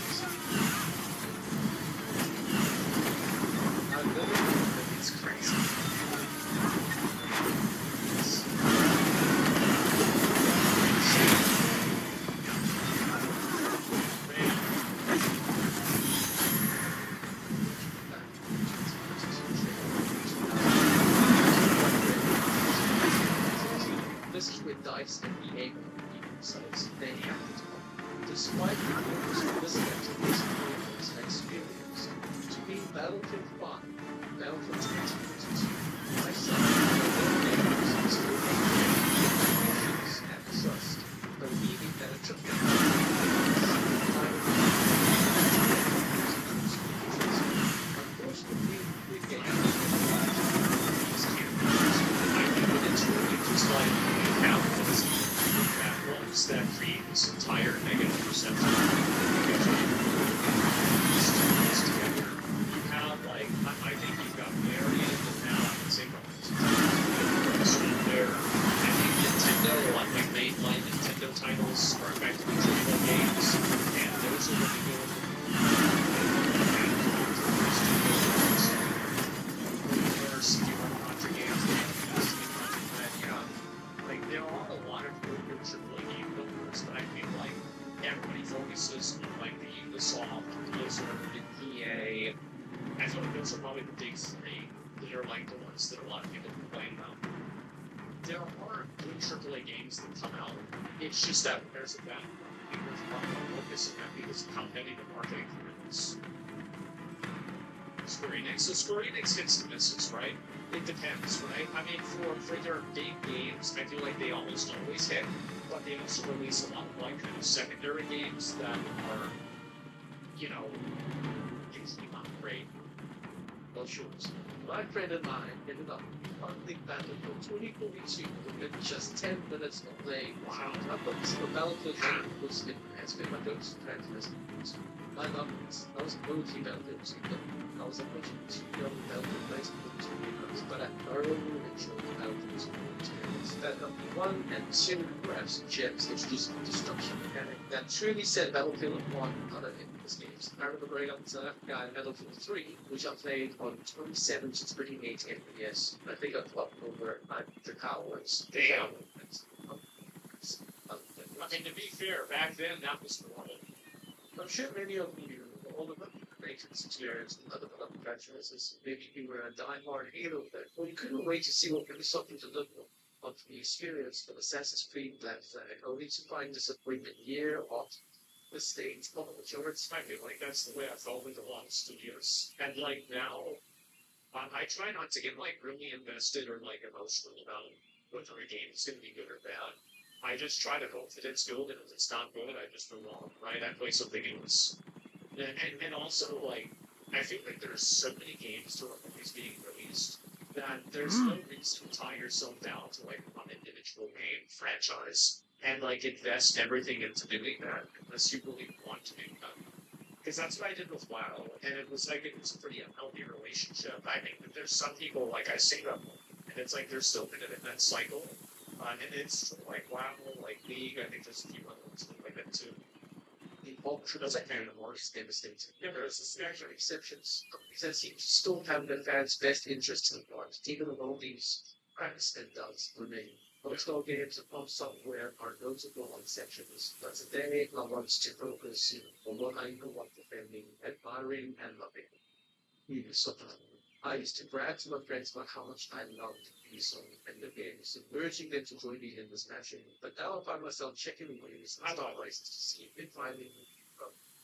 It's crazy. This is with DICE and EA sites. They have to talk. Despite the rumors of this experience, to me, Battlefield 5, Battlefield 2022, myself, and still emotions and trust, believing that it took unfortunately, the game it's really just like capitalism that ones that create this entire negative perception. Together, you have like I think you've got Marion and now I can say there. I think Nintendo, a lot of like mainline Nintendo titles are effectively digital games, and those are what they go there are a lot of really good AAA game builders, but I feel like everybody focuses on like the Ubisoft, Blizzard, and EA. I feel like those are probably the big three that are like the ones that a lot of people complain about. There are good AAA games that come out. It's just that there's a bad there's a lot more focus on that because of how heavy the marketing is. Square Enix. So Square Enix hits and misses, right? It depends, right? I mean, for their big games, I feel like they almost always hit, but they also release a lot of like kind of secondary games that are, you know, usually not great. Well, sure. My friend and I ended up funding Battlefield 2042 within just 10 minutes of playing. Wow. So Battlefield has been my go-to franchise. I love this. I was a OG Battlefield 2, but I was a OG Battlefield Battlefield 2 gamers, but I thoroughly enjoyed the Battlefield 2 experience. That number 1 and 2 grabs gems, it's just destruction mechanic that truly set Battlefield 1 other endless games. I remember going up to that guy in Battlefield 3, which I played on 27 to 38 FPS. I think I clocked over 900 hours. Damn. I mean, to be fair, back then that was normal. I'm sure many of you, all of the creators experienced in other development franchises, maybe you were a die-hard Halo fan, or you couldn't wait to see what Ubisoft would deliver of the experience of Assassin's Creed Black Flag, only to find disappointment year after the state's public majority. I feel like that's the way I felt with a lot of studios. And like now, I try not to get like really invested or like emotional about whether a game is going to be good or bad. I just try to hope that it's good, and if it's not good, I just move on, right? I play something else. And also, like, I feel like there's so many games to always being released that there's no reason to tie yourself down to like one individual game franchise and like invest everything into doing that unless you really want to do that. Because that's what I did with WoW, and it was a pretty unhealthy relationship. I think that there's some people, like I see them, and it's like they're still in that cycle. And it's like WoW, like League, I think there's a few other ones like that too. The Ultra doesn't kind of more devastating. Yeah, there's actually exceptions. That seems to still have the fans' best interests in mind, even though all these practice and does remain. Most all games upon software are notable exceptions, but today I want to focus on what I know of defending, admiring, and loving. So, I used to brag to my friends about how much I loved these video games, and urging them to join me in this matching. But now I find myself checking ways and star prices to see if finding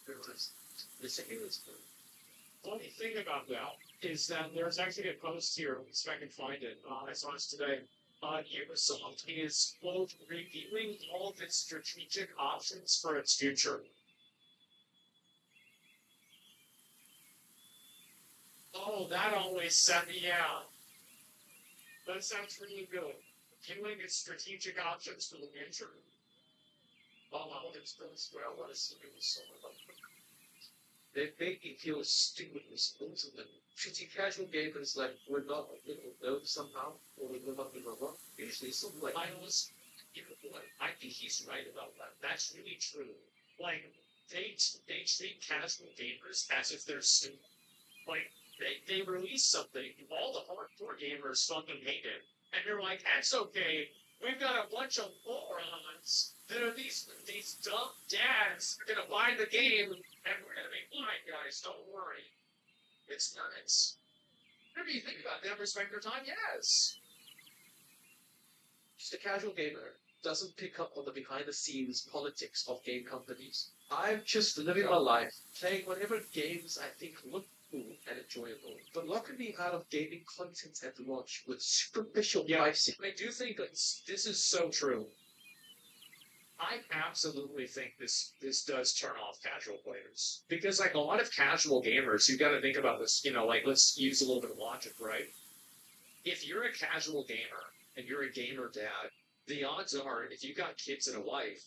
the second is good. Funny thing about that is that there's actually a post here, if I can find it. I saw this today. Ubisoft is, quote, reviewing all of its strategic options for its future. Oh, that always set me out. That sounds really good. Reviewing its strategic options for the future. Oh, it's this well, what is Ubisoft? They make me feel stupid responsible to them. Treating casual gamers like we're not a little known somehow, or we're not in a rock. Usually something like I think he's right about that. That's really true. Like, they treat casual gamers as if they're stupid. Like, they release something, all the hardcore gamers fucking hate it. And they're like, that's okay. We've got a bunch of morons that are these dumb dads are gonna buy the game, and we're gonna be fine, guys, don't worry. It's nuts. Whatever you think about them, respect their time, yes. just a casual gamer doesn't pick up on the behind-the-scenes politics of game companies. I'm just living my life, playing whatever games I think look cool and enjoyable, but locking me out of gaming content at launch with superficial pricing. I do think that this is so true. I absolutely think this does turn off casual players. Because, like, a lot of casual gamers, you've got to think about this, like, let's use a little bit of logic, right? If you're a casual gamer, and you're a gamer dad, the odds are, if you've got kids and a wife,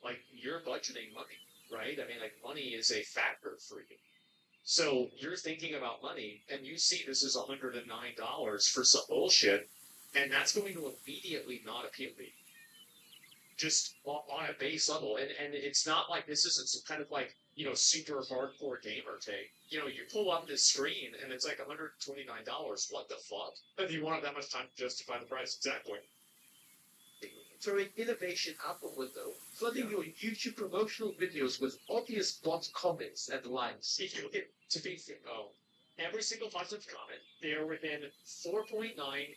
like, you're budgeting money, right? I mean, like, money is a factor for you. So, you're thinking about money, and you see this is $109 for some bullshit, and that's going to immediately not appeal to you. Just on a base level, and it's not like this isn't some kind of like, super hardcore gamer take. You pull up this screen and it's like $129. What the fuck? If you wanted that much time to justify the price, exactly. Throwing innovation out the window, flooding your YouTube promotional videos with obvious bot comments and lines. If you look at, to be fair, every single positive comment, they are within 4.9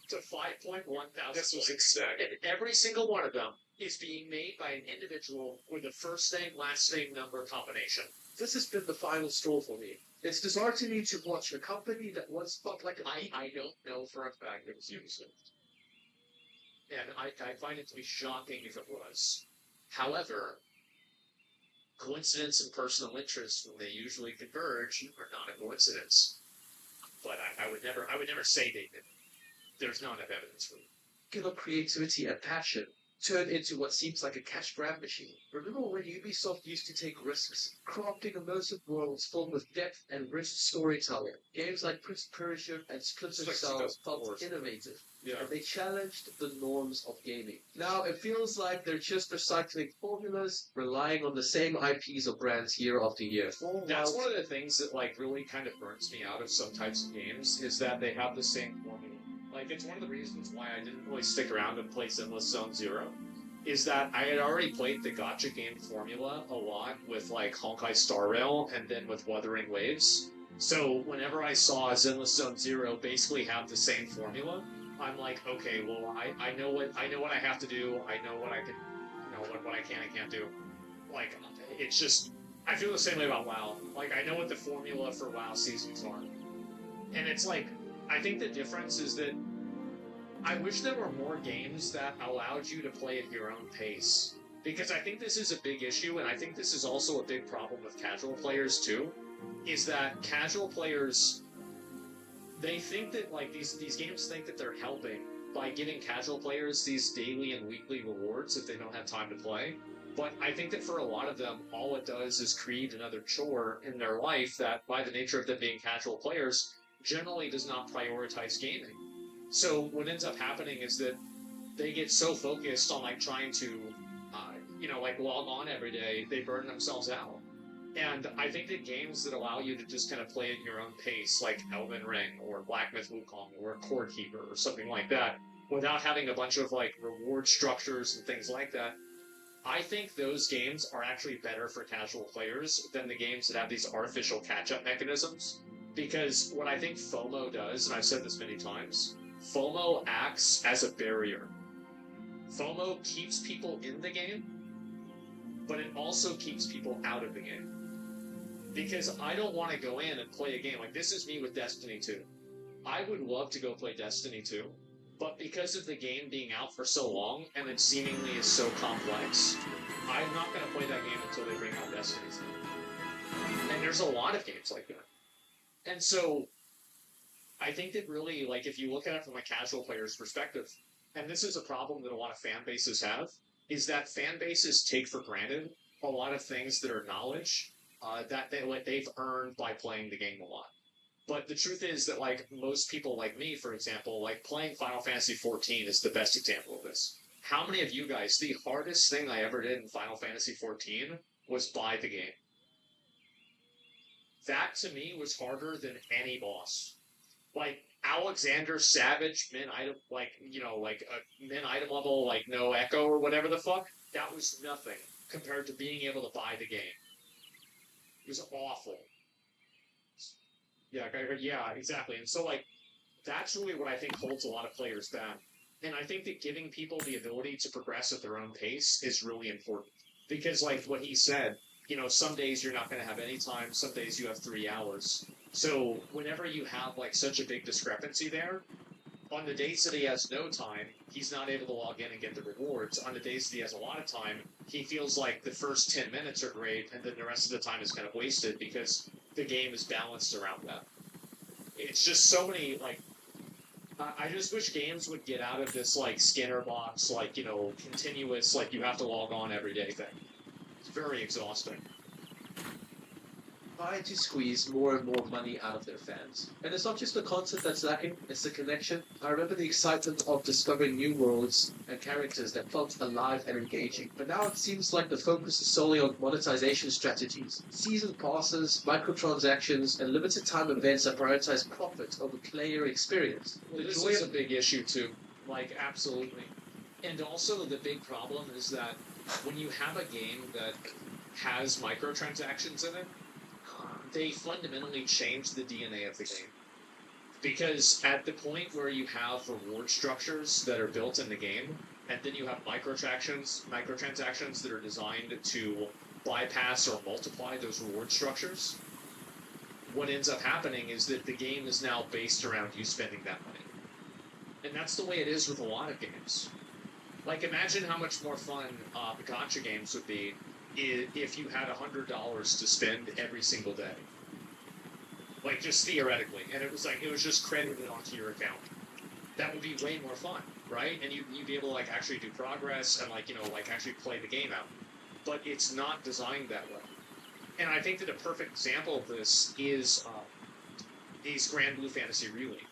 to 5.1 thousand. This was exact. And every single one of them is being made by an individual with a first name, last name, number combination. This has been the final straw for me. It's disheartening to watch a company that once felt like I don't know for a fact it was Ubisoft. And I find it to be shocking if it was. However, coincidence and personal interest, when they usually converge, are not a coincidence. But I would never say they did. There's not enough evidence for it. Give up creativity and passion, turn into what seems like a cash grab machine. Remember when Ubisoft used to take risks, crafting immersive worlds filled with depth and rich storytelling? Games like Prince of Persia and Splinter Cell felt innovative, and they challenged the norms of gaming. Now it feels like they're just recycling formulas, relying on the same IPs or brands year after year. That's one of the things that really kind of burns me out of some types of games, is that they have the same formula. Like, it's one of the reasons why I didn't really stick around and play Zenless Zone Zero, is that I had already played the gacha game formula a lot with, Honkai Star Rail and then with Wuthering Waves. So, whenever I saw Zenless Zone Zero basically have the same formula, I'm like, okay, well, I know what I have to do, I know what I can, what I can and can't do. It's just, I feel the same way about WoW. I know what the formula for WoW seasons are. And it's like, I think the difference is that I wish there were more games that allowed you to play at your own pace. Because I think this is a big issue, and I think this is also a big problem with casual players too, is that casual players, they think that, like, these games think that they're helping by giving casual players these daily and weekly rewards if they don't have time to play. But I think that for a lot of them, all it does is create another chore in their life that, by the nature of them being casual players, generally does not prioritize gaming. So what ends up happening is that they get so focused on, like, trying to, like, log on every day, they burn themselves out. And I think that games that allow you to just kind of play at your own pace, like Elden Ring or Black Myth Wukong or Core Keeper or something like that, without having a bunch of, like, reward structures and things like that, I think those games are actually better for casual players than the games that have these artificial catch-up mechanisms. Because what I think FOMO does, and I've said this many times, FOMO acts as a barrier. FOMO keeps people in the game, but it also keeps people out of the game. Because I don't want to go in and play a game. Like, this is me with Destiny 2. I would love to go play Destiny 2, but because of the game being out for so long, and it seemingly is so complex, I'm not going to play that game until they bring out Destiny 2. And there's a lot of games like that. And so, I think that really, like, if you look at it from a casual player's perspective, and this is a problem that a lot of fan bases have, is that fan bases take for granted a lot of things that are knowledge that they've earned by playing the game a lot. But the truth is that, like, most people like me, for example, like, playing Final Fantasy XIV is the best example of this. How many of you guys, the hardest thing I ever did in Final Fantasy XIV was buy the game? That, to me, was harder than any boss. Like, Alexander Savage, min item, like, a min item level, like, no echo or whatever the fuck, that was nothing compared to being able to buy the game. It was awful. Yeah, exactly. And so, like, that's really what I think holds a lot of players back. And I think that giving people the ability to progress at their own pace is really important. Because, like what he said, some days you're not going to have any time, some days you have 3 hours. So whenever you have, like, such a big discrepancy there, on the days that he has no time, he's not able to log in and get the rewards. On the days that he has a lot of time, he feels like the first 10 minutes are great, and then the rest of the time is kind of wasted because the game is balanced around that. It's just so many, like, I just wish games would get out of this, like, Skinner box, like, continuous, like, you have to log on every day thing. It's very exhausting. Try to squeeze more and more money out of their fans. And it's not just the content that's lacking, it's the connection. I remember the excitement of discovering new worlds and characters that felt alive and engaging. But now it seems like the focus is solely on monetization strategies. Season passes, microtransactions, and limited time events that prioritize profit over player experience. Well, this is a big issue too. Like, absolutely. And also the big problem is that when you have a game that has microtransactions in it, they fundamentally change the DNA of the game. Because at the point where you have reward structures that are built in the game, and then you have microtransactions that are designed to bypass or multiply those reward structures, what ends up happening is that the game is now based around you spending that money. And that's the way it is with a lot of games. Like, imagine how much more fun the gacha games would be if you had $100 to spend every single day. Like, just theoretically. And it was just credited onto your account. That would be way more fun, right? And you'd be able to, like, actually do progress and, like, actually play the game out. But it's not designed that way. And I think that a perfect example of this is Grand Blue Fantasy Relink.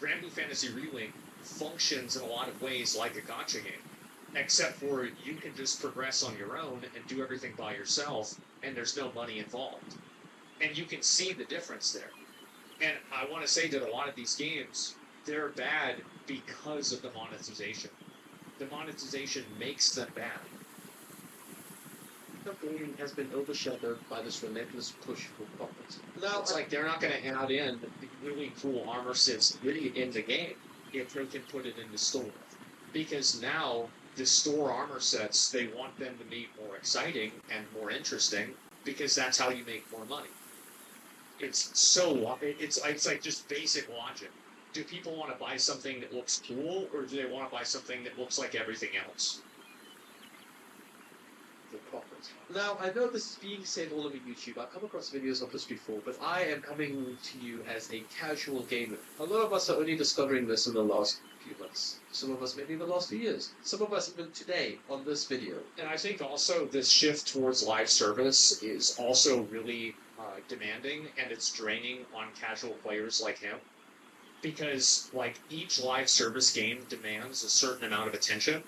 Grand Blue Fantasy Relink functions in a lot of ways like a gacha game. Except for you can just progress on your own and do everything by yourself, and there's no money involved. And you can see the difference there. And I want to say that a lot of these games, they're bad because of the monetization. The monetization makes them bad. The game has been overshadowed by this relentless push for profit. Now, it's like they're not going to add in really cool armor sets really in the game if they can put it in the store. Because now, the store armor sets, they want them to be more exciting and more interesting because that's how you make more money. it's so it's like just basic logic. Do people want to buy something that looks cool, or do they want to buy something that looks like everything else? The profit. Now, I know this is being said all over YouTube. I've come across videos of this before, but I am coming to you as a casual gamer. A lot of us are only discovering this in the last few months. Some of us maybe in the last few years. Some of us even today on this video. And I think also this shift towards live service is also really demanding, and it's draining on casual players like him. Because, like, each live service game demands a certain amount of attention.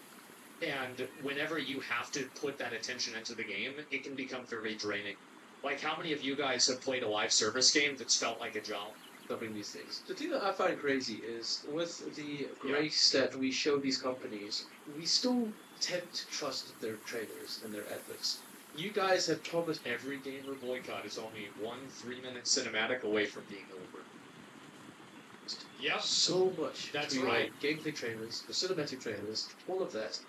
And whenever you have to put that attention into the game, it can become very draining. Like, how many of you guys have played a live service game that's felt like a job? Dubbing these things. The thing that I find crazy is, with the grace that we show these companies, we still tend to trust their trailers and their adverts. You guys have promised every gamer boycott is only 1 3-minute cinematic away from being over. Yeah, so much. That's to right. Gameplay trailers, the cinematic trailers, all of that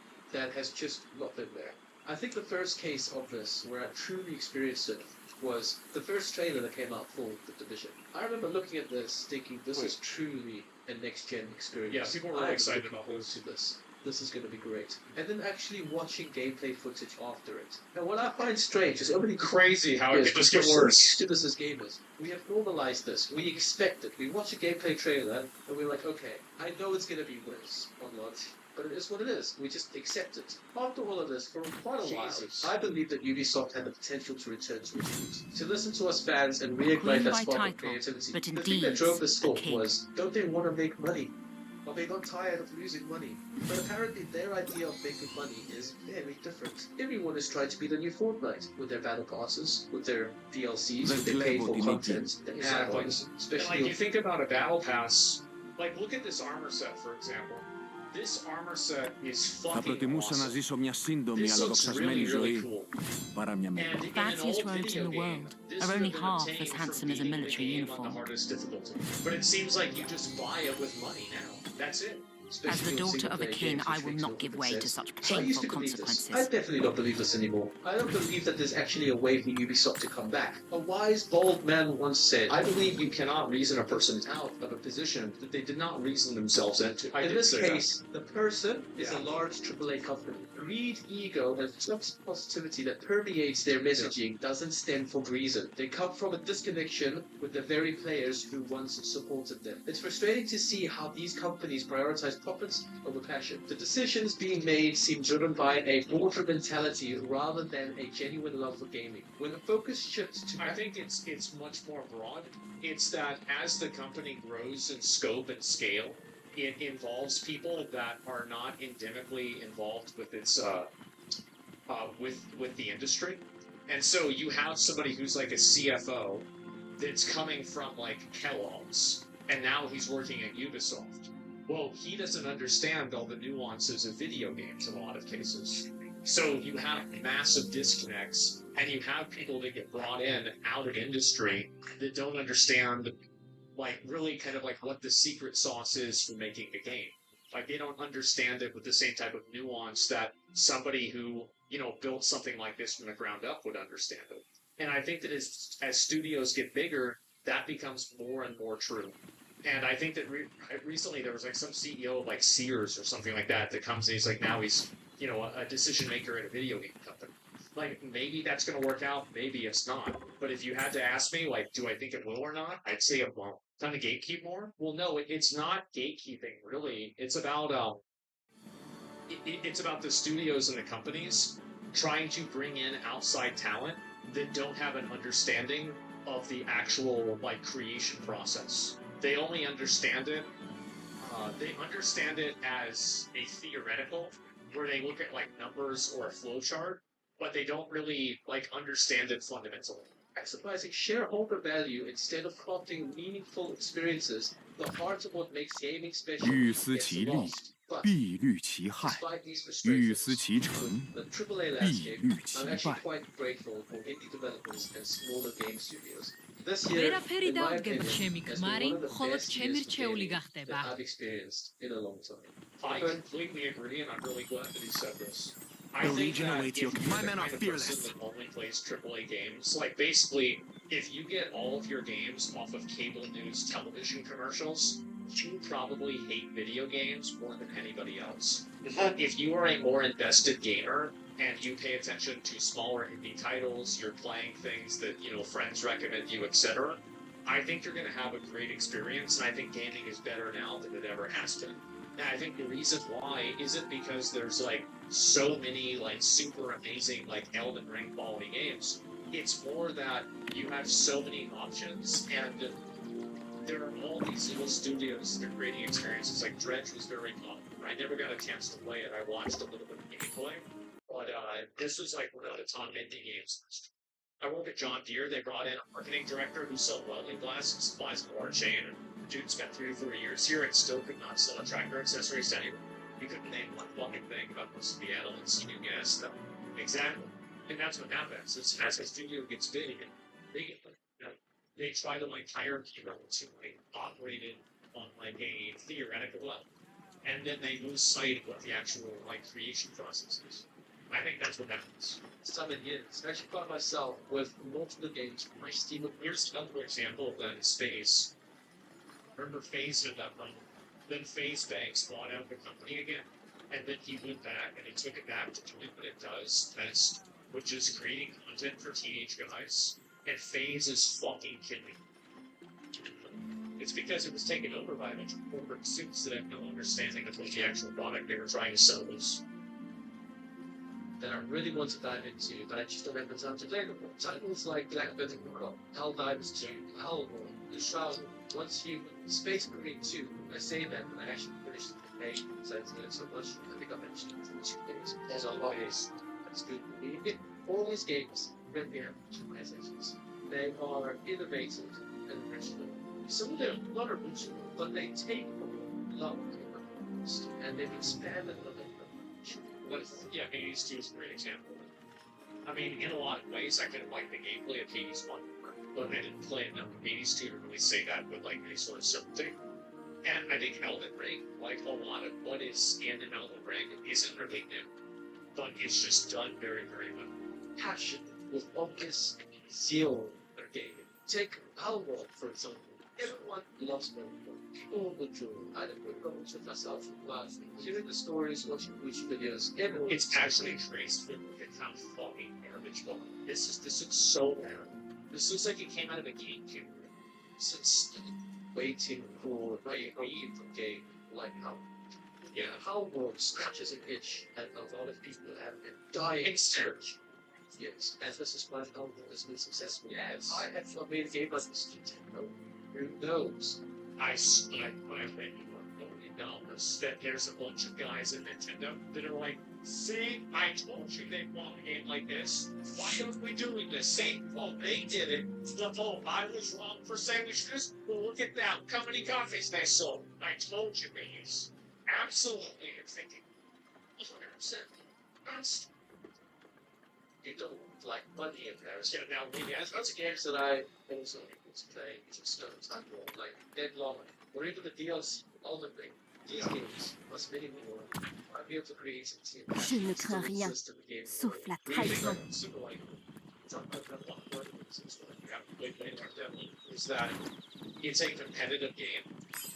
has just not been there. I think the first case of this, where I truly experienced it, was the first trailer that came out for The Division. I remember looking at this, thinking this is truly a next-gen experience. Yeah, people were really excited about this. This is going to be great. And then actually watching gameplay footage after it. And what I find strange is everybody crazy how it could just get we're so worse. used to this as gamers. We have normalized this. We expect it. We watch a gameplay trailer and we're like, okay, I know it's going to be worse on launch, but it is what it is. We just accept it. After all of this, for quite a while, I believe that Ubisoft had the potential to return to its roots, to listen to us fans and reignite that spark of creativity. But the thing that drove this thought king. was, don't they want to make money? Are they not tired of losing money? But apparently their idea of making money is very different. Everyone is trying to be the new Fortnite, with their battle passes, with their DLCs, with their paid for content, and add-ons, especially... Like, you think about a battle pass, like, look at this armor set, for example. This armor set is fucking awesome. This looks really, really cool. And in an fanciest old robes video in the game, world this are would only have been half obtained as from handsome as a beating the military game uniform. on the hardest difficulty. But it seems like you just buy it with money now. That's it. As the daughter of a king, I will not give way to such I used painful to believe this. consequences. I definitely don't believe this anymore. I don't believe that there's actually a way for Ubisoft to come back. A wise, bold man once said, I believe you cannot reason a person out of a position that they did not reason themselves into. in this case, the person is a large AAA company. Greed, ego, and toxic positivity that permeates their messaging doesn't stem from reason. They come from a disconnection with the very players who once supported them. It's frustrating to see how these companies prioritize profits over passion. The decisions being made seem driven by a border mentality rather than a genuine love for gaming. When the focus shifts to... I think it's much more broad. It's that as the company grows in scope and scale, it involves people that are not endemically involved with its with the industry. And so you have somebody who's like a CFO that's coming from like Kellogg's, and now he's working at Ubisoft. Well, he doesn't understand all the nuances of video games in a lot of cases. So you have massive disconnects, and you have people that get brought in out of industry that don't understand, like, really kind of like what the secret sauce is for making a game. Like, they don't understand it with the same type of nuance that somebody who, you know, built something like this from the ground up would understand it. And I think that as studios get bigger, that becomes more and more true. And I think that recently there was like some CEO of like Sears or something like that comes and he's like, now he's, you know, a decision maker at a video game company. Like, maybe that's going to work out, maybe it's not. But if you had to ask me, like, do I think it will or not? I'd say it won't. Time to gatekeep more? Well, no, it's not gatekeeping, really. It's about it's about the studios and the companies trying to bring in outside talent that don't have an understanding of the actual, like, creation process. They only understand it. They understand it as a theoretical, where they look at like numbers or a flowchart, but they don't really like understand it fundamentally. Maximizing shareholder value instead of crafting meaningful experiences, the heart of what makes gaming special gets lost. But despite these frustrations, the AAA landscape, I'm actually quite grateful for indie developers and smaller game studios. This year, in my opinion, has been one of the best years for gaming that I've experienced in a long time. I completely agree, and I'm really glad that he said this. I think that if you're the kind of person that only plays AAA games, like basically, if you get all of your games off of cable news television commercials, you probably hate video games more than anybody else. If you are a more invested gamer and you pay attention to smaller indie titles, you're playing things that, you know, friends recommend you, etc., I think you're going to have a great experience, and I think gaming is better now than it ever has been. And I think the reason why isn't because there's like so many like super amazing like Elden Ring quality games. It's more that you have so many options, and there are all these little studios that are creating experiences. Like Dredge was very popular. I never got a chance to play it. I watched a little bit of gameplay, but this was like one of the top indie games. I work at John Deere. They brought in a marketing director who sold welding glasses, supplies and water chain, and the dude spent 3 or 4 years here and still could not sell a tractor accessories to anyone. He couldn't name one fucking thing about most of the elements you guess stuff. Exactly. And that's what happens. It's, as a studio gets big, they try to like hire people to like operate it on like a theoretical level. And then they lose sight of what the actual like creation process is. I think that's what happens. Some idiots. I actually caught myself with multiple games from my Steam. Here's another example of that in space. Remember FaZe did that run. Then FaZe Banks bought out the company again. And then he went back and he took it back to doing what it does best, which is creating content for teenage guys. And FaZe is fucking killing. It's because it was taken over by a bunch of corporate suits that have no understanding of what the actual product they were trying to sell was. That I really want to dive into, but I just don't have the time to play them. Titles like Black Myth World, Helldivers 2, Hellworld, The Shroud, Once Human, Space Marine 2. I say that, but I actually finished the game because I enjoyed it so much. I think I mentioned it in 2 days. As always, that's good. You get all these games from here, organizations. They are innovative and original. Some of them are not original, but they take a lot of things and they've expanded a little bit. Yeah, Hades 2 is a great example. I mean, in a lot of ways, I could have liked the gameplay of Hades 1, but I didn't play enough of Hades 2 to really say that with like any sort of certainty. And I think Elden Ring, like a lot of what is in an Elden Ring, isn't really new, but it's just done very, very well. Passion, with focus, zeal, their game. Take Hellworld, for example. Everyone loves Hellworld. People will do. I don't know with myself from last week. Hearing the stories, watching YouTube videos, everyone. It's actually crazy to look at how fucking garbage book. This looks so bad. This looks like it came out of a GameCube. This looks way too cool. Right, from game like how. Yeah, Hellworld scratches an itch at a lot of people that have been dying search. Yes, and this is why Hellworld has been successful. Yes, I have not made a game like this Nintendo. Who knows? I think you are going dollars that there's a bunch of guys at Nintendo that are like, see, I told you they want a game like this. Why aren't we doing this? See, well, they did it. Oh, I was wrong for saying we should just look at that. Look how many copies they sold. I told you these. Absolutely, you're thinking 100%. That's you don't like money in there. So now, maybe as lots of games that I also able to play, just I'm more like Deadlock, or even the DLC, all the things. These games, plus many more, I'll be able to create a team. Je ne crains rien, sauf la trahison. Is that it's a competitive game,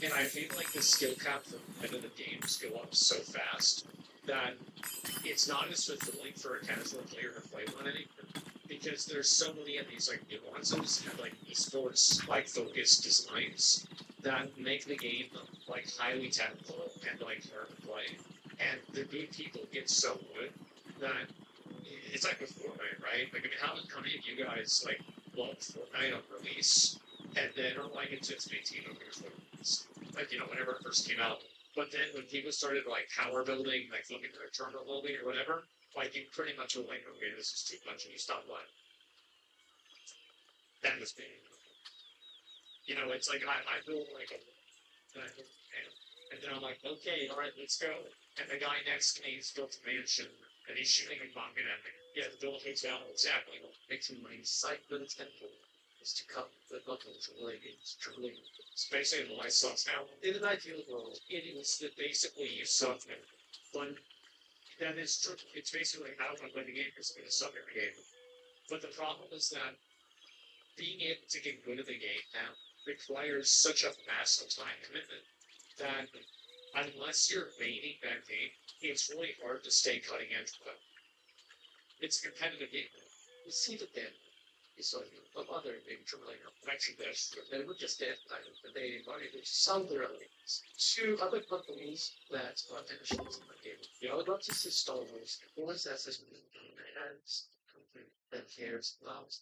and I feel like the skill cap for competitive games go up so fast that it's not as fulfilling for a casual player to play one anymore, because there's so many of these like nuances and like esports like focused designs that make the game like highly technical and like hard to play. And the good people get so good that it's like with Fortnite, right? Like, I mean, how many of you guys like loved Fortnite on release, and then like it's 18 over release, like, you know, whenever it first came out. But then when people started like power building, like looking at terminal building or whatever, like you pretty much were like, okay, this is too much, and you stopped playing. That was me. You know, it's like I build like a, and then I'm like, okay, all right, let's go. And the guy next to me has built a mansion, and he's shooting a rocket at me. Yeah, the build hits out exactly what makes me my excitement tenfold is to come the buttons and leggings, trembling. It's basically the life sucks now. In an ideal world, idiots that basically use something, but That is true. It's basically how I play the game. It's going to suck every game. But the problem is that being able to get good at the game now requires such a massive time commitment that unless you're mating that game, it's really hard to stay cutting edge with it. It's a competitive game. You see the then is like of other big AAA actually this. They were just dead. They invited some other two other companies that are finishing the game. You know, not just the Star Wars. What is that? That cares about.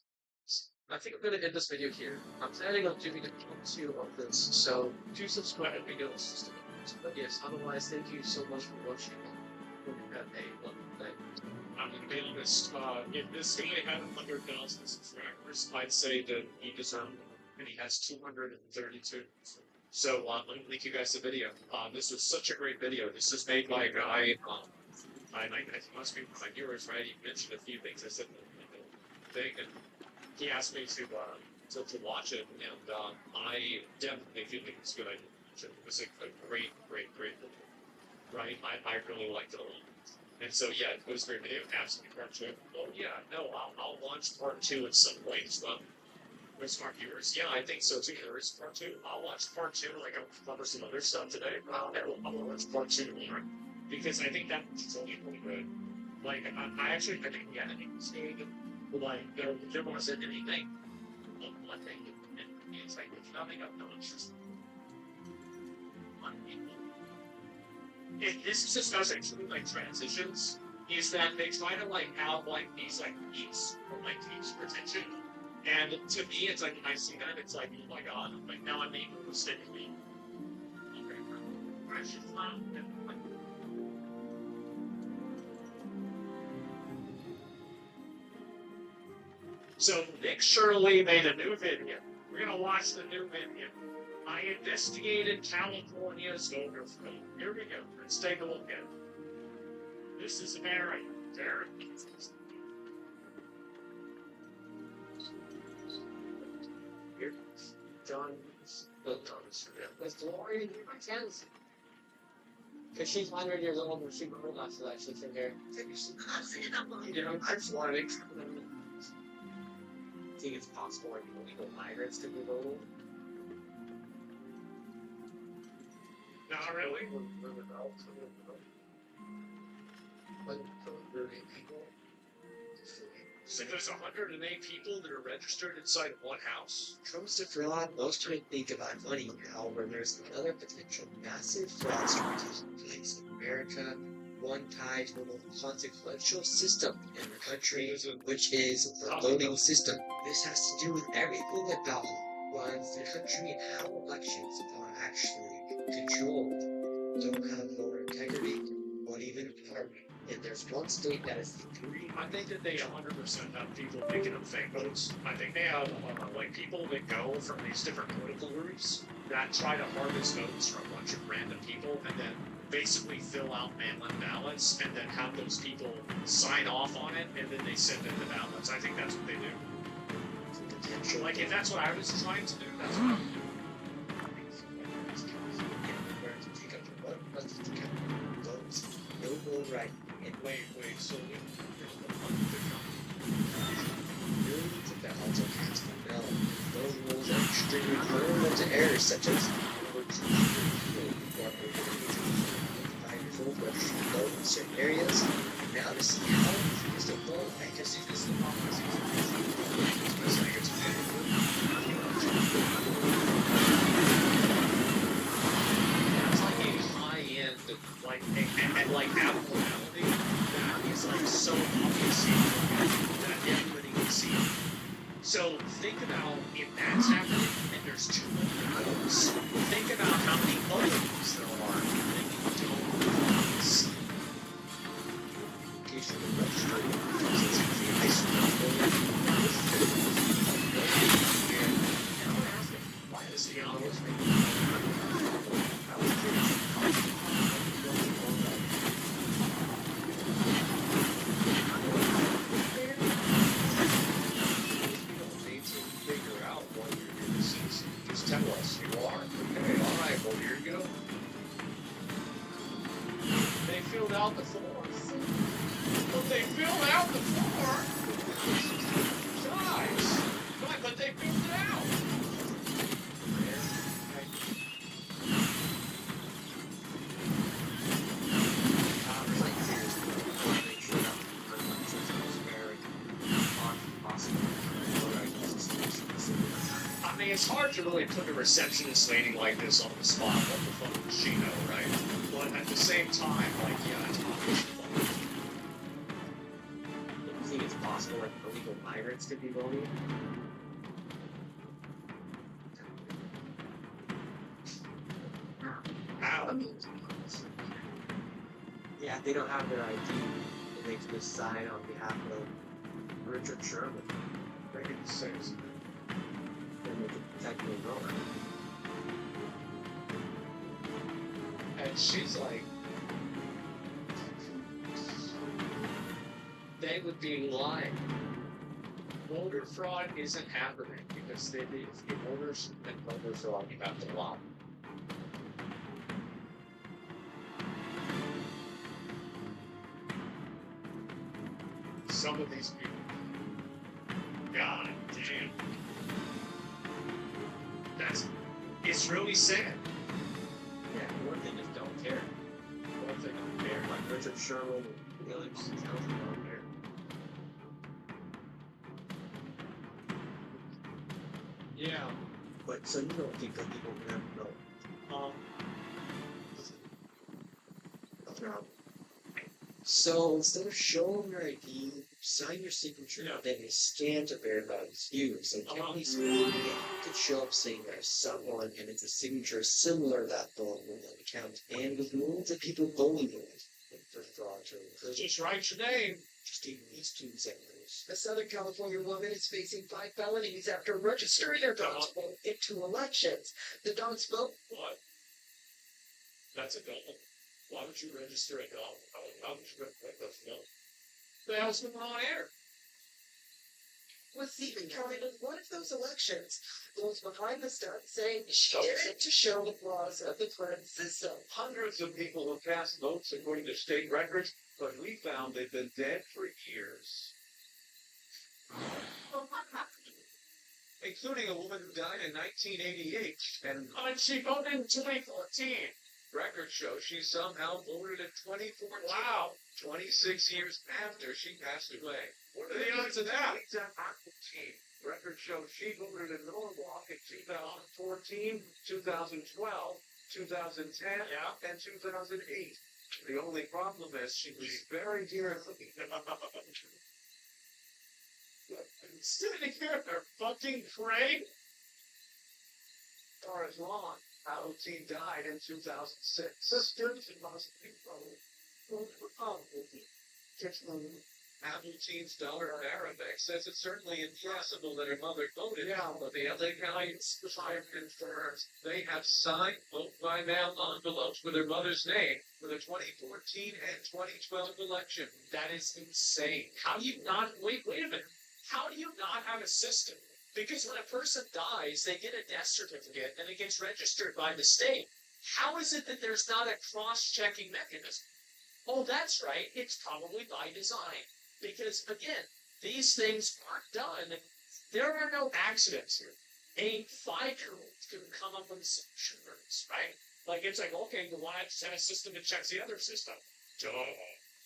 I think I'm going to end this video here. I'm planning on doing a part 2 of this, so do subscribe and videos. But yes, otherwise, thank you so much for watching. Hope you have a wonderful day. I'm going to be honest, if this guy had 100,000 subscribers, I'd say that he deserved it, and he has 232. So, let me link you guys the video. This was such a great video. This is made by a guy, I must be my viewers, right? He mentioned a few things I said in the thing, and he asked me to watch it, and I definitely feel like it's good. It was a great video, right? I really liked it a lot. And so, yeah, it was a great video. Absolutely part 2. Oh, yeah, no, I'll launch part 2 at some point as well. With smart viewers. Yeah, I think so too. There is part 2. I'll watch part 2. Like, I'll cover some other stuff today. I'll watch part 2 tomorrow. Because I think that's really good. Like, I think the editing stayed. Like, there wasn't anything. One thing. And it's like, there's nothing up, no, it's just one people. This is just us actually like transitions, is that they try to like have like these like peaks or like peaks for attention. And to me it's like when I see that it's like, oh my god, like now I'm making a mistake of me. So Nick Shirley made a new video. We're gonna watch the new video. I investigated California's overflow. Here we go. Let's take a look at it. This is very interesting. Here, Thomas, with Lori Martens. Because she's 100 years old and she grew up, so that she's in there. I just want to make sure. I think it's possible like illegal migrants to be old. Not really. So there's 108 people that are registered inside one house. Comes to fraud, most people think about money. However, there's another potential massive fraudster taking place in America. One tied to the most consequential system in the country, which is the voting system. This has to do with everything about who runs the country and how elections are actually controlled. Don't have voter integrity, or even party. And there's one state that is I think that they 100% have people picking up fake votes. I think they have like people that go from these different political groups that try to harvest votes from a bunch of random people and then basically fill out mail-in ballots and then have those people sign off on it and then they send in the ballots. I think that's what they do. Potential. Like if that's what I was trying to do, that's what I would do. Right. And wait, so millions of ballots are cast on ballot. Those rules are extremely vulnerable to errors such as 5 years old registered to vote in certain areas. Now to see how is the vote, I just use this like abnormality that is like so obvious that everybody can see it. So think about if that's happening and there's 200 votes, think about how many other votes there are that you don't see. In case you're registered, why is the honors tell us you are. Okay, alright, well here you go. mean, it's hard to really put a receptionist lady like this on the spot. What the fuck does she know, right? But at the same time, like, yeah, it's possible. You think it's possible that illegal migrants could be voting? How? Yeah, they don't have their ID. And they can just sign on behalf of Richard Sherman. Making sense. And they can technically vote. And she's like, they would be lying. Voter fraud isn't happening because if the voters and voter fraud, you have to lie. Some of these people, God damn, it's really sad. Yeah, one thing is don't care. One thing don't care. Like Richard Sherman and the others don't care. Yeah. But so you don't think that people can have vote? So instead of showing your ID, sign your signature, then you scan to verify it's you. So counties could show up saying there's someone and it's a signature similar to that vote in the account, and with millions of people voting in it for fraud or Just write your name. just even these 2 seconds. A Southern California woman is facing 5 felonies after registering their dogs into elections. The dogs vote. What? That's a dog. Why would you register a dog? How would you register a dog? The hell's going on here? Was even counted as one of those elections. Those behind the scenes saying she did it to show the flaws of the current system. Hundreds of people have cast votes according to state records, but we found they've been dead for years. Including a woman who died in 1988, and she voted in 2014. Records show she somehow voted in 2014. Wow! 26 years after she passed away. What are the odds of that? Records show she voted in Norwalk in 2014, 2012, 2010, and 2008. The only problem is she was very dear. Sitting here in her fucking grave? Doris Long, Adultine died in 2006. Sisters must be Adultine's daughter Arabic says it's certainly impossible that her mother voted, but the LA County Fire confirms they have signed vote by mail envelopes with her mother's name for the 2014 and 2012 election. That is insane. How do you not wait a minute? How do you not have a system? Because when a person dies, they get a death certificate and it gets registered by the state. How is it that there's not a cross-checking mechanism? Oh, that's right. It's probably by design. Because, again, these things aren't done. There are no accidents here. A 5-year-old can come up with some insurance, right? Like, it's like, okay, you want to send a system that checks the other system. Duh.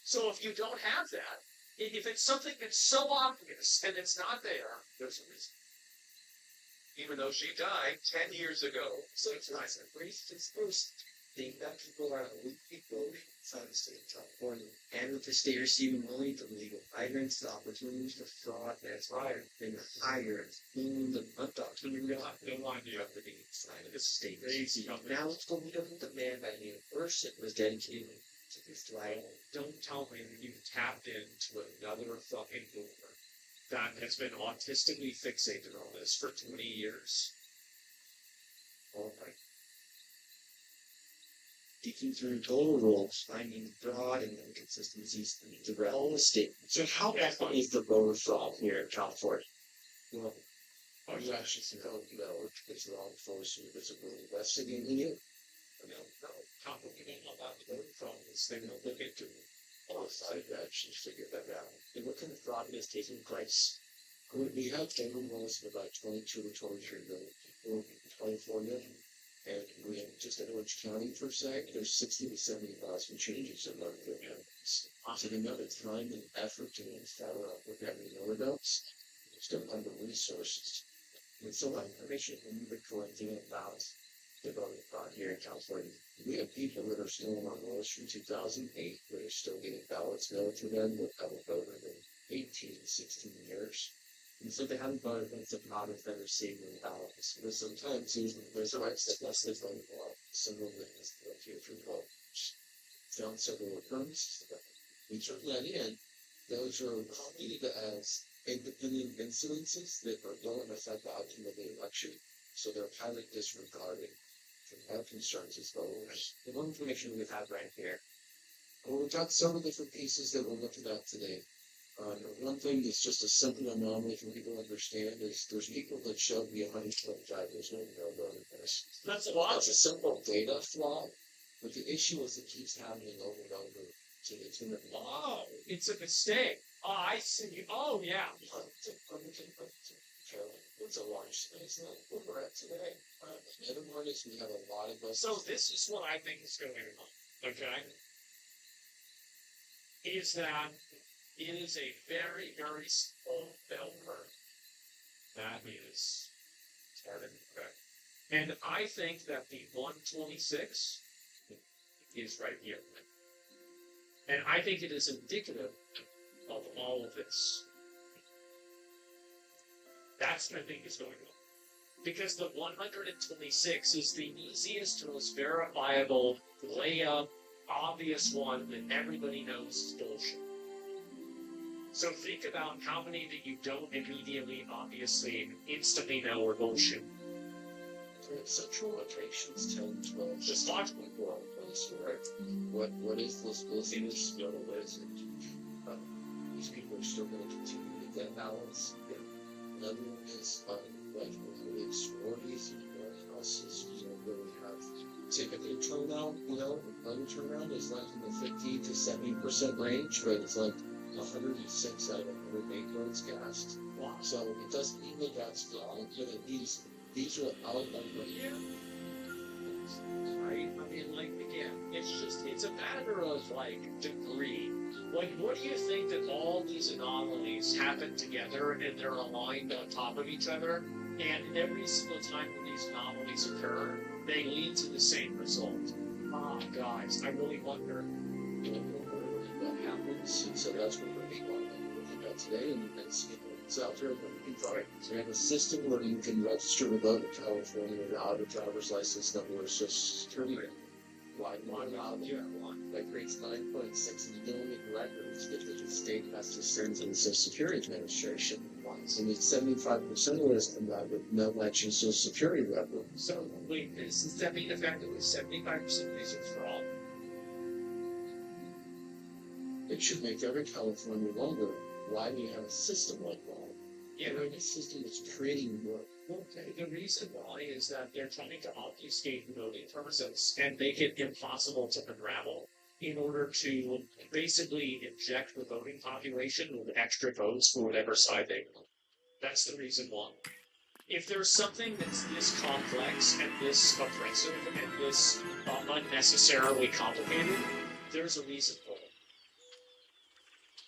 So if you don't have that, if it's something that's so obvious and it's not there, there's a reason. Even though she died 10 years ago. So it's nice and Racists first think that people are weak voting inside the state of California, and with the state receiving millions of legal migrants, the opportunities for fraud and higher than higher millions of undocumented no idea of the inside of the state. Now it's going to be demand by the person was dedicated to this right. Don't tell me that you've tapped into another fucking boomer that has been autistically fixated on this for 20 years. All right. Digging through total rules, finding fraud and inconsistencies throughout the state. So how bad is the voter fraud here in California? Well, our actions don't know because we're all forced to visible investigating it. No, complicated about the voter fraud is they will look into all side actions figure that out. And what kind of fraud is taking place? We have federal laws of about 22 to 23 million people in California. And we have just in Orange County, per se, there's 60 to 70,000 changes in local governments. So the amount of time and effort to follow up with every know adults just don't have the resources. And so that information can be collecting about the voting fraud here in California. We have people that are still on rolls from 2008 that are still getting ballots mailed to them that haven't voted in 18, 16 years. And so they haven't voted against the not if they're receiving ballots. But sometimes there's a right step less than voting for some of them is here through vote. Found several occurrences. We took that in. Those are treated as independent incidences that don't affect the outcome of the election. So they're kind of disregarded from our concerns as voters. The one information we've had right here. Well, we've got several different pieces that we're looking at today. One thing that's just a simple anomaly for people to understand is there's people that showed me 125. There's no voting this. That's a lot. It's a simple data flaw, but the issue is it keeps happening over and over. So it's going to Oh, it's a mistake. Oh, I see. Oh, yeah. It's a large space now. Where we're at today. The other one is we have a lot of us. So this is what I think is going on, okay? Is that it is a very, very small bell curve. That is starting correct. And I think that the 126 is right here. And I think it is indicative of all of this. That's what I think is going on. Because the 126 is the easiest, most verifiable, layup, obvious one that everybody knows is bullshit. So think about how many that you don't immediately, obviously, instantly know are bullshit. Central locations 10, 12, just talk about what what is this business still is. These people are still going to continue to get balance. Another one is like with sororities and warehouses, you don't really have typically turnout, turnout is like in the 50 to 70% range, but it's like 106 out of 108 votes cast. Wow. So it doesn't mean that that's wrong, but these are out of here. Right? I mean, like, again, it's a matter of, like, degree. Like, what do you think that all these anomalies happen together and they're aligned on top of each other? And every single time that these anomalies occur, they lead to the same result. Ah, guys, I really wonder. What happens? And so that's what we're looking at today, and it's out there. So we have a system where you can register to vote in California without a driver's license number or social security. That creates 9.6 million records that the state has to send to the Social Security Administration. And it's 75% of those come back with no matching Social Security record. So, wait, does that mean effectively 75% of these are fraud? It should make every California wonder, why do you have a system like that? Yeah, a system that's creating more. Okay, the reason why is that they're trying to obfuscate the voting process and make it impossible to unravel in order to basically inject the voting population with extra votes for whatever side they want. That's the reason why. If there's something that's this complex and this oppressive and this unnecessarily complicated, there's a reason for it.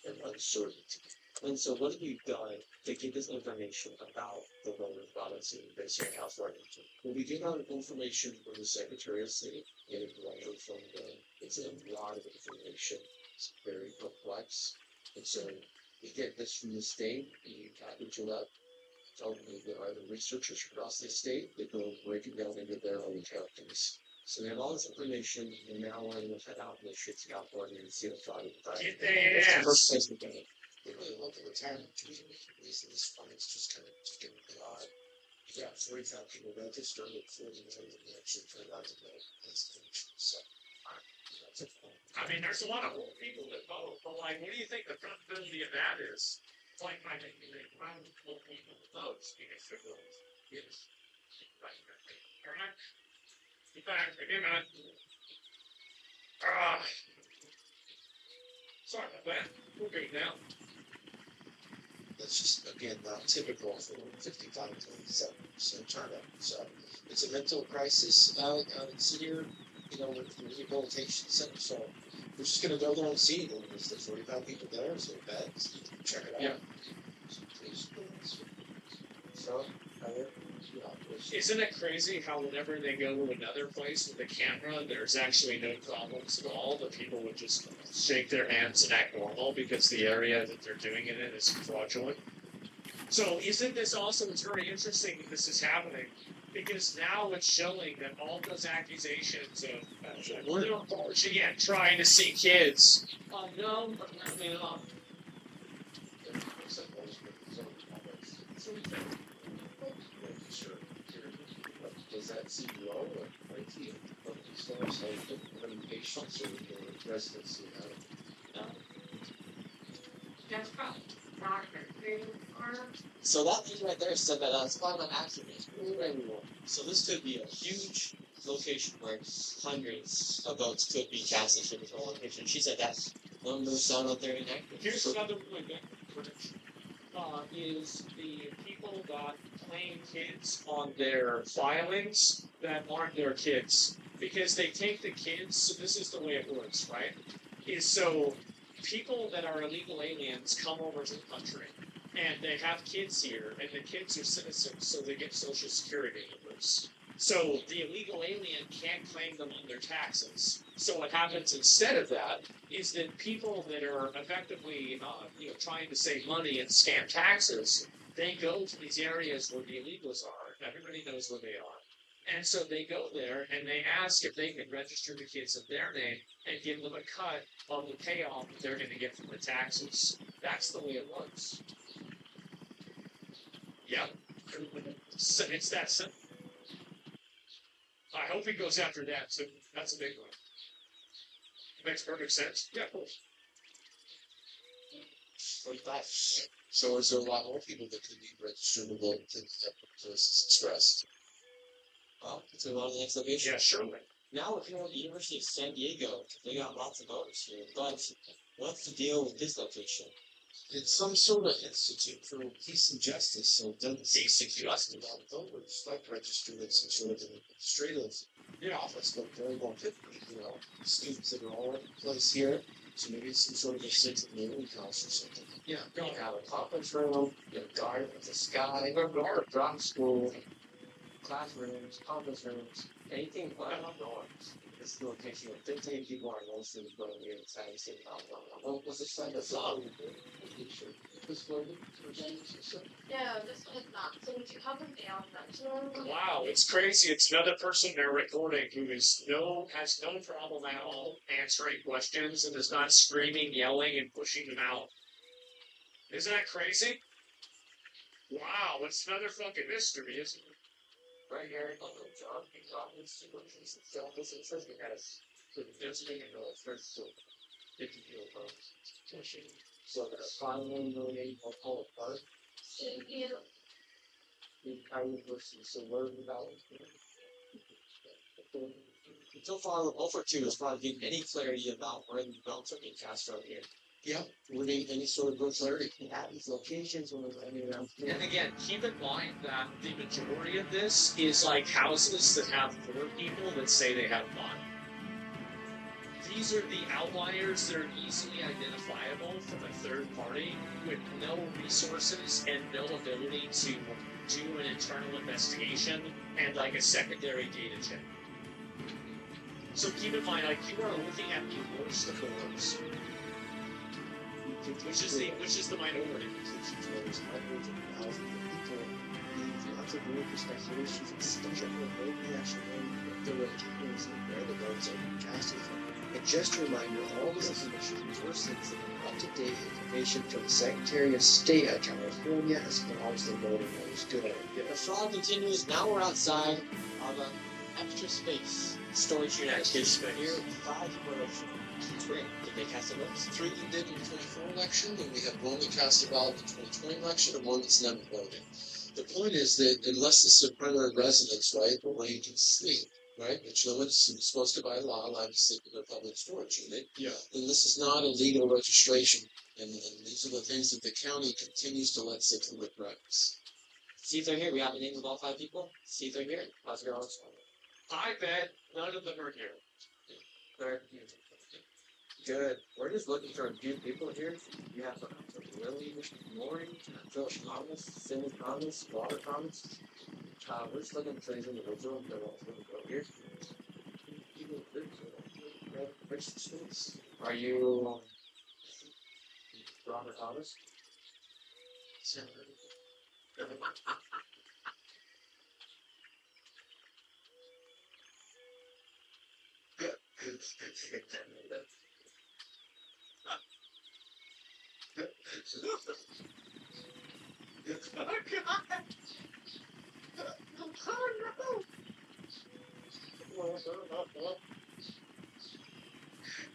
And uncertainty. And so what have you done to get this information about the voter ballots in Basic California? Well, we get our information from the Secretary of State, get it from it's a lot of information. It's very complex. And so we get this from the state, you package it up, tell me there are the researchers across the state that go break it down into their own counties. So they have all this information, and now we're going to head out and shit to California and see what's on it. Get their ass. The first place we go. They really look at retirement communities, and this fund's just kind of getting odd. You got 45 people registered at 40 million actually turned out to vote. So, that's it. I mean, there's a lot of old people that vote, but like, what do you think the probability of that is? It's like I think around old people votes because they're votes. Yes. Right. Alright. Get back. Get back. Sorry about that. We're good now. That's just, again, not typical for 55 to 7% turnout. So it's a mental crisis out here, with the rehabilitation center. So we're just going to go there and see them. There's 45 people there, so beds. Check it out. Yeah. So please. So, Isn't it crazy how whenever they go to another place with a camera, there's actually no problems at all? The people would just shake their hands and act normal because the area that they're doing it in is fraudulent. So isn't this also, it's very interesting that this is happening because now it's showing that all those accusations of little boys again trying to see kids. Oh no, I mean, does that CEO or IT of the stores have different patients or residents who have? That's probably not So that thing right there said that it's probably not accident. So this could be a huge location where hundreds of boats could be casted for this whole location. She said that's one of those down out there inactive. here's another point that is the people that claim kids on their filings that aren't their kids because they take the kids. So this is the way it works, right? Is so people that are illegal aliens come over to the country and they have kids here, and the kids are citizens, so they get social security numbers. So the illegal alien can't claim them on their taxes. So what happens instead of that is that people that are effectively, trying to save money and scam taxes, they go to these areas where the illegals are. Everybody knows where they are. And so they go there and they ask if they can register the kids in their name and give them a cut of the payoff that they're going to get from the taxes. That's the way it works. Yeah. So it's that simple. I hope he goes after that, so that's a big one. Makes perfect sense. Yeah, of course. 45. So is there a lot more people that could be registered to vote than was expressed? Well, it's a lot of the next location. Yeah, surely. Now, if you're at the University of San Diego, they got lots of voters here. But what's the deal with this location? It's some sort of institute for peace and justice, so it doesn't say justice about voters, like registered in some sort of administrative office, but very well typically, students that are all in place here, so maybe it's some sort of a sense of neighborhood house or something. Yeah, You have a conference room, you have a garden with the sky, or a drop school, classrooms, conference rooms, anything but norms. This is the location where 15 people are mostly going here inside the city. what was the sign of song? No, this one is not. So would you help them down? Wow, it's crazy. It's another person they're recording who has no problem at all answering questions and is not screaming, yelling, and pushing them out. Isn't that crazy? Wow, it's another fucking mystery, isn't it? Right here, John institutions and selfies and says it has there's being a first to 50 kilograms. So that's 5 million will pull apart. The entire university, so where the balance? So far, what Wolford 2 is probably getting any clarity about where the belts are being cast out here. Yeah, we need any sort of clarity. At these locations, when And again, keep in mind that the majority of this is like houses that have 4 people that say they have 1. These are the outliers that are easily identifiable from a third party with no resources and no ability to do an internal investigation and like a secondary data check. So keep in mind, like you are looking at the worst of the worst. Which is the minority. There's hundreds of thousands of people. Lots of weird speculations and stuff that nobody actually knows what the real is and where the votes are being casted from. And just a reminder, all this information is sources and up-to-date information from the Secretary of State of California as well as the voting rules. Good idea. The fraud continues. Now we're outside of an extra space storage unit. Extra space. Here, 5 elections. Did they cast a vote? 3 that did in the 24 election, and we have one that cast a ballot in the 2020 election, and one that's never voted. The point is that unless it's a primary residence, right, where you can sleep, right, which no one's supposed to by law allowed to sleep in a public storage unit, then this is not a legal registration, and these are the things that the county continues to let sit through with reps. See if they're here. We have the names of all 5 people. See if they're here. Let's go. I bet none of them are here. They're here. good. We're just looking for a few people here. You have Lily, Lori, Phil Thomas, Cindy Thomas, Walter Thomas. We're just looking for these individuals that want to go here. Are you Robert Thomas? Oh God! Oh no!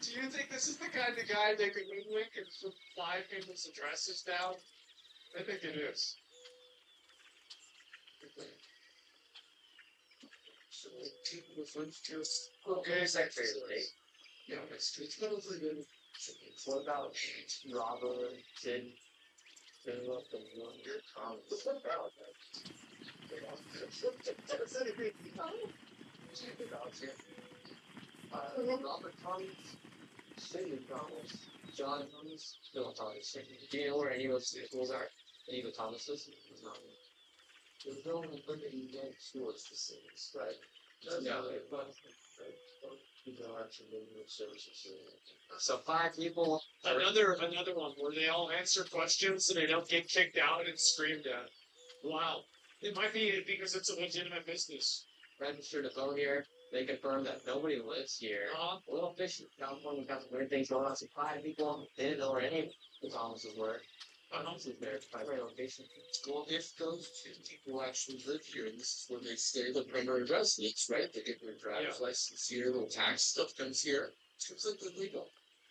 Do you think this is the kind of guy they could link and put 5 people's addresses down? I think it is. So, people with friends just okay, it's like favorite. Yeah, it's probably good. What about Robert, Sid, Philip, and Wonder Thomas? What about Robert Thomas, Cindy Thomas, John Thomas, Philip Thomas. Do you know where any of those schools are? Any of the Thomases? There's no one that you get towards the cities, right? Yeah, but people are actually living in services. So 5 people. Another one where they all answer questions and they don't get kicked out and screamed at. Wow. It might be because it's a legitimate business. Registered to vote here. They confirm that nobody lives here. Little fish in California got some weird things going on. So 5 people. They didn't know where any of the Thomases were. Thomas is their primary location. Well, if those 2 people actually live here, and this is where they stay, the primary residents, right? They get their driver's license here, little tax stuff comes here. It's completely legal.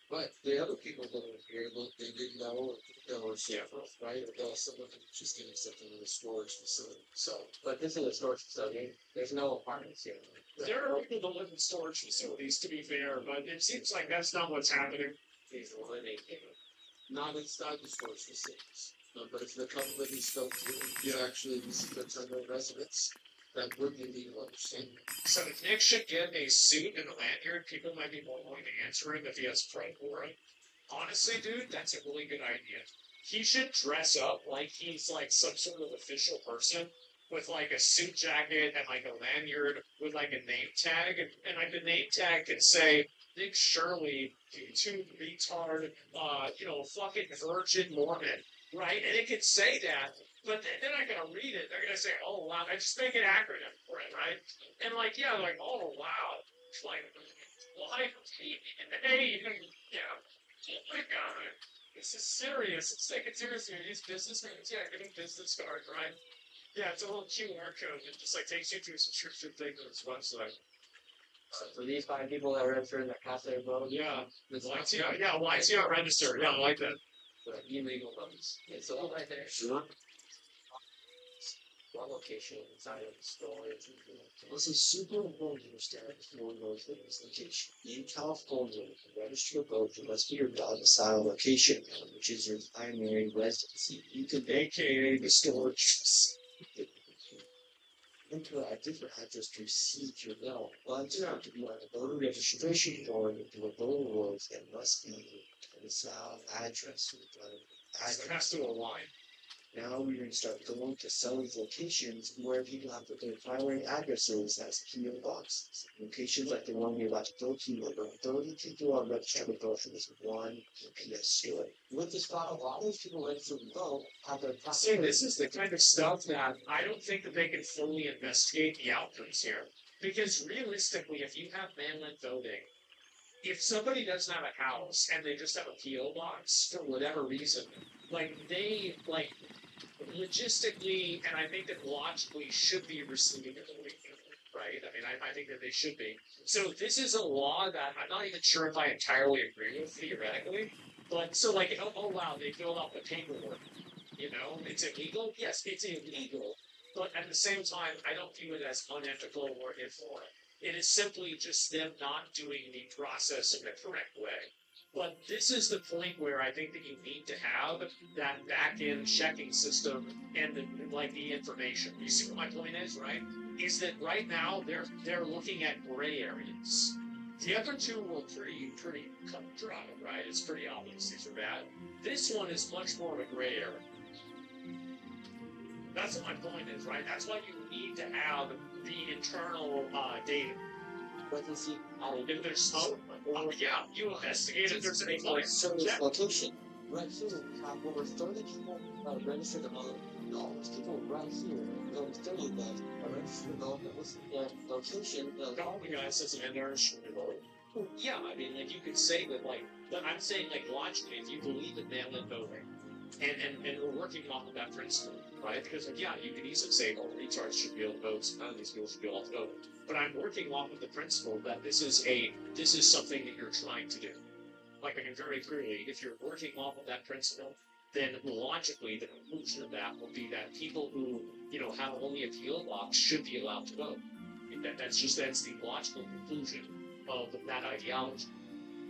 But the other people that live here, look, they didn't know they were several, right? Or someone just getting something in a storage facility. So, but this is a storage facility. There's no apartments here. There are people that live in storage facilities, to be fair, but it seems like that's not what's happening. These are living not inside the storage facilities. No, but if the company is still is actually these primary residents, that would be legal understanding. So if Nick should get a suit and a lanyard, people might be more willing to answer him if he has pride for it. Honestly, dude, that's a really good idea. He should dress up like he's like some sort of official person with like a suit jacket and like a lanyard with like a name tag, and like the name tag could say Nick Shirley, YouTube retard, fucking virgin Mormon, right? And it could say that, but they're not gonna read it. They're gonna say, "Oh wow," I just make an acronym for it, right? And like, yeah, like, "Oh wow," like, hey, yeah, oh my god, this is serious. It's taken seriously. These business names, yeah, getting business cards, right? Yeah, it's a little QR code that just like takes you to a subscription thing to this website. For these 5 people that are registered that cast their vote, why is he not registered? Yeah, I like that. But illegal votes. It's all right there. Sure. One location inside of the storage. This is super important to understand one of those things. Location. In California, to register a vote, you must be your domicile location, which is your primary residency. You can aka the storage. Enter a different address to receive your mail. But to be on a voter registration form into a voter rolls, it must be a domicile address. It has to align. Now we're going to start going to some of these locations where people have put their primary addresses as PO boxes. Locations like the one we're about to go to, where 30 people are registered to vote for this one PS store. With this spot, a lot of those people registered to vote have their See, this is the kind of stuff that I don't think that they can fully investigate the outcomes here. Because realistically, if you have mail-in voting, if somebody doesn't have a house and they just have a PO box for whatever reason, they logistically, and I think that logically should be receiving it the week, right? I mean, I think that they should be. So this is a law that I'm not even sure if I entirely agree with theoretically, but so oh wow, they filled out the paperwork, it's illegal? Yes, it's illegal, but at the same time, I don't view it as unethical or immoral. It is simply just them not doing the process in the correct way. But this is the point where I think that you need to have that back-end checking system and the information. You see what my point is, right? Is that right now they're looking at gray areas. The other two were pretty cut and dry, right? It's pretty obvious these are bad. This one is much more of a gray area. That's what my point is, right? That's why you need to have the internal data. But you see, If there's smoke, yeah, you investigate if there's any service location. Right here, we have over 30 people registered to vote. All those people right here, those 30 that are registered to vote, that was the location. all the guy says an inertia vote. Yeah, I mean, like you could say that, like, I'm saying, like, logically, if you believe in mail-in voting, and we're working off of that principle, right? Because, like, yeah, you can easily say, oh, retards should be able to vote, so none of these people should be able to vote. But I'm working off of the principle that this is something that you're trying to do. Like, I can very clearly, if you're working off of that principle, then logically the conclusion of that will be that people who, have only a PO box should be allowed to vote. That's the logical conclusion of that ideology.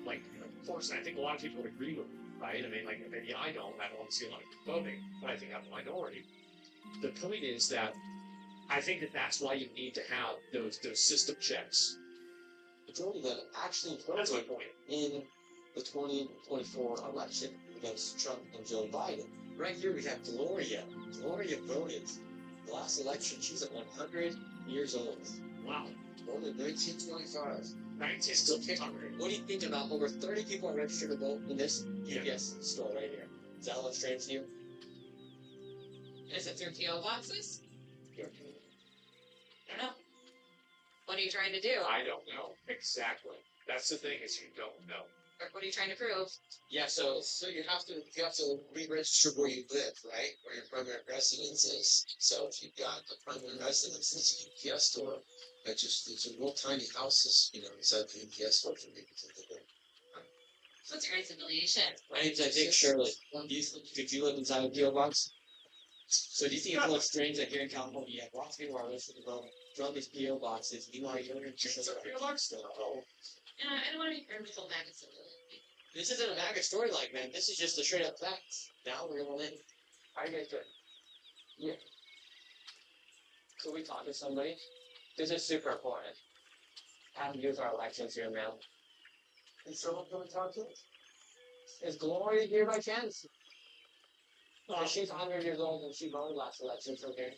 Like, of course, I think a lot of people would agree with me, right? I mean, like, maybe I don't want to see a lot of people voting, but I think I'm a minority. The point is that I think that that's why you need to have those system checks. Majority that actually That's my voted point. in the 2024 election against Trump and Joe Biden. Right here we have Gloria. Gloria voted. The last election, she's at 100 years old. Wow. Born in 1925. 1900. What do you think about over 30 people are registered to vote in this UPS store right here? Is that what strange to you? Is it through PO boxes? I don't know. What are you trying to do? I don't know. Exactly. That's the thing, is you don't know. Or what are you trying to prove? Yeah, so you have to re-register where you live, right? Where your primary residence is. So if you've got a primary residence, it's a UPS store. It's a real tiny houses, inside the UPS store for people to live in. So what's your guys' affiliation? My name's Isaac Shirley. Did you live inside a PO box? So do you think it's a little strange that here in California you have lots of people who are listening to vote from these PO boxes? Meanwhile, you're in PO box still? Oh. I don't want to be criminal magazine. This isn't a MAGA storyline, man. This is just the straight up facts. Now we're gonna in. How are you guys doing? Yeah. Could we talk to somebody? This is super important. How to use our elections here, man. Is someone can we talk to? Is Gloria here by chance? She's 100 years old and she voted last election, so okay.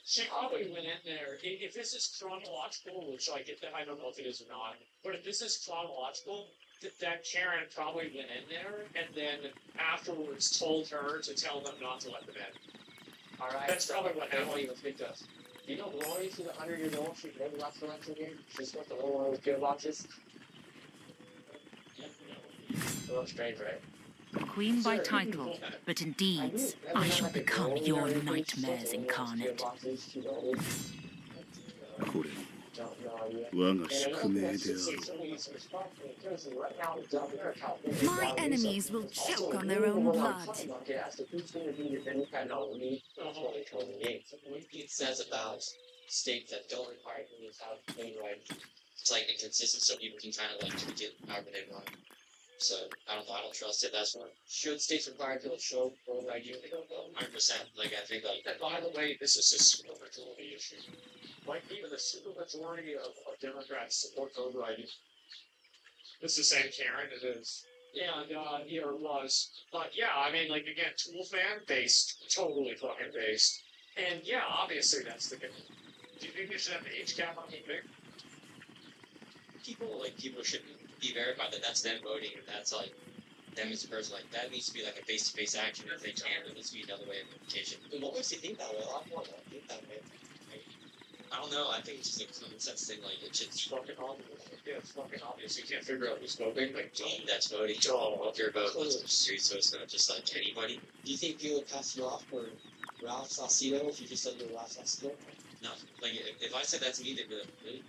She probably went in there. If this is chronological, which I get that, I don't know if it is or not, but if this is chronological, that Karen probably went in there and then afterwards told her to tell them not to let them in. Alright. That's probably what happened. I don't even speak to us. Do you know Gloria? She's 100 years old. She voted last election here. She's supposed to hold one of those PO boxes. Yeah, a little strange, right? Queen by title, but in deeds, I shall become your nightmares incarnate. これも我が宿命である。 My enemies will choke on their own blood. It says about states that don't require communities have voting rights. It's like inconsistent, so people can kind of like get however they want. So I don't trust it. That's one. Should states require people to show voting ID? 100%. Like I think like that. By the way, this is a supermajority issue. Like even the supermajority of Democrats support voter ID. It's the same Karen it is. And here it was. But yeah, I mean, like again, Tool fan based, totally fucking based. And yeah, obviously that's the case. Do you think they should have the age cap on the People should be verified that that's them voting, and that's like them as a person. Like that needs to be like a face-to-face action. If they can't, it needs to be another way of communication. But what makes you think that way? A lot more don't think that way. I don't know. I think it's just a common sense thing. Like it's fucking obvious. Yeah, it's fucking obvious. You can't figure out who's voting. Like that's voting. If you're voting, it's street, so it's not just like anybody. Do you think people would pass you off for Ralph Saucedo if you just said you're Ralph Saucedo? No. Like if I said that to me, they'd be like, really?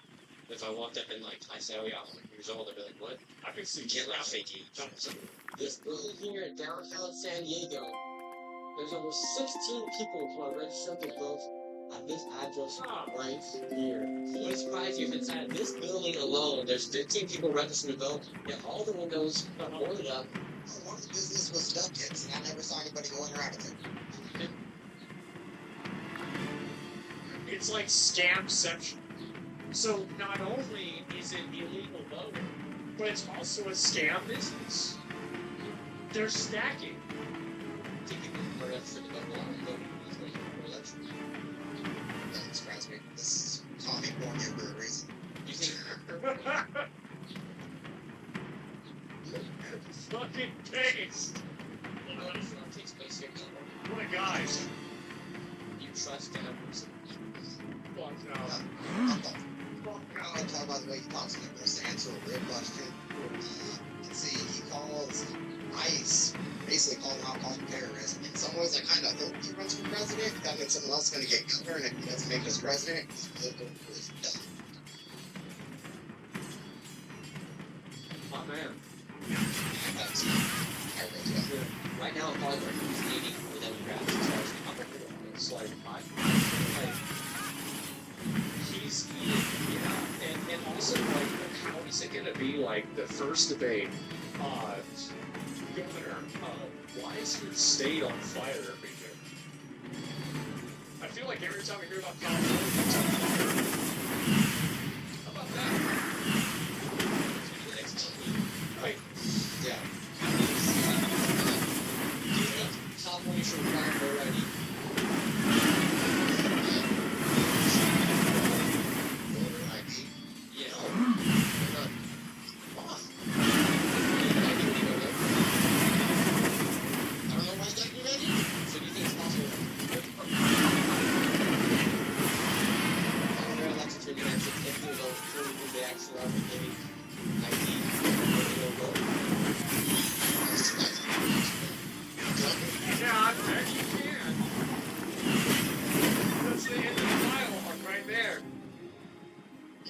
If I walked up and like I said, oh yeah, I'm 100 years old, I'd be like, what? I can see you can't laugh fake you. This building here in downtown San Diego, there's over 16 people who are registered to vote at this address right here. What is surprised you if inside this building alone, there's 15 people registered to vote, yet all the windows are boarded up. One of the business was duckets, and I never saw anybody going around it. It's like scamception. So not only is it illegal voting, but it's also a scam business. They're stacking. Doesn't surprise me. This is coffee born here for a reason. You think Fucking taste. what takes place here? What a guy. You trust in a person. Fuck no. I'm talking about the way he talks to me, but to answer a real question. You can see he calls ICE, basically calling out calling terrorists. In some ways, I kind of hope he runs for president. That means someone else is going to get governor, and if he doesn't make us president, he's political is done. Oh man. That's I really do. Right now, I'm probably leading the Democrats as far as the Republican. It's like, He's, yeah, and also, like, how is it gonna be, like, the first debate, governor, why is your state on fire every year? I feel like every time I hear about California, it's on fire. How about that? Right. Yeah. California should require voter ID. Voter ID? Yeah. No. They're not. Why? I don't know why it's got to be ready. So do you think it's possible? Their elections will be answered if they vote through the actual getting ID or vote. Yeah, I bet you can. That's the end of the mile mark right there.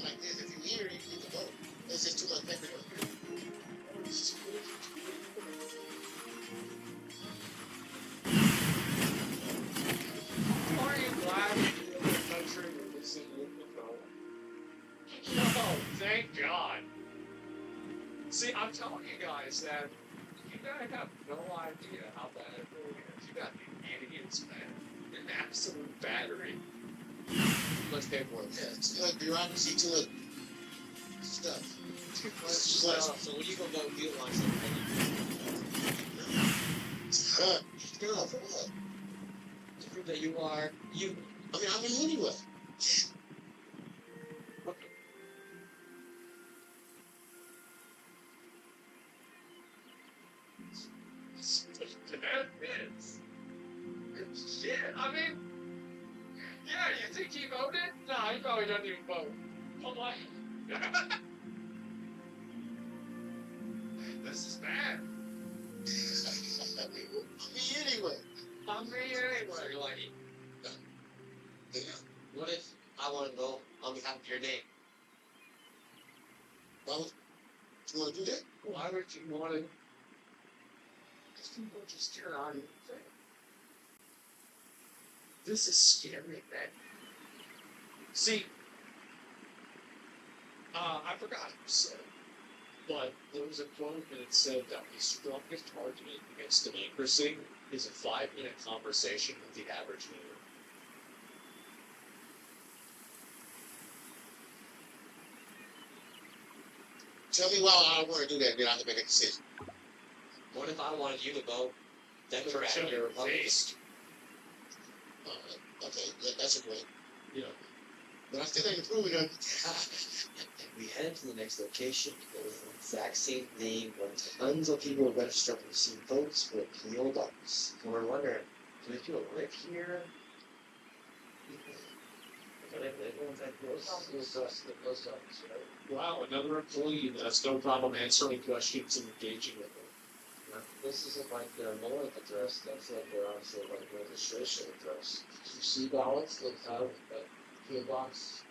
Like this, if you're here, you need to vote. It's just too much paperwork. Are you glad you live in a country with this illegal vote? No, thank God. See, I'm telling you guys that you guys have no idea how bad it really is. You got the idiots, man. An absolute battery. Too much paperwork. Yeah, too much bureaucracy, too much stuff. Too much So stuff. when you go vote, you launch something No, for what? to prove that you are you. I mean, I'm in anyway. That is. Shit, I mean, yeah, you think he voted? No, he probably doesn't even vote. But like, this is bad. I mean, me anyway. I'm me anyway. So you're like, Yeah. what if I want to go on behalf of your name? Why would you want to do that? Why would you want to? Because people just turn on you. This is scary, man. See, I forgot who said it, but there was a quote and it said that the strongest argument against democracy is a 5-minute conversation with the average viewer. Tell me why I don't want to do that, then I have to make a decision. What if I wanted you to vote Democrat Show and you're your Republican? face. Okay, that's a great. You know, But I still ain't proving it. We head to the next location. It was the exact same thing when tons of people registered to receive votes for PO box. And we're wondering, do these people live here? wow, another employee that has no problem answering questions and engaging with them. This isn't like their mailing address, that's like their actual like registration address. You see ballots that have a PO box,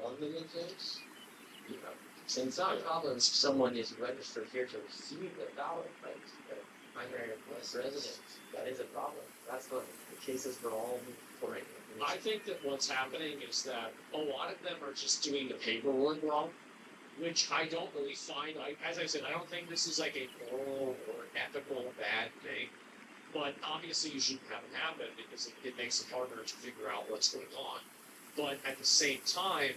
1 million things? You know, so it's not a problem if someone is registered here to receive the ballot, like primary residence. That is a problem. That's not the cases for all for it. I think that what's happening is that a lot of them are just doing the paperwork wrong, which I don't really find. As I said, I don't think this is like a moral or ethical bad thing, but obviously you shouldn't have it happen because it makes it harder to figure out what's going on. But at the same time,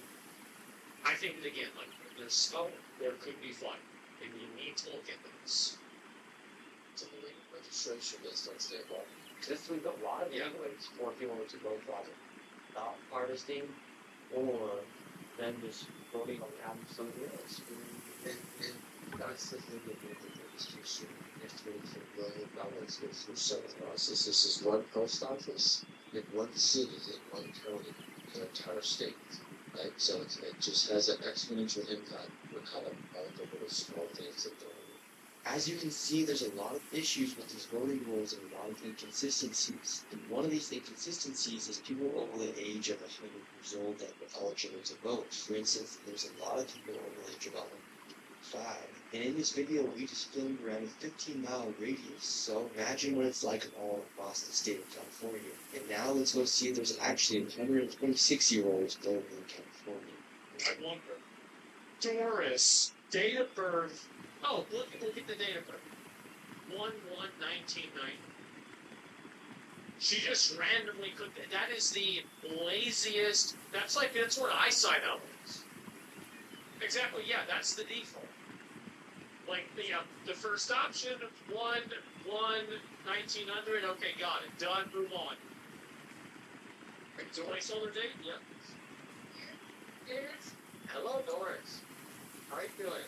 I think that, again, like, there's smoke, there could be flight, and you need to look at this. It's a registration list on state law. This we've got a lot of anyways for people to go project. Not harvesting or them just voting on having some reals. And that's the thing that is too soon. If $23 billion goes through seven process, this is one post office in one city, in one county, in an entire state. Right? So it just has an exponential impact with how the little small things that go on. As you can see, there's a lot of issues with these voting rules and a lot of inconsistencies. And one of these inconsistencies is people over the age of 100 years old that are eligible to vote. For instance, there's a lot of people over the age of 105. And in this video, we just filmed around a 15-mile radius. So imagine what it's like all across the state of California. And now let's go see if there's actually 126-year-olds voting in California. I wonder. Doris, date of birth. Oh, look at the date of birth. 1/1/1990. She just randomly could. That is the laziest. That's what eyesight out is. Exactly. Yeah, that's the default. Like the first option, 1/1/1900. Okay, got it. Done. Move on. Placeholder date. Yeah. Hello, Doris. How are you doing?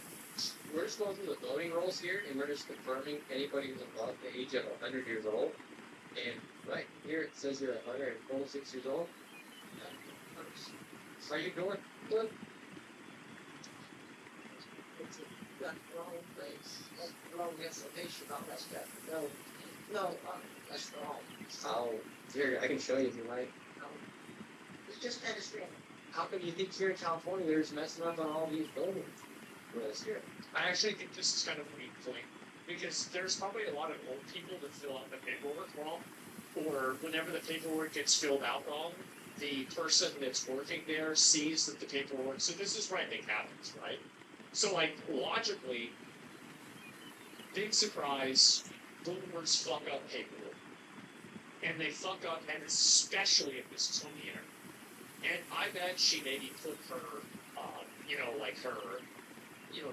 We're just going through the voting rolls here, and we're just confirming anybody who's above the age of 100 years old. And right here it says you're 126 years old. How are you doing? Good. That's the wrong place. That's the wrong explanation on that stuff. No, that's wrong. Oh, here, I can show you if you like. It's just understand. How come you think here in California they're just messing up on all these buildings? I actually think this is kind of a weak point, because there's probably a lot of old people that fill out the paperwork wrong, or whenever the paperwork gets filled out wrong, the person that's working there sees that the paperwork, so this is where I think happens, right? So, like, logically, big surprise, boomers fuck up paperwork. And they fuck up, and especially if this is on the internet. And I bet she maybe put her,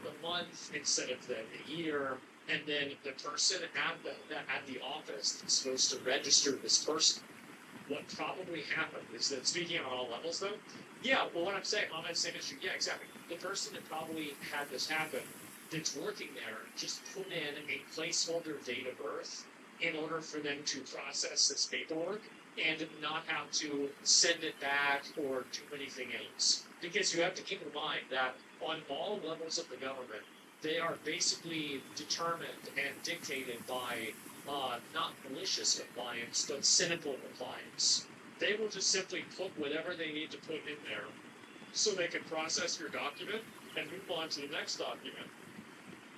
the month instead of the year, and then the person at the office that's supposed to register this person. What probably happened is that, speaking on all levels though, yeah, well, what I'm saying on that same issue, yeah, exactly. The person that probably had this happen, that's working there, just put in a placeholder date of birth in order for them to process this paperwork and not have to send it back or do anything else. Because you have to keep in mind that on all levels of the government, they are basically determined and dictated by not malicious compliance, but cynical compliance. They will just simply put whatever they need to put in there so they can process your document and move on to the next document.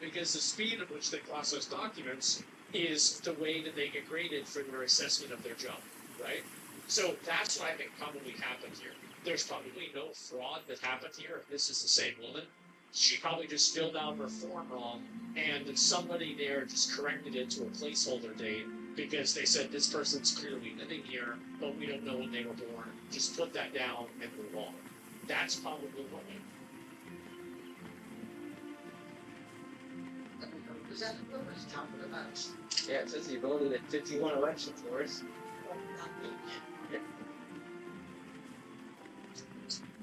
Because the speed at which they process documents is the way that they get graded for their assessment of their job, right? So that's what I think probably happened here. There's probably no fraud that happened here. If this is the same woman, she probably just filled out her form wrong, and somebody there just corrected it to a placeholder date because they said this person's clearly living here, but we don't know when they were born. Just put that down and move on. That's probably what it. Is that what we're talking about? Yeah, it says he voted in 51 elections for us.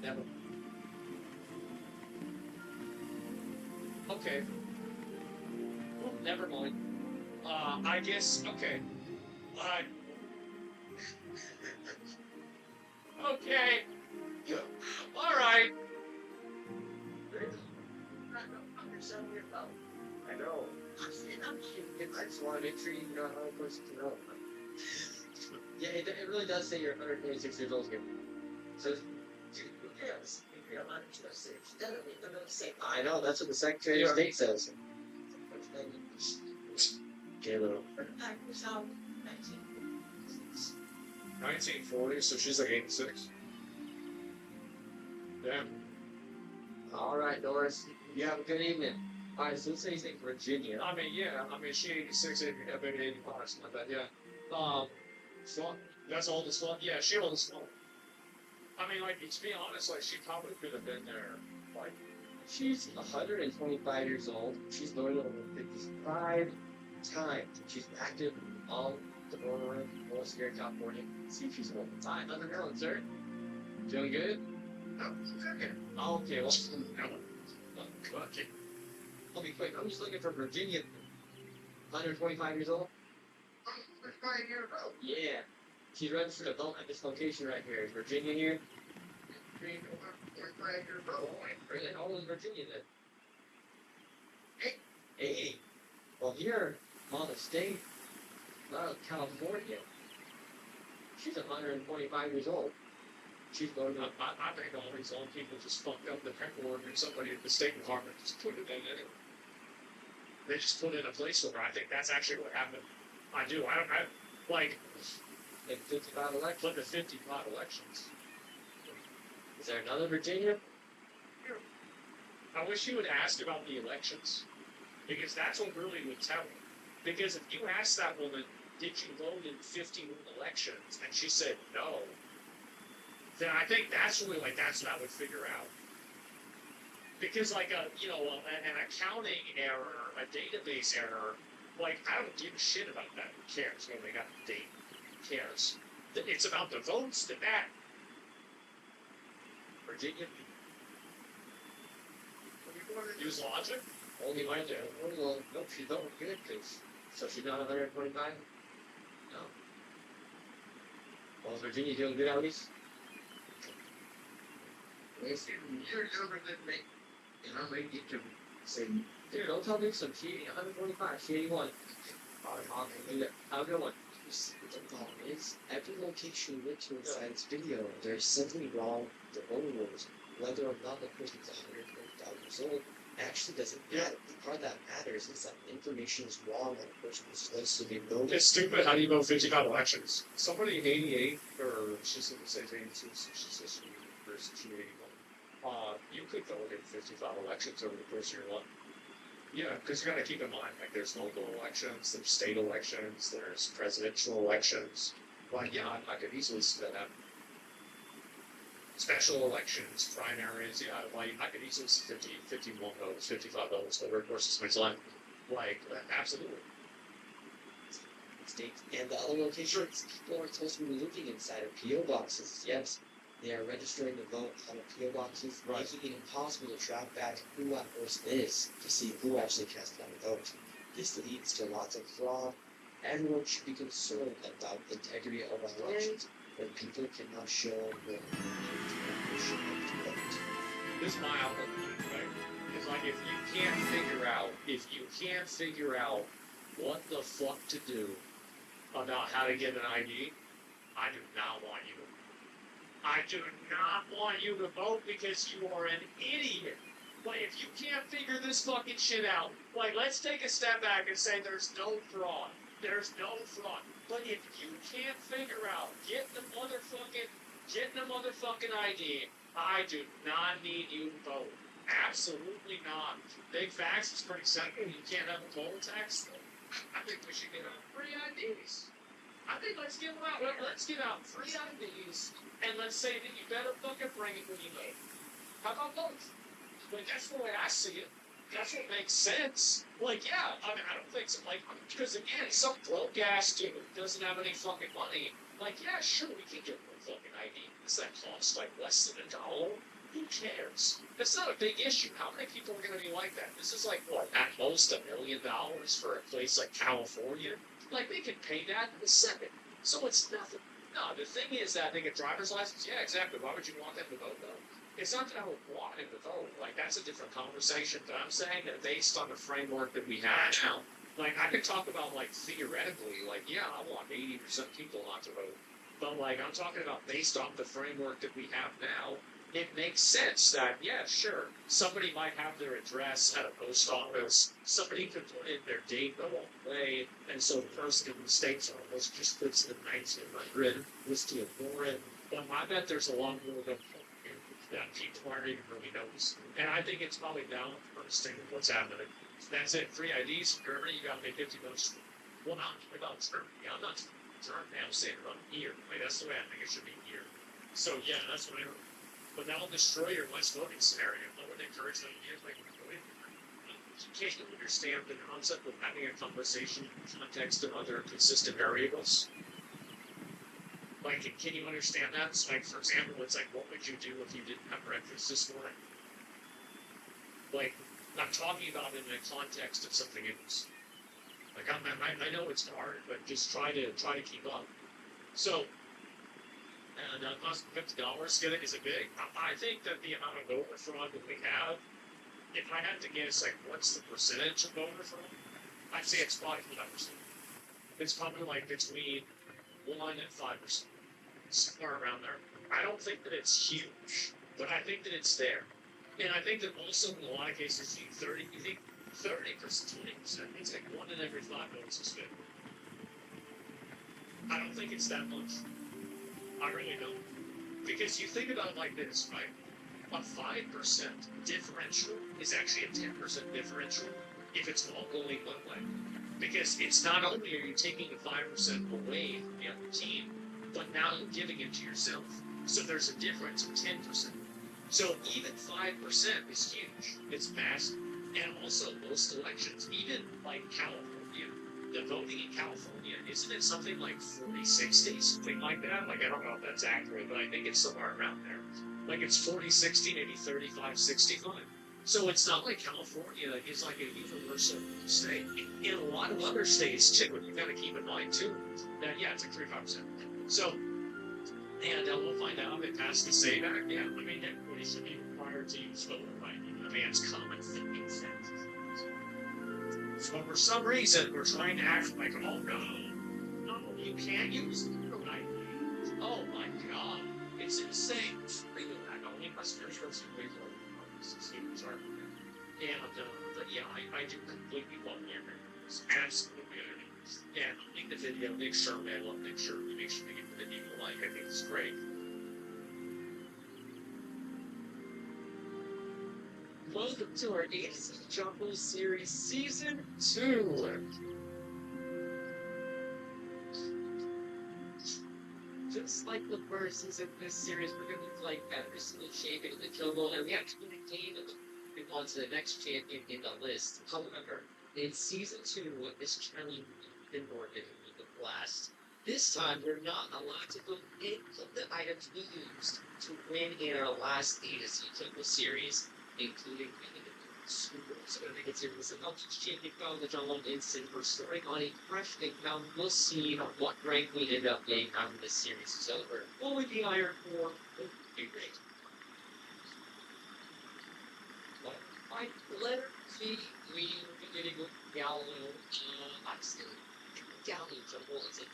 Never. Okay. Well, never mind. I guess, okay. Okay. Alright. I know. I just want to make sure you know how a person to know. Yeah, it really does say you're 126 years old here. So, I know, that's what the Secretary of State says. Okay, little. 1940, so she's like 86. Damn. Alright, Doris. You have a good evening. Alright, so let's say you think Virginia. I mean, yeah. I mean, she 86, maybe 85, something like that, yeah. Swamp. That's all the swamp. Yeah, she owns the swamp. I mean, like, to be honest, like, she probably could have been there Like, she's 125 years old. She's voted over 55 times. She's active on the voter room, most here in California. See if she's voting. Hi, another Melon, sir. Doing good? No, okay. Okay, well, no. Okay. I'll be quick. I'm just looking for Virginia. 125 years old? 125 years old? Yeah. She's registered to vote at this location right here. Is Virginia here? 125 years old. Really? How old is Virginia then? 80. Well, here on the state of California, she's 125 years old. She's voting. I think all these old people just fucked up the paperwork and somebody at the State Department just put it in anyway. They just put in a placeholder. I think that's actually what happened. I do. I like in 55 elections. Put the 55 elections. Is there another Virginia? I wish you would ask about the elections, because that's what really would tell me. Because if you ask that woman, did you vote in 51 elections, and she said no, then I think that's really that's what I would figure out. Because an accounting error, a database error, I don't give a shit about that. Who cares? When they got the date, who cares? It's about the votes that matter. Virginia. Use logic? Only right there. Nope, she's voting good, because so she's not 125? No. Well, is Virginia doing good at least? You're younger than me. And I'm going to get to say, dude, don't tell me some cheating. 125, she 81. I'll do that. Have a good one. The problem is, every location you went to inside this video, there's something wrong with the voting rules. Whether or not the person's 125 years old actually doesn't matter. The part that matters is that information is wrong and the person is supposed to be voting. It's stupid. How do you vote 55 elections? Somebody 88, or she's going to say 82, so she says she 81. You could vote in 55 elections over the course of your life. Yeah, because you got to keep in mind, there's local elections, there's state elections, there's presidential elections. Yeah, I could easily see that happen. Special elections, primaries, yeah, I could easily see 51 votes, 55 votes over the course of somebody's life. Absolutely. States and the other locations, people are supposed to be living inside of P.O. boxes, yes. They are registering to vote on P.O. boxes, making it impossible to track back who that person is to see who actually cast down the vote. This leads to lots of fraud. Everyone should be concerned about the integrity of our elections when people cannot show their show up to vote. This is my outlook, right? It's if you can't figure out what the fuck to do about how to get an ID, I do not want you to. I do not want you to vote because you are an idiot. If you can't figure this fucking shit out, let's take a step back and say there's no fraud. There's no fraud. But if you can't figure out getting the motherfucking ID, I do not need you to vote. Absolutely not. Big facts is pretty simple. You can't have a poll tax. I think we should get out free IDs. I think let's give them out. Let's give out free IDs, and let's say that you better fucking bring it when you vote. How about both? That's the way I see it. That's what makes sense. Yeah, I don't think so. Because again, some broke ass dude doesn't have any fucking money. Yeah, sure, we can get one fucking ID. Does that cost less than $1? Who cares? That's not a big issue. How many people are going to be like that? This is at most $1 million for a place like California. They can pay that in a second. So it's nothing. No, the thing is that they get driver's license. Yeah, exactly. Why would you want them to vote, though? It's not that I would want them to vote. That's a different conversation. But I'm saying that based on the framework that we have now, I could talk about, theoretically, yeah, I want 80% people not to vote. But, I'm talking about based on the framework that we have now, it makes sense that, yeah, sure, somebody might have their address at a post office, somebody could put in their date the wrong way, and so the person in the state's office just puts in 1900, whiskey and foreign. But I bet there's a lot more that people aren't even really noticing. And I think it's probably down to the first thing of what's happening. That's it, free IDs in Germany, you gotta pay 50 bucks. Well, not about Germany, I'm not Germany, I'm saying around here. That's the way I think it should be here. So, yeah, that's what I heard. but that'll destroy your less voting scenario. I would encourage them to give like voting. Can you understand the concept of having a conversation in the context of other consistent variables? Like, can you understand that? So, like, for example, it's like, what would you do if you didn't have breakfast this morning? Like, I'm talking about it in the context of something else. Like, I know it's hard, but just try to keep up. So, and cost $50 to get it is a big. I think that the amount of voter fraud that we have, if I had to guess, like, what's the percentage of voter fraud? I'd say it's probably 5%. It's probably like between 1 and 5%, somewhere around there. I don't think that it's huge, but I think that it's there. And I think that also in a lot of cases, you think 30%, 20%, it's like 1 in every 5 votes is 50. I don't think it's that much. I really don't. Because you think about it like this, right? A 5% differential is actually a 10% differential if it's all going one way. Because it's not only are you taking the 5% away from the other team, but now you're giving it to yourself. So there's a difference of 10%. So even 5% is huge. It's massive. And also most elections, even like California, the voting in California, isn't it something like 40-60, something like that? Like, I don't know if that's accurate, but I think it's somewhere around there. Like, it's 40-60, maybe 35-65. So it's not like California is like a universal state. In a lot of other states, too, and you've got to keep in mind, too, that, yeah, it's like 35%. So, and we'll find out if it passed the SAVE Act. Yeah, I mean, everybody should be required to use voter ID. I mean, it's common thinking sense. So for some reason, we're trying to act like, oh, no, you can't use voter ID. Oh, my God. It's insane. Only customers from Super sorry. And, but yeah, I do completely love the Americans. Absolutely. Yeah, like the video, make sure, man, love, make sure you get the video like. I think it's great. Welcome to our 80s Jungle Series Season 2. Just like the first season of this series, we're going to be playing every single champion in the jungle, and we have to maintain and move on to the next champion in the list. However, in Season 2, this challenge has been more difficult than the last. This time, we're not allowed to go into the items we used to win in our last A to Z jungle series, including so I think it's series of each champion found the jungle instant. We're starting on a fresh account. We'll see what rank we end up getting after this series is over. Will we be Iron 4? Would be great. But I letter C, we beginning with Gallo. I'm still Gallo jungle is a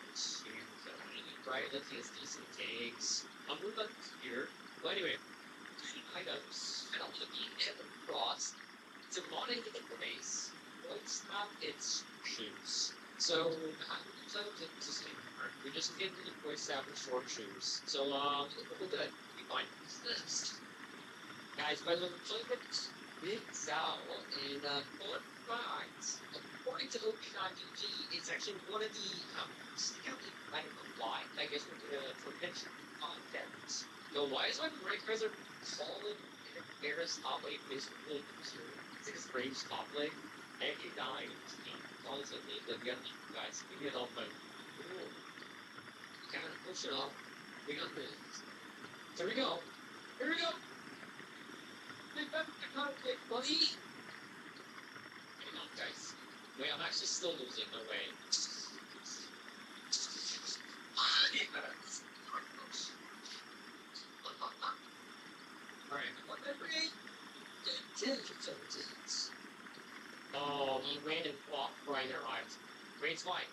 huge right? Let's see, it's decent takes. I'm moving up here. But anyway, items. I don't want to be in the cross. It's a lot of base. What's not its shoes. So, how do you tell it to stay? We just get to the voice after short shoes. So, we'll good. We find this. Guys, by the way, it's Big Sal and fun facts. According to OpenIDG, it's actually one of the I don't know why. I guess we're gonna prevention content. So why is my break guys are falling in Paris top lane basically his range top lane, and he died. All of a sudden, we got you guys. We get off my kind of push it off. We got this. Here we go. Here we go. Big conflict, buddy. Hang on, guys. Wait, I'm actually still losing. No way. Alright, what did I bring? Oh, he ran and walked right in their eyes. Rain's white.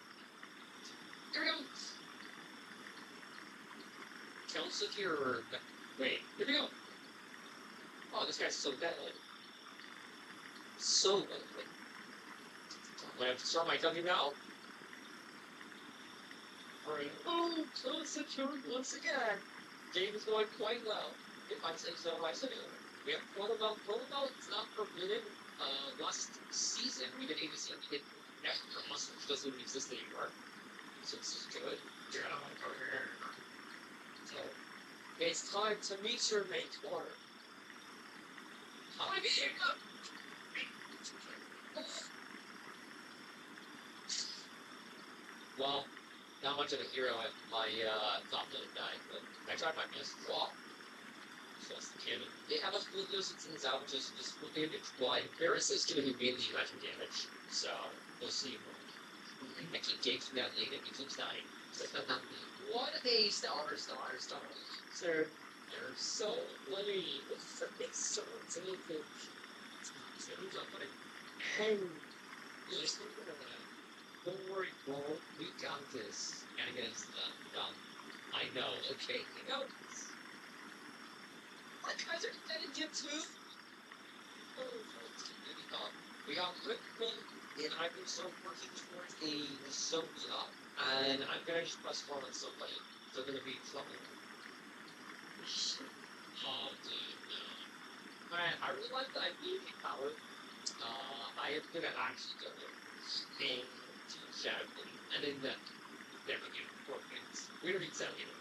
Here we go. Kill secure. Wait, here we go. Oh, this guy's so deadly. So deadly. I have to start my W now. Alright. Oh, kill secure once again. Game is going quite well. If I say so myself. We have protocol. It's not forbidden. Last season we did ABC. We did National Muscle, which doesn't even exist anymore. So this is good. Get out of my career. So, It's time to meet your mentor. I'm here. Well, not much of a hero at my top lane guy, but I tried my best. Well, just the cannon. They have a few those things out, just full damage. Well, Garrison is going to be mainly magic damage, so we'll see. I keep gating that lane and he keeps dying. What a star. Sir, you're so lame. It's so tainted. Hey, don't worry, Paul. We got this. And against the dumb. I know, okay, you know. What guys are gonna get to? We got quick thing, and I've been so working towards a Sophia, and I'm gonna just press forward on somebody. They're gonna be trouble. Oh, dude, no. Alright, I really like the idea of power. I am gonna actually go in to Shadow Blade, and then there we go, 4 minutes. We don't need 7 minutes.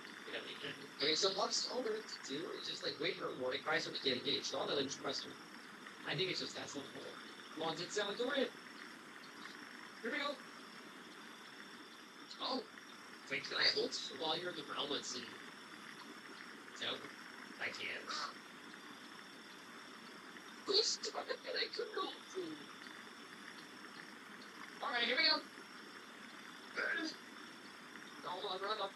Okay, so what's all there is to do is just like wait for a warning cry so we get engaged. All then just press them. I think it's just that simple. Come on, did sound go in. Here we go. Oh, wait, can I hold while you're in the realm and see? No, I can't. Please, I could go through. Alright, here we go. Hold on, run up.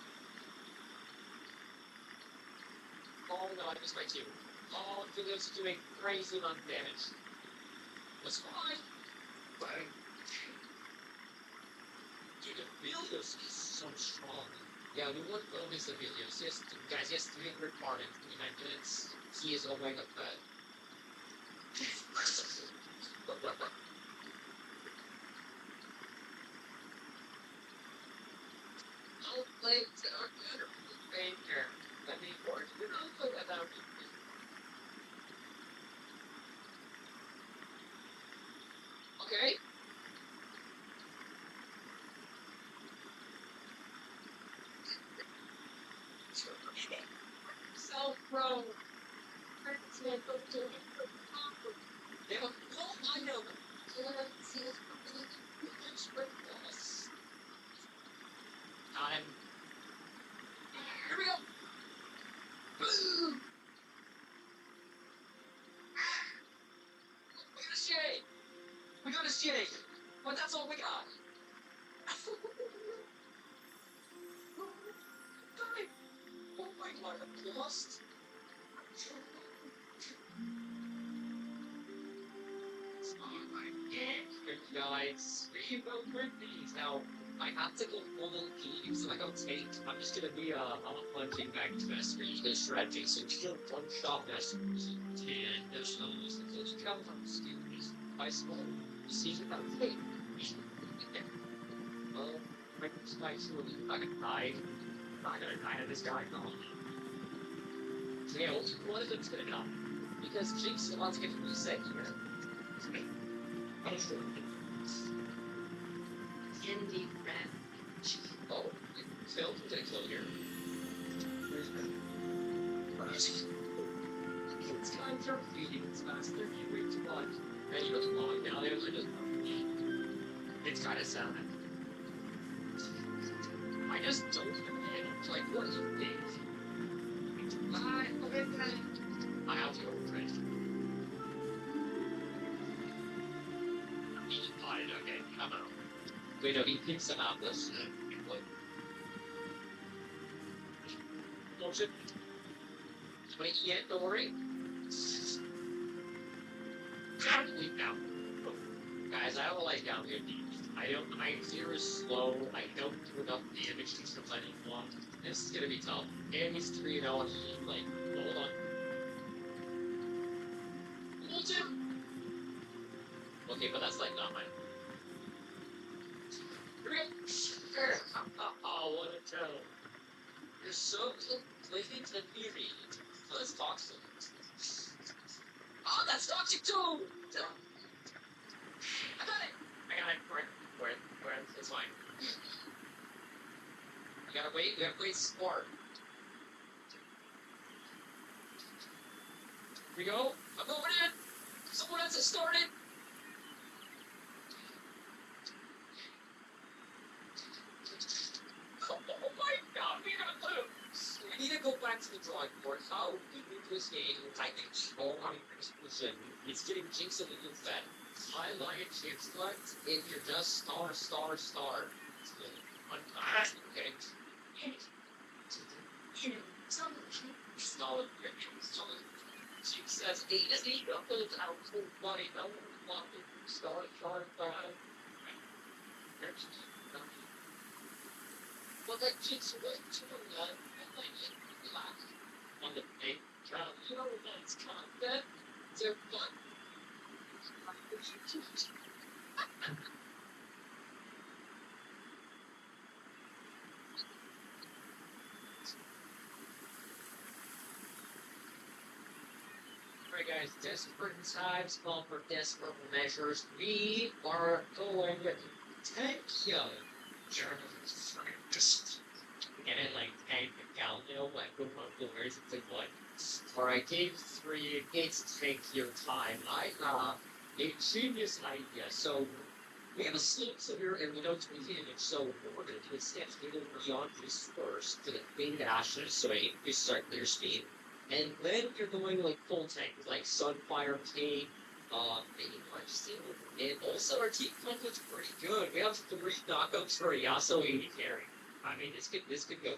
Oh no, I missed my cue. Oh, Philip's doing crazy amount of damage. What's fine? Bang. Dude, Aphelios is so strong. Yeah, we won't go miss Aphelios. Guys, he has 300 pardon in 9 minutes. He is Omega Fed. I'll play our better banker. Let me forge it. I'll play that out. Okay. Self-grown. They have a full item. Time. Here we go. Boom. We got a shade. But that's all we got. Oh my god, I'm lost. Guys, we will bring these. Now, I have to go full LP, so I don't take. I'm just gonna be a punching back to Vesper, this strategy, so kill one shot Vesper, and there's no use to kill the counter skills. I small, see if I'm fake. Well, my spikes really not gonna die. Not gonna die to this guy, no. So yeah, only one of them's gonna come. Because Jinx wants to get to reset here. Candy rat. Oh, Phil, who's gonna kill here? Where's that? It's time for feeding. It's faster. You wait too much. And you look long now. There's just. It's kind of sad. I just don't understand. Like, what do you think? I have to go with it. Okay, come on. Wait, no, he picks them out this. Motion. 20 yet, don't worry. Leap now. Guys, I have a light down here. I'm zero slow. I don't do enough damage to sometimes I want. This is gonna be tough. And he's 3-0 and he, like, hold on. Hold him! Okay, but that's like not mine. Oh, what a tell. You're so conflicted and eerie. Let's talk to them. Oh, that's toxic too! I got it! Where? It's fine. We gotta wait smart. we go. I'm going in. Someone has to start it. Oh my god, we gotta lose. We need to go back to the drawing board. How do we move this game? I think all on position. It's getting jinx of the new fed. I like jinx left. If you're just star. Okay. Solid. Jinx says 8 is equal to out full body. No one star. Well, that jinx was too long. I like it. On the big count. You know that's content. They're fun. Alright guys, desperate times call for desperate measures. We are going to tank you. Just and like tank the Galileo, like go on doors, it's like what? Alright, game 3, it's take your time. I a genius idea. So we have a slope here and we know it's beginning, so we're gonna do is we go beyond this first to the big dashes, so we start clear speed. And then you're going like full tank, like Sunfire, Cape, maybe Lifesteal. And also our team comp looks pretty good. We have 3 knockups for a Yasuo 80 carry. I mean, this could go.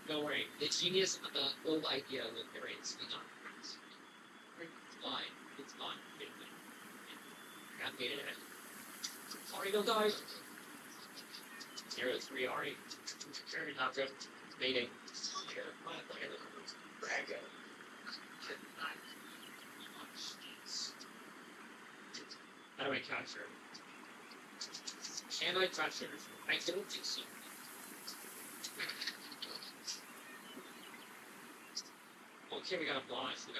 Don't worry, the genius little idea with the rates we got. It's fine. Got made it. Sorry, don't die. 0-3 Ari. Very not good. Mating. Dragon. How do I capture? Can I capture? I don't think so. Okay, we got a blast.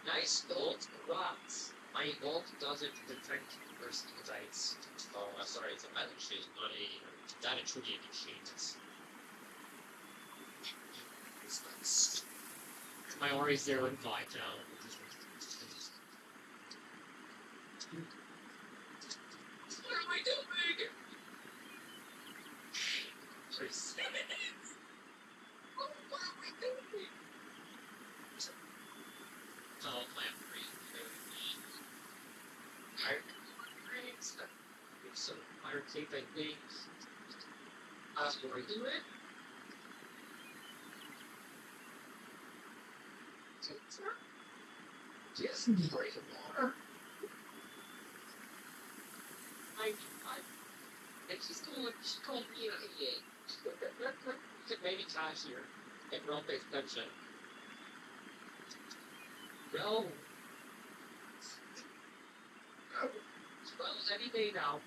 Nice ult, rocks. My ult doesn't detect first dice. Oh, I'm sorry, it's a metal sheet, not a trigger sheet. My Ori's 0 and 5 now. What am I doing? What am I doing? Oh, plant 3. Some fire tape, I think. What do I do it? Yes, break the water. And she's calling me an idiot. Maybe Tash here. And Rel pays attention. Rel. Well, any day now.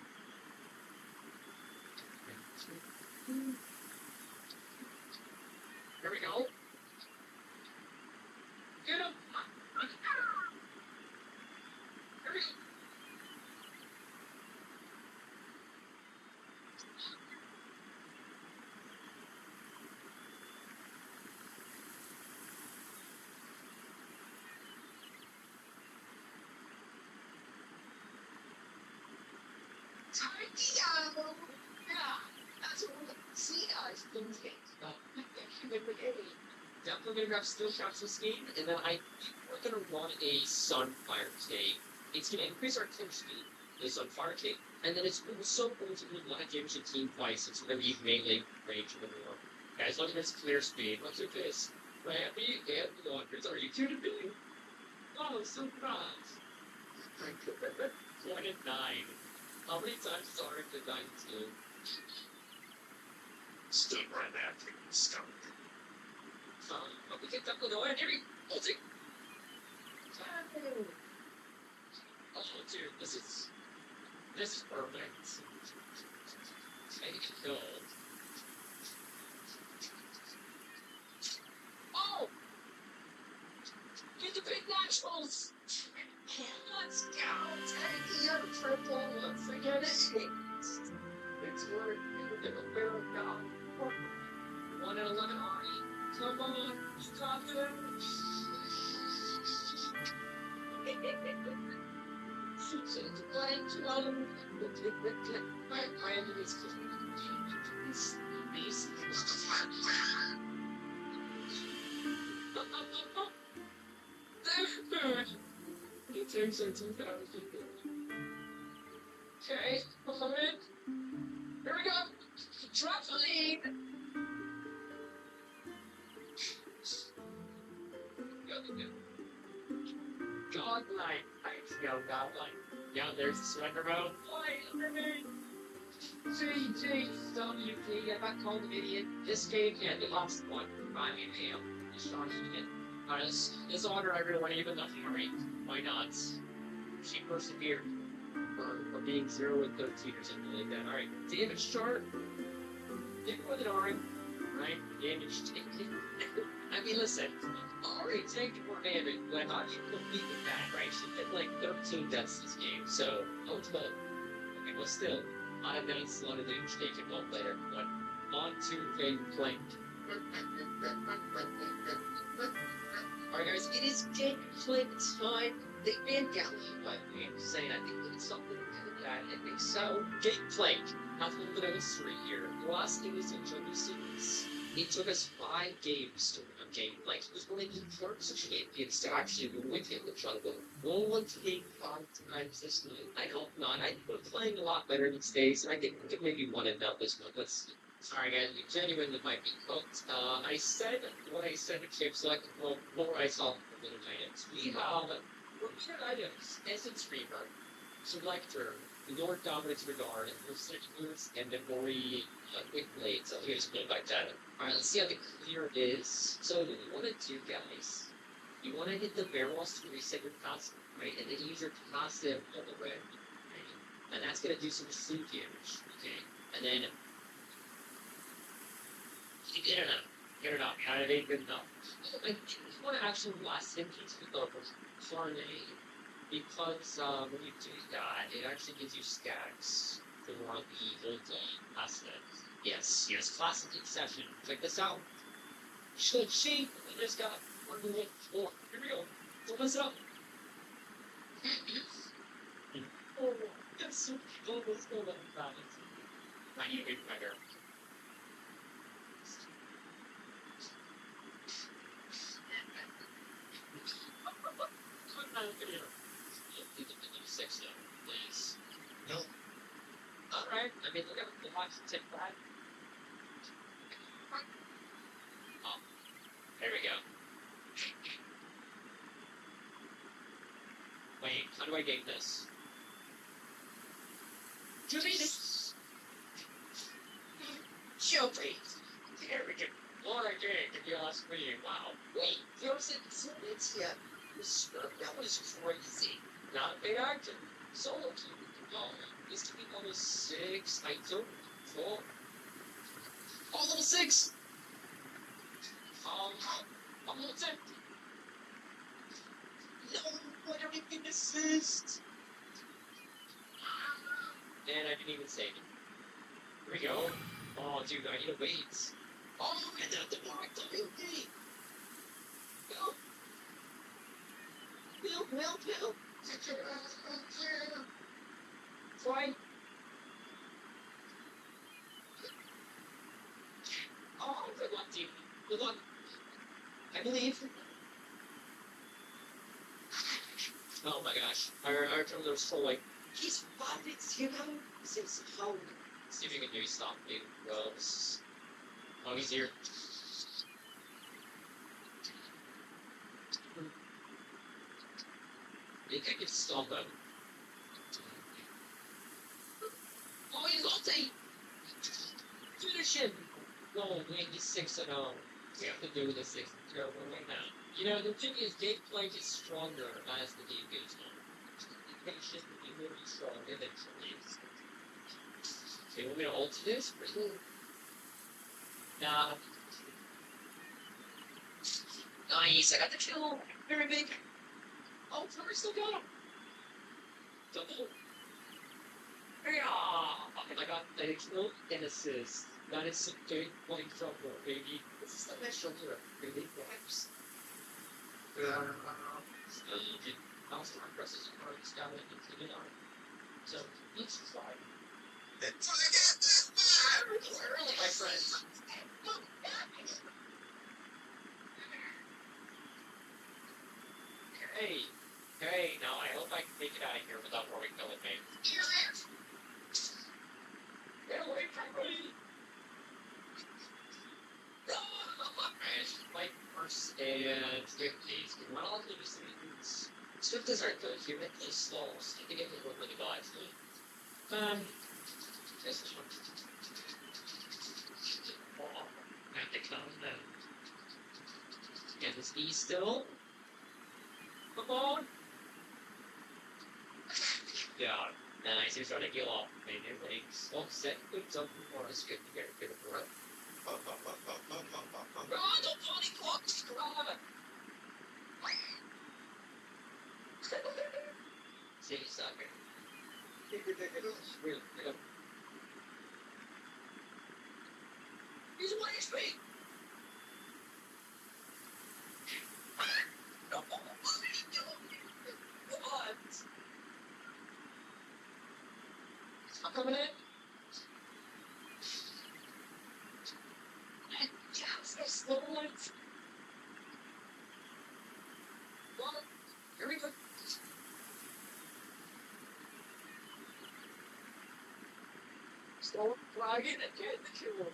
Here we go. Get him! Here we go. Tiago! Yeah, that's what we see, guys. Definitely gonna grab skill shots this game, and then we're gonna run a Sunfire Cape. It's gonna increase our kill speed, the Sunfire Cape, and then it's also going to be one damage a team twice. It's gonna be melee range of the war. Guys, look at this clear speed. Look at this. Randy and Launders, are you kidding me? Oh, surprise! 1 and 9. How many times is Art to 92? Stood right after you stunk. But we can definitely go in here. Hold it. Oh, dude, this is perfect. Take it gold. Oh! Get the big naturals! Let's go! Take the other triple. Forget it. It's worth it. A barrel of God. 1 and 11 Arnie. Come on, stop it! My enemies It takes into 2000. Okay, hold it. Here we go. Drop the lead. Godlike. Thanks, go godlike. Yeah, there's the surrender mode. Why, underneath? GGWP, get back home, idiot. This game, yeah, the last one. I mean, damn. This order, I really want to even the Fury. Why not? She persevered for being 0 and 13 or something like that. Alright, damage chart. Stick with it, Ari. Right? Damage taken. I mean, listen. Ari taken more damage, but I thought you completed that, right? She did like 13 deaths this game, so ultimate. Okay, well, still. 5 minutes, a lot of damage taken, one player. On to fake plank. Alright, guys, it is game plank time. They banned Galleon, by the way. I'm just saying, I think it's something like that. I think so. Game plank. Have a little bit of history here. The last game was in Jungle Series. It took us 5 games to win game plank. It was one of the first champions to actually win him the jungle. Won't want to take 5 times this night. I hope not. I think we're playing a lot better these days, and I think we could maybe win it now this one. Let's see. Sorry guys, we genuinely might be cooked. I said what I said to Chip Select before I saw the little items. We have repeated items, Essence Reaper, Selector, Lord Dominance Regard, Persistence, and the Mori Quick Blade. So here's a bit like that. Alright, let's see how the clear is. So what you want to do, guys, you want to hit the barrels to reset your passive, right? And then use your passive on the red, right? And that's going to do some sleep damage, okay? And then you get it up. Get it up. It ain't good enough. I think you want to actually last him to the Farnay, because when you do that, it actually gives you stacks for the old asset. Yes, classic session. Check this out. Should she? We just got 1 minute 4. Here we go. Don't mess it up. Oh, that's so cool. Let's go back to that. I need to get better. Six, please. No. Alright, I mean, look at the watch take that. Oh, there we go. Wait, how do I game this? Do this! Jumping! There we go. What a game, if you ask me. Wow. Wait, there was a it's yet. That was crazy. Not a big actor. Solo queue. Oh, this could be level 6. I don't. 4. Oh, level 6! I'm level 10. No, I don't even assist. And I didn't even save it. Here we go. Oh, dude, I need to wait. Oh, and then the mark, WD. Go. Bill. Try. Oh, good luck, dude. Good luck. I believe. Oh my gosh. Our terminal was so like, he's 5 minutes, you know? This is how. See if you can maybe stop me. Well, oh, he's here. I think I can stop him. Oh, he's ulti! Finish him! No, man, he's 6-0. We have to do the 6-0 right now. You know, the thing is, game plank is stronger as the game goes on. The patient will be really stronger than trades. Okay, want me to ult this? Nah. Nice, I got the kill! Very big! Oh, Flurry still got him! Double! Yeah! I got the kill and assist. That is some big like trouble, baby. This is the next shelter. Baby, perhaps. So you can bounce the presses and cards down into the arm. So each side. Early, my friends. Hey, hey, now I hope I can make it out of here without Rory killing me. Get away from me! Fight first and please. One of these things. Swifters aren't good. You're making it slow. So you can get people really guys. This is one. Oh, have to come now. Get this E still. Come on. Yeah, nice. You're trying to get off. Maybe everything's all set. Put something for us. Good to get a bit of a run. Run, the funny clocks! Run! See you, sucker. Real. He's one HP! What? I'm coming in. Yes, there's no lights. Well, here we go. Stop flagging and get the kill.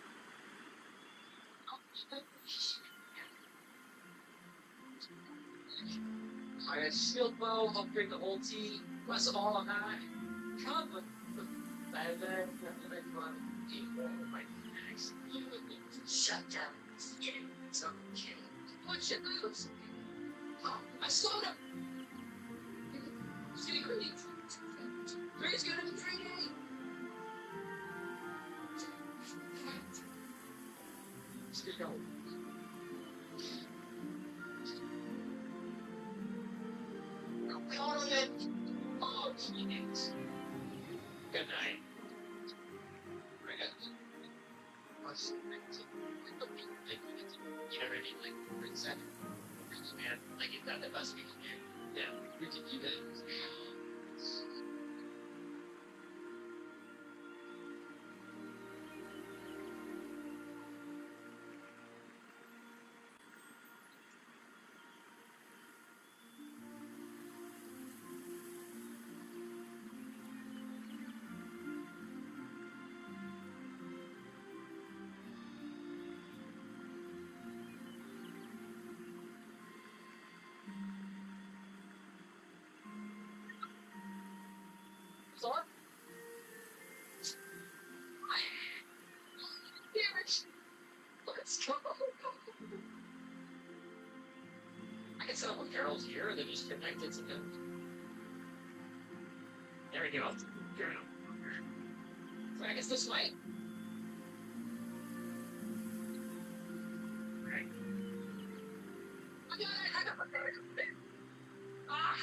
I got shield bow, upgrade the ulti, press all on that. Come on. And then my next shut down. It's okay. Watch it moves. Oh, I slowed him. He's getting greedy. Three's gonna be 3D. Let's go. Calling it. Oh, jeez. Good night. You know what I mean? Like, for a second. Man, like, it's not the best we can do. Yeah, we can do that. Sorry? Damn it! Let's go! I can set up with Carol's here and then just connect it to them. There we go. Carol. So I guess this way. Right. I got it! Ah!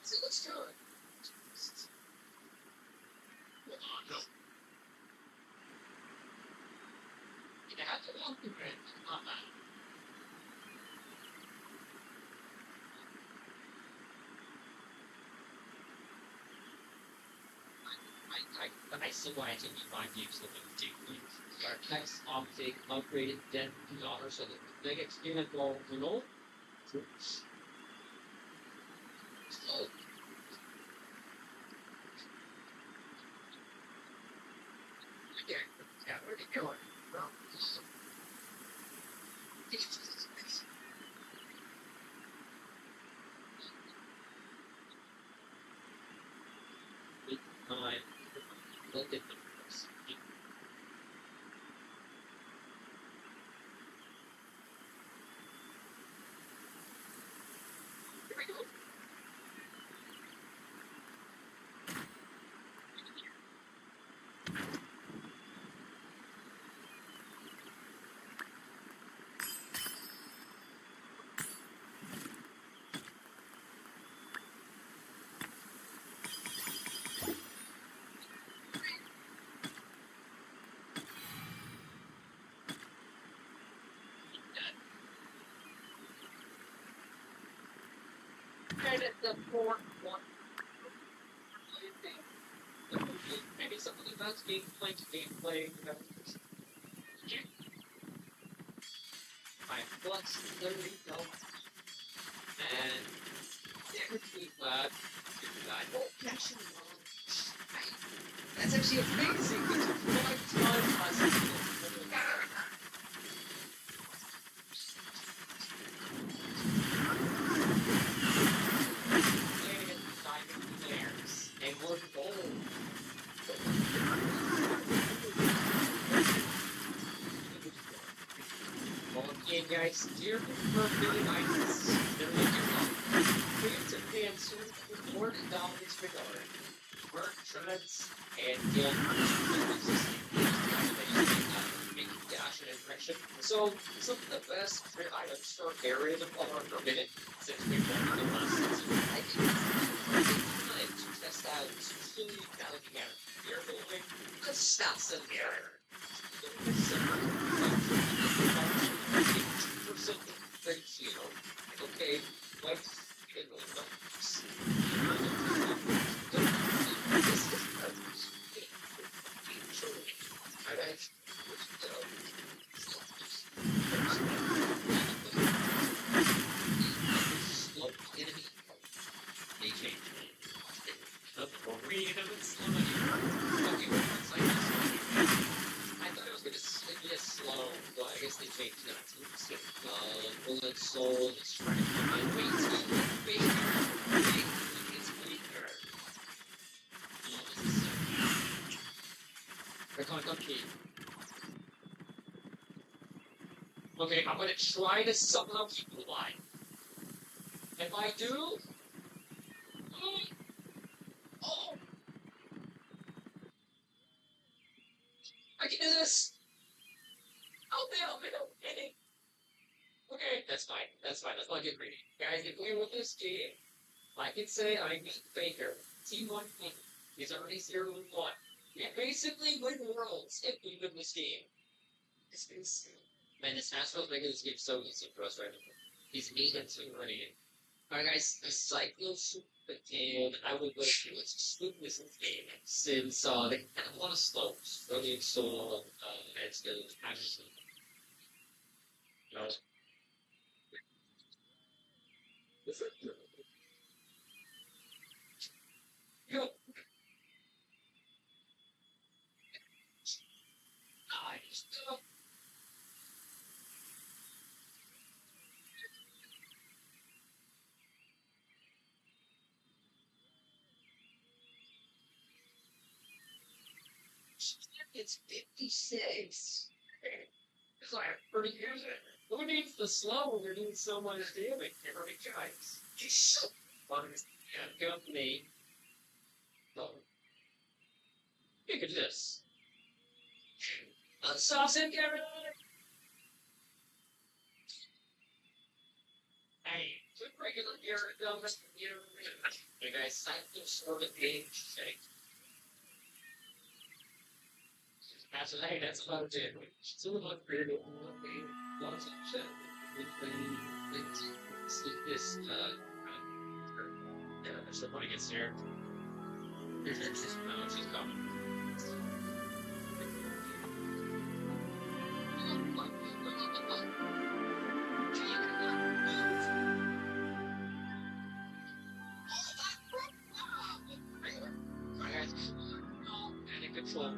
So let's go. No. You have to walk the grid. I see why I think you find games looking deeply. Our text optic upgraded then daughter so that they get skin and go, you know? So, yeah, where'd it go? Look at the Here we go. And the fourth one. Maybe some of the best gameplay, my plus 30 health. And technically glad. Oh, actually, that's actually amazing. It's a 5 times diamond flares, and we're gold. Well, again, guys, dear birthday nights, they're looking up. Fans advance with more than dominance regard. Work, treads, and guild dash and impression. So, some of the best items for areas of power per minute since we've won the last season. I think it's time to test out two challenging errors. You're moving the stats in the error. Okay, let's get bullet soul is trying to come in. Wait. It's weaker. Okay, I'm gonna try to somehow keep it alive. If I do, oh, I can do this. I'll be okay. Okay, that's fine. Let's not get greedy. Guys, if we win this game, I can say I beat Baker. Team 1 win. He's already 0-1. We basically win worlds if we win this game. Man, this Nashville's making this game so easy for us right now. He's 8-2 already. Alright guys, the cycles, and I would go to let's split this game since they have a lot of slopes. Early and so it's good actually. No. Yo. Nice. It's 56. It's like 30 years. Who needs the slow when you're doing so much damage? Every guys. He's so fun. Yeah, company. Oh. Look at this. Sauce and carrot. Hey, good regular carrot, though. Hey guys, I just sort of big shake. That's about it. So we're not really lots of shit. Let's get this, so when it gets here, she's coming. Control.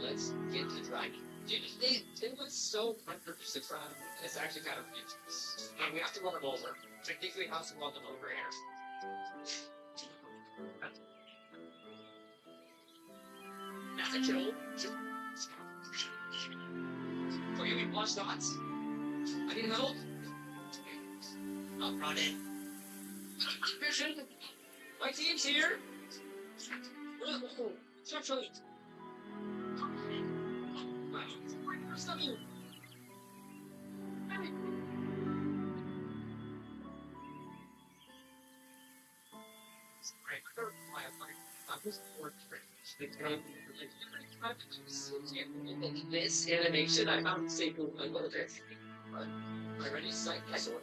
Let's get to driving. Dude, they look so unpredictable. It's actually kind of ridiculous. And we have to run them over. Technically, we have to run them over here. That's a kill. For you, we watch dots. I need help. I'm running. Mission. My team's here. Structurally. Stop you. This animation, I found single a little bit. But I already signed this one.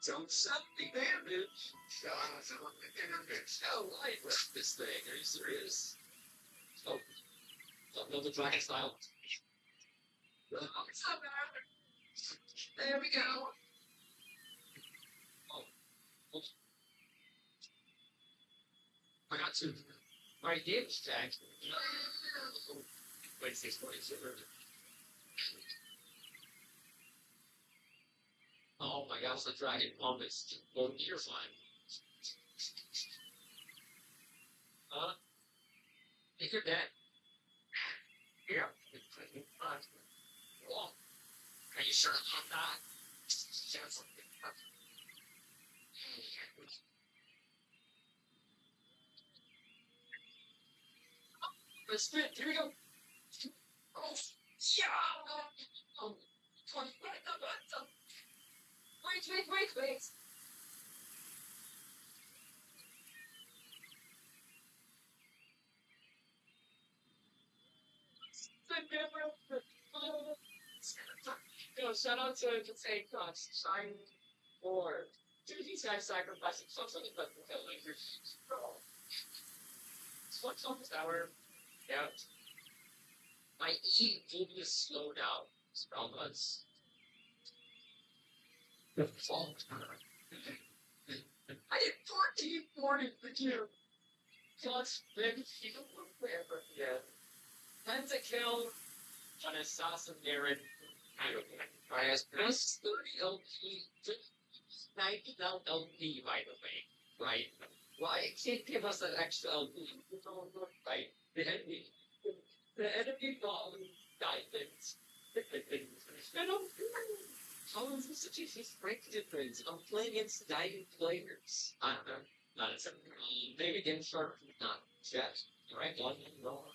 Don't send me damage. Oh, I left this thing. Are you serious? Oh, no, the dragon style. There we go. Oh, I got two. Alright, damage tag. Wait, 6 points. Oh my gosh, the dragon almost. Oh, you're fine. If you're dead. Yeah. Oh, are you sure about that? Sounds like let's spin. Here we go. Oh, yeah. Oh, wait. Yo, shout out to Take Cost, Shine Lord. Dude, these guys sacrificing something but the Lakers. What's on the tower? Yeah. My E will be slowed down. Spell buds. I did 14 morning for you. Plus, big heal wherever. Yeah. Pentakill, an assassin Aaron. I has plus 30 LP, 90 LP, by the way. Right? Why can't give us an extra LP? Right? The enemy bomb diamonds. I don't how is this such a huge break difference? I'm playing against diamond players. I don't know. Not a maybe game sharp, not jet. Alright, one more.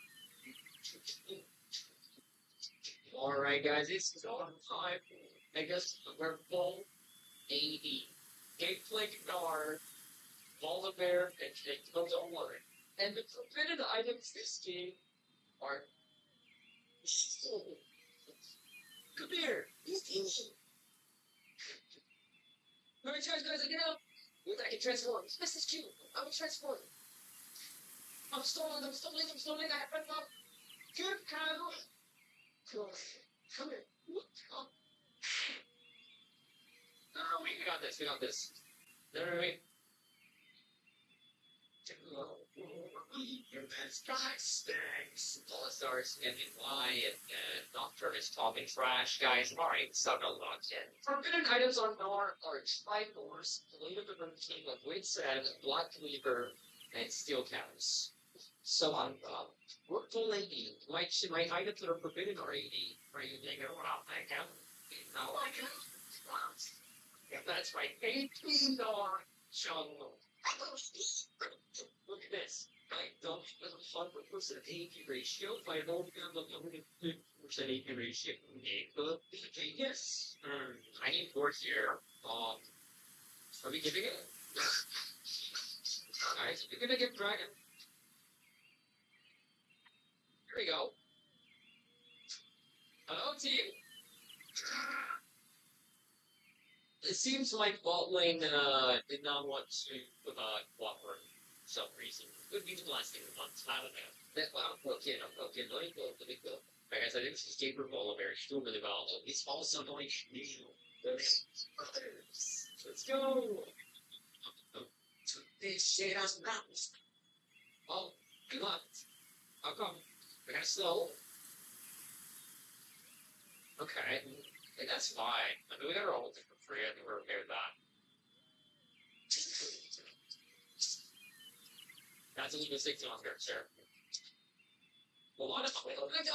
Alright, guys, it's on time. I guess we're full 80. Gameplay guard, Polar Bear, and those are one. And the forbidden items this game are. Come here! Let me charge, guys, again! Look, I can transform. This is cute. I'm a transform. I'm stolen. I have them up. Good cow. Come here. No, we got this. No. Your best guy stinks. All the stars and why and Nocturne is talking trash, guys. Alright, so no logs in. Forbidden items on Nor are Triforce, Blade of the Routine of Wit Sand, Black Cleaver, and Steel Cows. So we're full 80. My items that are forbidden are 80. Are you thinking, well, thank you. No, I can't. That's right. 18 Nor. Jungle. Look at this. I don't have a 100% AP ratio. If I don't have a 100% AP ratio, okay, yes. I need more here. Are we giving it? Guys, you're gonna get dragon. Here we go. Hello, team. It seems like bot lane did not want to cooperate for some reason. Could be the last thing once. I don't know. Well, okay, let me go. Like I said, it's escape ball very still really well. It's also going to be let's go. This shit has mountains. Oh, good luck. How come? We got slow. Okay. Hey, that's fine. I mean, we got our whole thing for free. I think we're okay with that. That's a little bit 60 on here, sure. Well, what if I'm gonna go?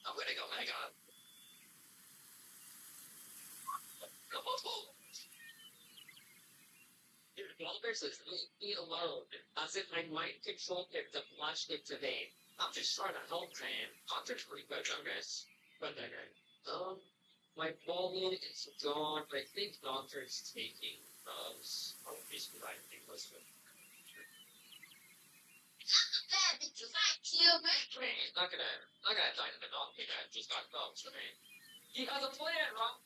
I'm gonna go, hang on. Dude, Walter says, leave me alone. As if I might control him to flush it today. I'm just trying to help, man. Doctor's pretty good on this. But then, my ballin is gone. I think Doctor's taking drugs. Oh, basically, I think that's good. Because I killed my friend. Not gonna die to the dog. I just got dogs, man. He has a plan, Rob.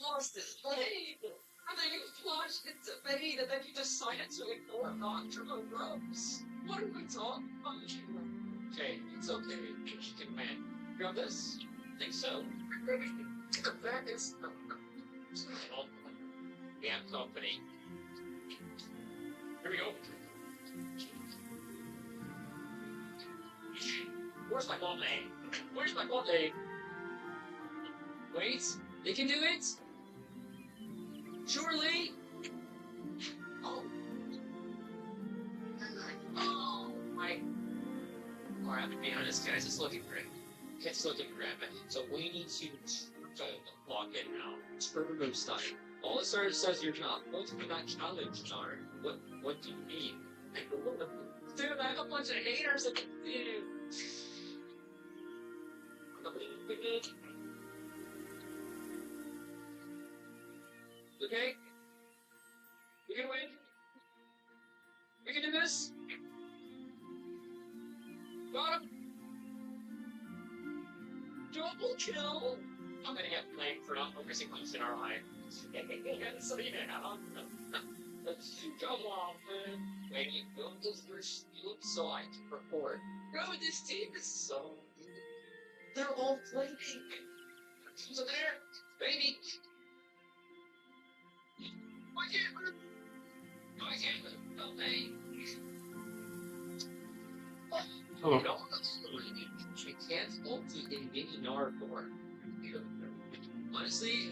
lost his blade. And then you flushed into fade, and then you decided to ignore doctrinal ropes. What are we talking about here? Okay, it's okay. You can win. Grab this? Think so? That is... Damn company. Here we go. Where's my gold name? Where's my gold name? Wait, they can do it? Surely? Oh. Oh, my. Alright, I'm gonna be honest, guys. It's looking great. It's looking great. So we need to log in now. Spurger room style. All it says your job. What's that challenge jar? What do you mean? Dude, I have a bunch of haters at the dude. Okay? We can win. We can do this. Got him. Double kill. I'm gonna get blamed for not focusing on in our eye. So yeah. Come on, man. When you go to the first field so I can report. Bro, this team is so... They're all playing. So there, baby. Why can't I can't no way. Oh, no. She can't ulti in mini Nardor. Honestly,